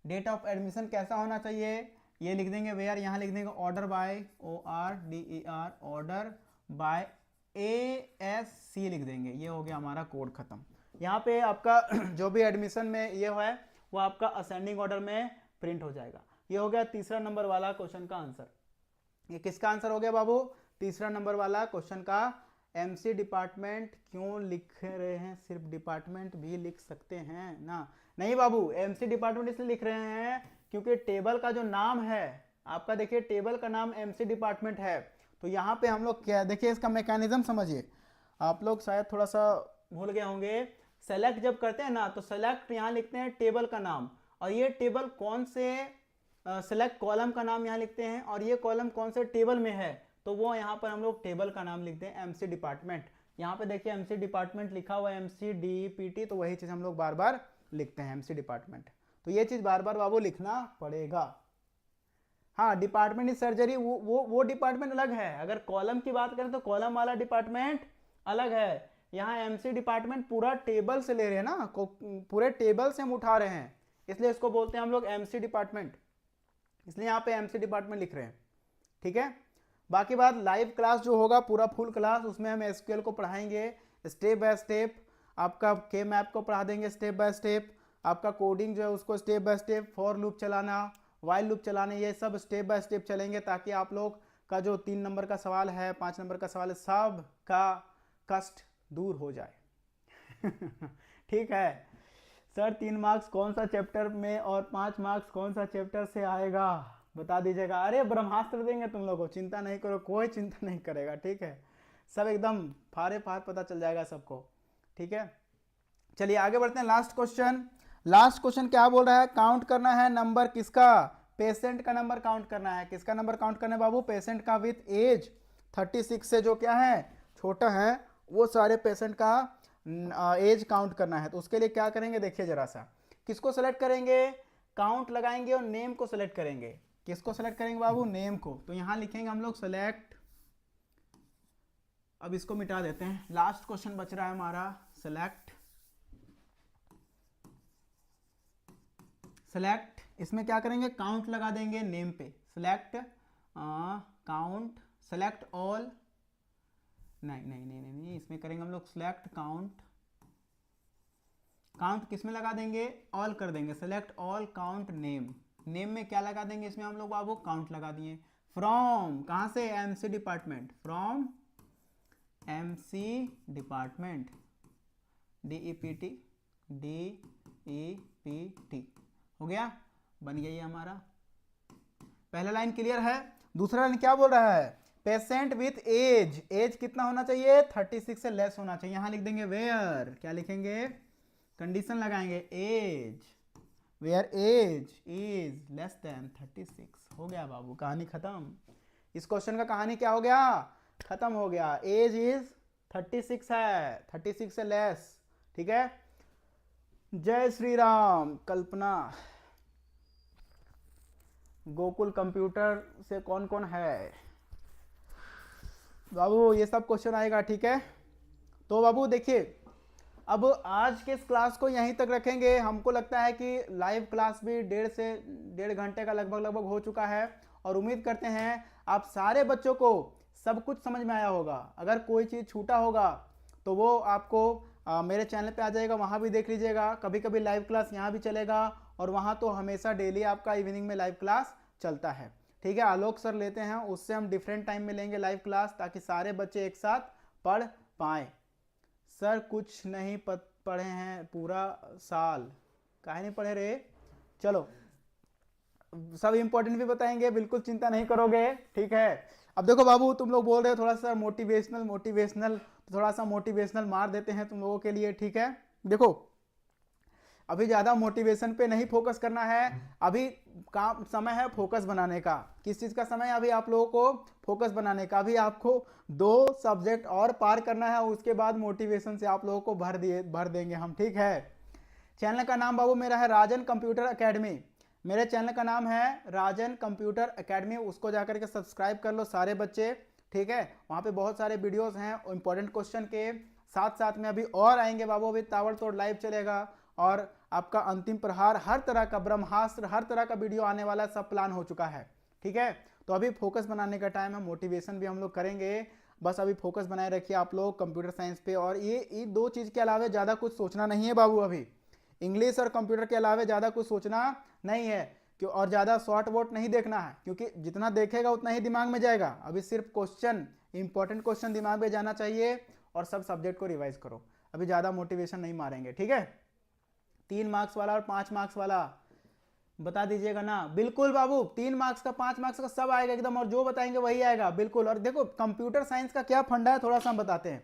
date of admission कैसा होना चाहिए, ये लिख देंगे वेयर, यहाँ लिख देंगे order by ORDER, order by ASC लिख देंगे, ये हो गया हमारा कोड खत्म। यहाँ पे आपका जो भी एडमिशन में ये है वो आपका असेंडिंग ऑर्डर में प्रिंट हो जाएगा। ये हो गया तीसरा नंबर वाला क्वेश्चन का आंसर। ये किसका आंसर हो गया बाबू, तीसरा नंबर वाला क्वेश्चन का। MC डिपार्टमेंट क्यों लिख रहे हैं, सिर्फ डिपार्टमेंट भी लिख सकते हैं ना, नहीं बाबू, MC डिपार्टमेंट इसलिए लिख रहे हैं क्योंकि टेबल का जो नाम है आपका, देखिए टेबल का नाम MC डिपार्टमेंट है, तो यहाँ पे हम लोग क्या, देखिए इसका मैकेनिज्म समझिए, आप लोग शायद थोड़ा सा भूल गए होंगे। सेलेक्ट जब करते हैं ना तो सेलेक्ट यहाँ लिखते हैं टेबल का नाम, और ये टेबल कौन से सेलेक्ट कॉलम का नाम यहाँ लिखते हैं, और ये कॉलम कौन से टेबल में है तो वो यहाँ पर हम लोग टेबल का नाम लिखते हैं MC डिपार्टमेंट। यहाँ पे देखिए MC डिपार्टमेंट लिखा हुआ है, MC DEPT, तो वही चीज़ हम लोग बार बार लिखते हैं MC डिपार्टमेंट, तो ये चीज़ बार बार बाबू लिखना पड़ेगा। हाँ, डिपार्टमेंट इज सर्जरी वो डिपार्टमेंट अलग है, अगर कॉलम की बात करें तो कॉलम वाला डिपार्टमेंट अलग है। यहाँ MC डिपार्टमेंट पूरा टेबल से ले रहे हैं ना, पूरे टेबल से हम उठा रहे हैं, इसलिए इसको बोलते हैं हम लोग MC डिपार्टमेंट, इसलिए यहाँ पे MC डिपार्टमेंट लिख रहे हैं, ठीक है। बाकी बात लाइव क्लास जो होगा पूरा फुल क्लास, उसमें हम SQL को पढ़ाएंगे स्टेप बाय स्टेप, आपका के मैप को पढ़ा देंगे स्टेप बाय स्टेप, आपका कोडिंग जो है उसको step by step, for loop चलाना, वाइल लूप चलाने, ये सब स्टेप बाय स्टेप चलेंगे, ताकि आप लोग का जो 3 नंबर का सवाल है, 5 नंबर का सवाल है, सब का कष्ट दूर हो जाए ठीक है सर, 3 मार्क्स कौन सा चैप्टर में और 5 मार्क्स कौन सा चैप्टर से आएगा बता दीजिएगा। अरे ब्रह्मास्त्र देंगे तुम लोगों को, चिंता नहीं करो, कोई चिंता नहीं करेगा, ठीक है, सब एकदम फारे फार पता चल जाएगा सबको, ठीक है। चलिए आगे बढ़ते हैं, लास्ट क्वेश्चन। लास्ट क्वेश्चन क्या बोल रहा है, काउंट करना है नंबर किसका, पेशेंट का नंबर काउंट करना है। किसका नंबर काउंट करना है बाबू, पेशेंट का विथ एज 36 से जो क्या है छोटा है, वो सारे पेशेंट का एज काउंट करना है। तो उसके लिए क्या करेंगे देखिए जरा सा, किसको सेलेक्ट करेंगे, काउंट लगाएंगे और नेम को सेलेक्ट करेंगे। किसको सेलेक्ट करेंगे बाबू, नेम को, तो यहां लिखेंगे हम लोग सेलेक्ट, अब इसको मिटा देते हैं, लास्ट क्वेश्चन बच रहा है हमारा, सेलेक्ट, सेलेक्ट, इसमें क्या करेंगे काउंट लगा देंगे नेम पे, सेलेक्ट काउंट, सेलेक्ट ऑल, नहीं, इसमें करेंगे हम लोग सेलेक्ट काउंट, काउंट किस में लगा देंगे, ऑल कर देंगे, select all count name, name में क्या लगा देंगे इसमें हम लोग बाबू, काउंट लगा दिए। फ्रॉम कहां से, MC department, from MC department, DEPT हो गया, बन गया ये हमारा पहला लाइन क्लियर है। दूसरा लाइन क्या बोल रहा है, पेशेंट विथ एज, एज कितना होना चाहिए 36 से लेस होना चाहिए। यहां लिख देंगे वेयर, क्या लिखेंगे, कंडीशन लगाएंगे age, where age is less than 36। हो गया बाबू, कहानी खत्म, इस क्वेश्चन का कहानी क्या हो गया, खत्म हो गया, एज इज 36 है, 36 से लेस, ठीक है। जय श्री राम। कल्पना, गोकुल कंप्यूटर से कौन कौन है बाबू, ये सब क्वेश्चन आएगा, ठीक है। तो बाबू देखिए, अब आज के इस क्लास को यहीं तक रखेंगे। हमको लगता है कि लाइव क्लास भी 1.5 से 1.5 घंटे का लगभग हो चुका है, और उम्मीद करते हैं आप सारे बच्चों को सब कुछ समझ में आया होगा। अगर कोई चीज़ छूटा होगा तो वो आपको मेरे चैनल पे आ जाएगा, वहाँ भी देख लीजिएगा। कभी कभी लाइव क्लास यहाँ भी चलेगा, और वहाँ तो हमेशा डेली आपका इवनिंग में लाइव क्लास चलता है। ठीक है, आलोक सर लेते हैं, उससे हम डिफरेंट टाइम में लेंगे लाइव क्लास, ताकि सारे बच्चे एक साथ पढ़ पाएँ। सर कुछ नहीं पढ़े हैं पूरा साल, काहे नहीं पढ़े रे? चलो सब इंपॉर्टेंट भी बताएंगे, बिल्कुल चिंता नहीं करोगे। ठीक है, अब देखो बाबू, तुम लोग बोल रहे हो थोड़ा सा मोटिवेशनल, तो थोड़ा सा मोटिवेशनल मार देते हैं तुम लोगों के लिए। ठीक है, देखो अभी ज़्यादा मोटिवेशन पे नहीं फोकस करना है, अभी काम समय है फोकस बनाने का। किस चीज़ का समय है? अभी आप लोगों को फोकस बनाने का। अभी आपको 2 सब्जेक्ट और पार करना है, उसके बाद मोटिवेशन से आप लोगों को भर देंगे हम। ठीक है, चैनल का नाम बाबू मेरा है राजन कंप्यूटर एकेडमी। मेरे चैनल का नाम है राजन कंप्यूटर एकेडमी, उसको जाकर के सब्सक्राइब कर लो सारे बच्चे। ठीक है, वहाँ पे बहुत सारे वीडियोस हैं इंपॉर्टेंट क्वेश्चन के, साथ साथ में अभी और आएंगे बाबू, अभी ताबड़तोड़ लाइव चलेगा, और आपका अंतिम प्रहार, हर तरह का ब्रह्मास्त्र, हर तरह का वीडियो आने वाला, सब प्लान हो चुका है। ठीक है, तो अभी फोकस बनाने का टाइम है, मोटिवेशन भी हम लोग करेंगे। बस अभी फोकस बनाए रखिए आप लोग कंप्यूटर साइंस पे, और ये 2 चीज़ के अलावा ज़्यादा कुछ सोचना नहीं है बाबू। अभी इंग्लिश और कंप्यूटर के अलावा ज़्यादा कुछ सोचना नहीं है, क्यों? और ज़्यादा शॉर्ट वोट नहीं देखना है, क्योंकि जितना देखेगा उतना ही दिमाग में जाएगा। अभी सिर्फ क्वेश्चन, इंपॉर्टेंट क्वेश्चन दिमाग में जाना चाहिए, और सब सब्जेक्ट को रिवाइज करो। अभी ज़्यादा मोटिवेशन नहीं मारेंगे। ठीक है, 3 मार्क्स वाला और 5 मार्क्स वाला बता दीजिएगा ना। बिल्कुल बाबू, 3 मार्क्स का 5 मार्क्स का सब आएगा एकदम, और जो बताएंगे वही आएगा बिल्कुल। और देखो कंप्यूटर साइंस का क्या फंडा है, थोड़ा सा हम बताते हैं।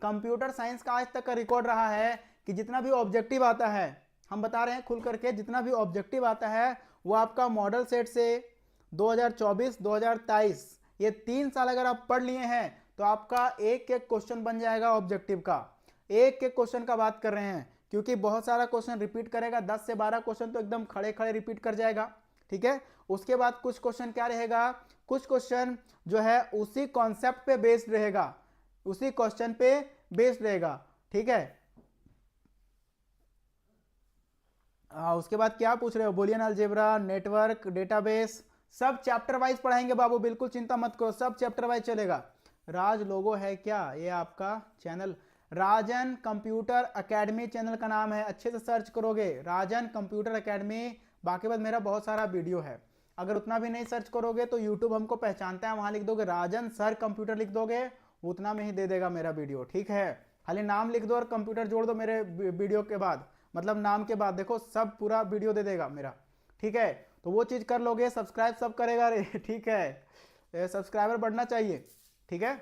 कंप्यूटर साइंस का आज तक का रिकॉर्ड रहा है कि जितना भी ऑब्जेक्टिव आता है, हम बता रहे हैं खुल करके, जितना भी ऑब्जेक्टिव आता है वो आपका मॉडल सेट से 2024-2023, ये 3 साल अगर आप पढ़ लिए हैं तो आपका एक एक क्वेश्चन बन जाएगा ऑब्जेक्टिव का। एक एक क्वेश्चन का बात कर रहे हैं, क्योंकि बहुत सारा क्वेश्चन रिपीट करेगा, 10 से 12 क्वेश्चन तो एकदम खड़े खड़े रिपीट कर जाएगा। ठीक है, उसके बाद कुछ क्वेश्चन क्या रहेगा, कुछ क्वेश्चन जो है उसी कॉन्सेप्ट पे बेस्ड रहेगा, उसी क्वेश्चन पे बेस्ड रहेगा। ठीक है, उसके बाद क्या पूछ रहे हो, बुलियन अलजेब्रा, नेटवर्क, डेटाबेस, सब चैप्टर वाइज पढ़ाएंगे बाबू, बिल्कुल चिंता मत करो, सब चैप्टर वाइज चलेगा। राज लोगो है क्या ये आपका चैनल? राजन कंप्यूटर एकेडमी चैनल का नाम है, अच्छे से सर्च करोगे राजन कंप्यूटर एकेडमी। बाकी बाद मेरा बहुत सारा वीडियो है, अगर उतना भी नहीं सर्च करोगे तो यूट्यूब हमको पहचानता है, वहां लिख दोगे राजन सर कंप्यूटर लिख दोगे, उतना में ही दे देगा मेरा वीडियो। ठीक है, खाली नाम लिख दो और कंप्यूटर जोड़ दो मेरे वीडियो के बाद, मतलब नाम के बाद, देखो सब पूरा वीडियो दे देगा मेरा। ठीक है, तो वो चीज़ कर लोगे, सब्सक्राइब सब करेगा रे। ठीक है, सब्सक्राइबर बढ़ना चाहिए। ठीक है,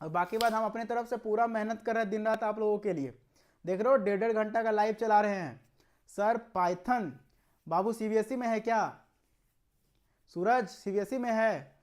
और बाकी बात हम अपने तरफ से पूरा मेहनत कर रहे हैं दिन रात आप लोगों के लिए। देख रहे हो 1.5 घंटा का लाइव चला रहे हैं। सर पाइथन बाबू सीबीएसई में है क्या? सूरज सीबीएसई में है।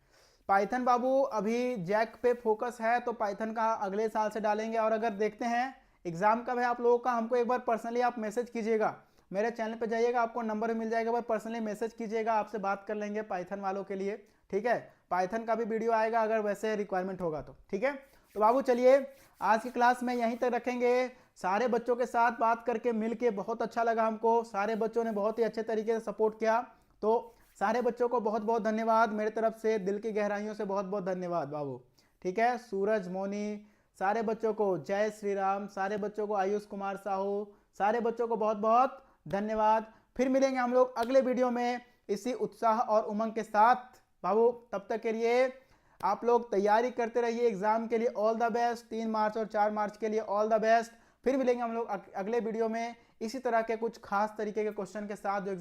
पाइथन बाबू अभी जैक पे फोकस है, तो पाइथन का अगले साल से डालेंगे। और अगर देखते हैं एग्जाम कब है आप लोगों का, हमको एक बार पर्सनली आप मैसेज कीजिएगा, मेरे चैनल पे जाइएगा, आपको नंबर मिल जाएगा, एक बार पर्सनली मैसेज कीजिएगा, आपसे बात कर लेंगे पाइथन वालों के लिए। ठीक है, पाइथन का भी वीडियो आएगा अगर वैसे रिक्वायरमेंट होगा तो। ठीक है, तो बाबू चलिए आज की क्लास में यहीं तक रखेंगे। सारे बच्चों के साथ बात करके मिल के बहुत अच्छा लगा हमको, सारे बच्चों ने बहुत ही अच्छे तरीके से सपोर्ट किया, तो सारे बच्चों को बहुत बहुत धन्यवाद मेरे तरफ से, दिल की गहराइयों से बहुत बहुत धन्यवाद बाबू। ठीक है, सूरज मोनी, सारे बच्चों को जय श्री राम, सारे बच्चों को आयुष कुमार साहू, सारे बच्चों को बहुत बहुत धन्यवाद। फिर मिलेंगे हम लोग अगले वीडियो में इसी उत्साह और उमंग के साथ बाबू। तब तक के लिए आप लोग तैयारी करते रहिए एग्जाम के लिए। All the best. 3 मार्च और 4 मार्च के लिए ऑल द बेस्ट। फिर मिलेंगे हम लोग अगले वीडियो में इसी तरह के कुछ खास तरीके के क्वेश्चन के साथ जो